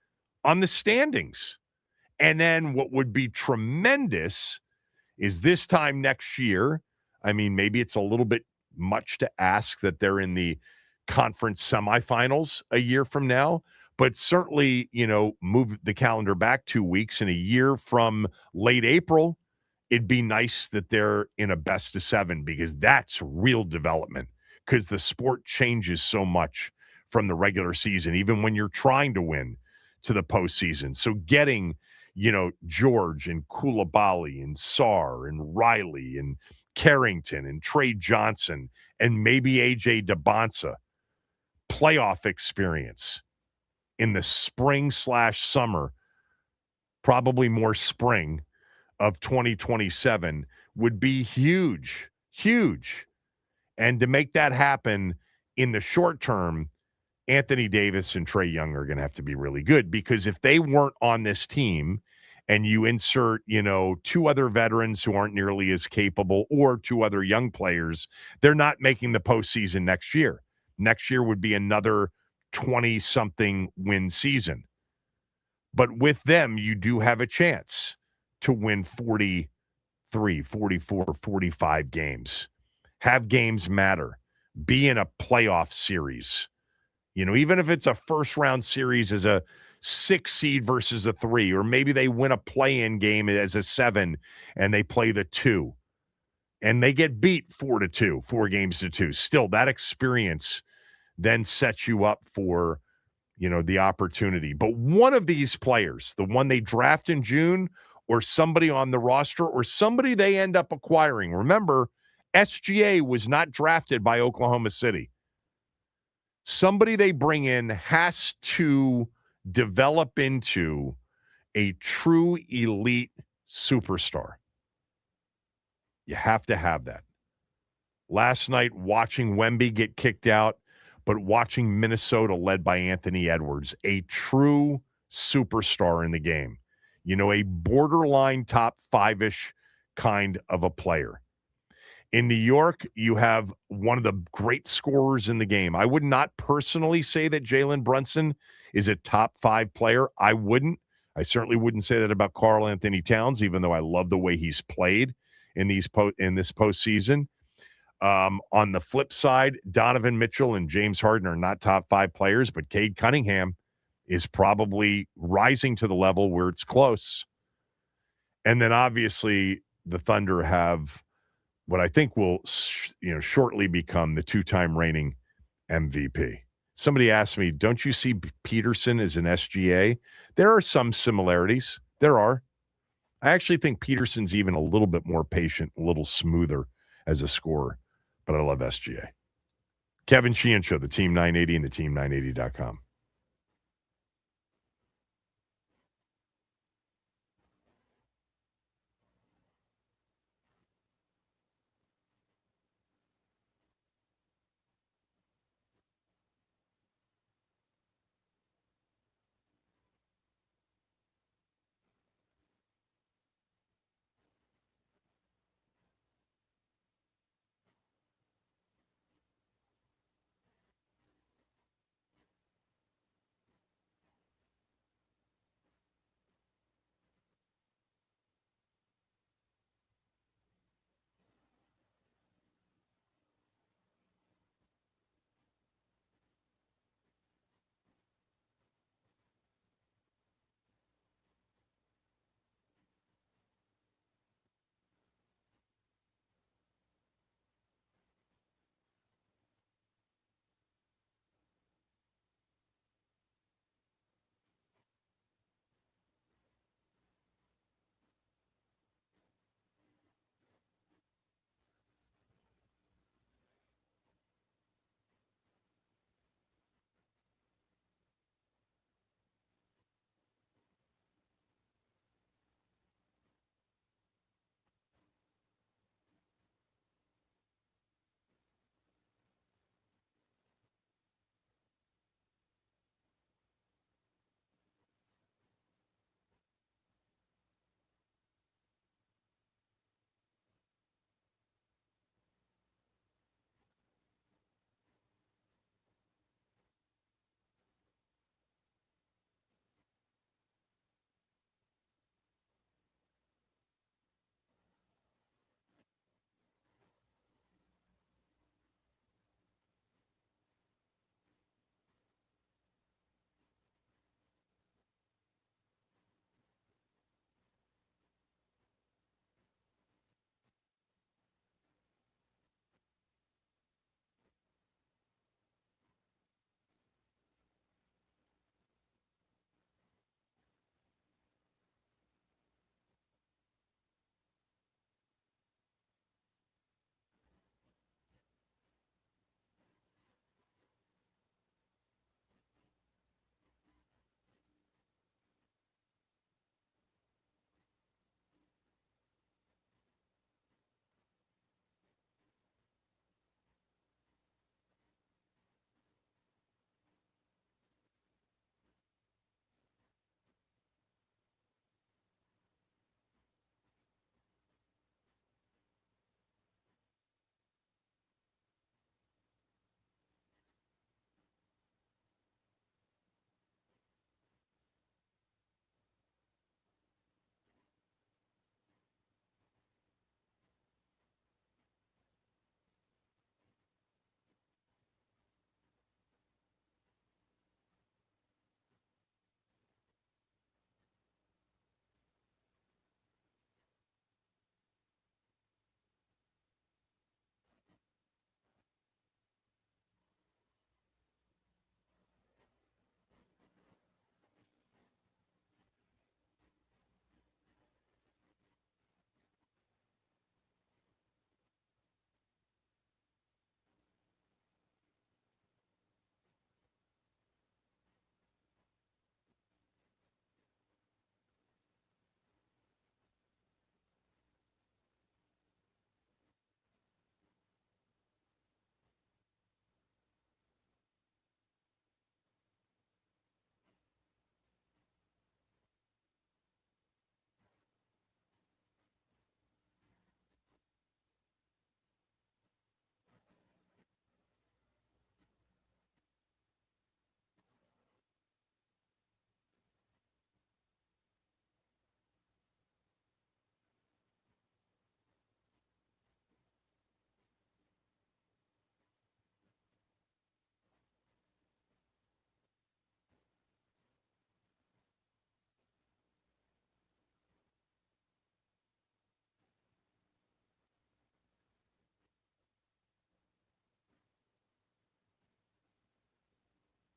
on the standings And then what would be tremendous is this time next year. I mean, maybe it's a little bit much to ask that they're in the conference semifinals a year from now, but certainly, move the calendar back 2 weeks, in a year from late April, it'd be nice that they're in a best of 7, because that's real development, because the sport changes so much from the regular season, even when you're trying to win, to the postseason. So getting, George and Koulibaly and Sarr and Riley and Carrington and Trey Johnson and maybe AJ DeBonsa playoff experience in the spring/summer, probably more spring, of 2027 would be huge, huge. And to make that happen in the short term, Anthony Davis and Trae Young are going to have to be really good, because if they weren't on this team and you insert, 2 other veterans who aren't nearly as capable, or 2 other young players, they're not making the postseason next year. Next year would be another 20-something win season. But with them, you do have a chance to win 43, 44, 45 games. Have games matter. Be in a playoff series. Even if it's a first-round series as a 6 seed versus a 3, or maybe they win a play-in game as a 7 and they play the 2, and they get beat 4-2, 4 games to 2. Still, that experience then sets you up for, the opportunity. But one of these players, the one they draft in June, or somebody on the roster, or somebody they end up acquiring. Remember, SGA was not drafted by Oklahoma City. Somebody they bring in has to develop into a true elite superstar. You have to have that. Last night, watching Wemby get kicked out, but watching Minnesota led by Anthony Edwards, a true superstar in the game. A borderline top 5-ish kind of a player. In New York, you have one of the great scorers in the game. I would not personally say that Jalen Brunson is a top 5 player. I wouldn't. I certainly wouldn't say that about Karl Anthony Towns, even though I love the way he's played in this postseason. On the flip side, Donovan Mitchell and James Harden are not top 5 players, but Cade Cunningham is probably rising to the level where it's close. And then obviously the Thunder have what I think will, shortly become the 2-time reigning MVP. Somebody asked me, don't you see Peterson as an SGA? There are some similarities. There are. I actually think Peterson's even a little bit more patient, a little smoother as a scorer, but I love SGA. Kevin Sheehan Show, the Team 980 and the team980.com.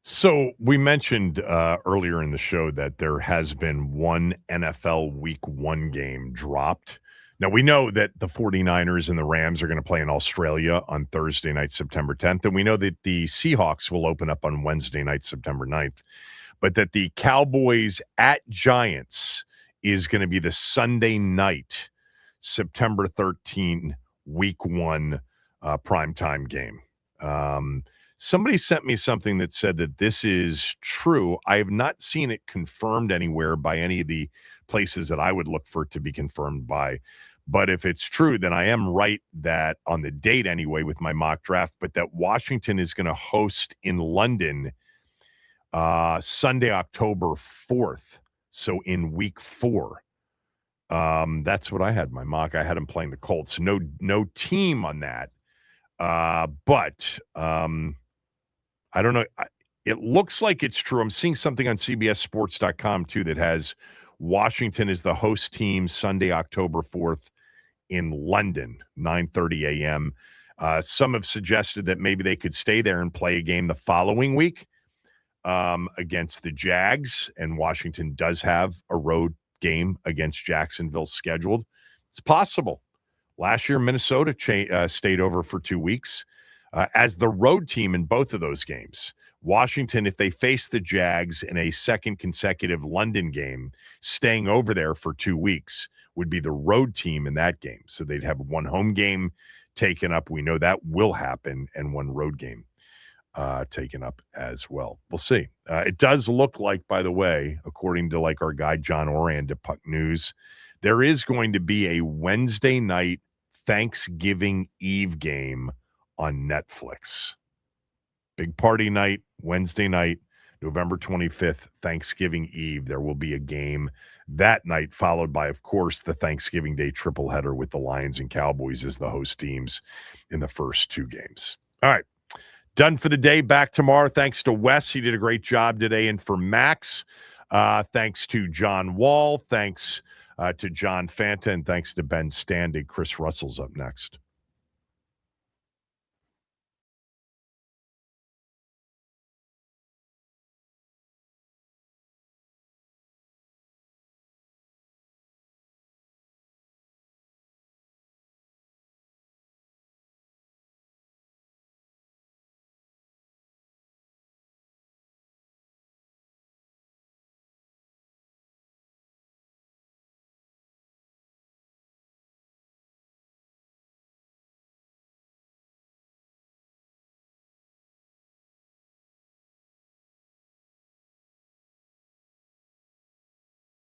So we mentioned earlier in the show that there has been one NFL Week 1 game dropped. Now, we know that the 49ers and the Rams are going to play in Australia on Thursday night, September 10th. And we know that the Seahawks will open up on Wednesday night, September 9th. But that the Cowboys at Giants is going to be the Sunday night, September 13, Week 1 primetime game. Somebody sent me something that said that this is true. I have not seen it confirmed anywhere by any of the places that I would look for it to be confirmed by. But if it's true, then I am right that on the date anyway with my mock draft, but that Washington is going to host in London Sunday, October 4th. So in week 4. That's what I had my mock. I had them playing the Colts. No team on that. But I don't know. It looks like it's true. I'm seeing something on CBSSports.com too that has Washington as the host team Sunday, October 4th in London, 9:30 a.m. Some have suggested that maybe they could stay there and play a game the following week against the Jags, and Washington does have a road game against Jacksonville scheduled. It's possible. Last year, Minnesota stayed over for 2 weeks as the road team in both of those games. Washington, if they face the Jags in a second consecutive London game, staying over there for 2 weeks would be the road team in that game. So they'd have one home game taken up. We know that will happen, and one road game taken up as well. We'll see. It does look like, by the way, according to like our guy John Oran to Puck News, there is going to be a Wednesday night Thanksgiving Eve game on Netflix. Big party night, Wednesday night, November 25th, Thanksgiving Eve. There will be a game that night, followed by, of course, the Thanksgiving Day triple header with the Lions and Cowboys as the host teams in the first 2 games. All right. Done for the day. Back tomorrow. Thanks to Wes. He did a great job today. And for Max, thanks to John Wall. Thanks to John Fanta. And thanks to Ben Standig. Chris Russell's up next.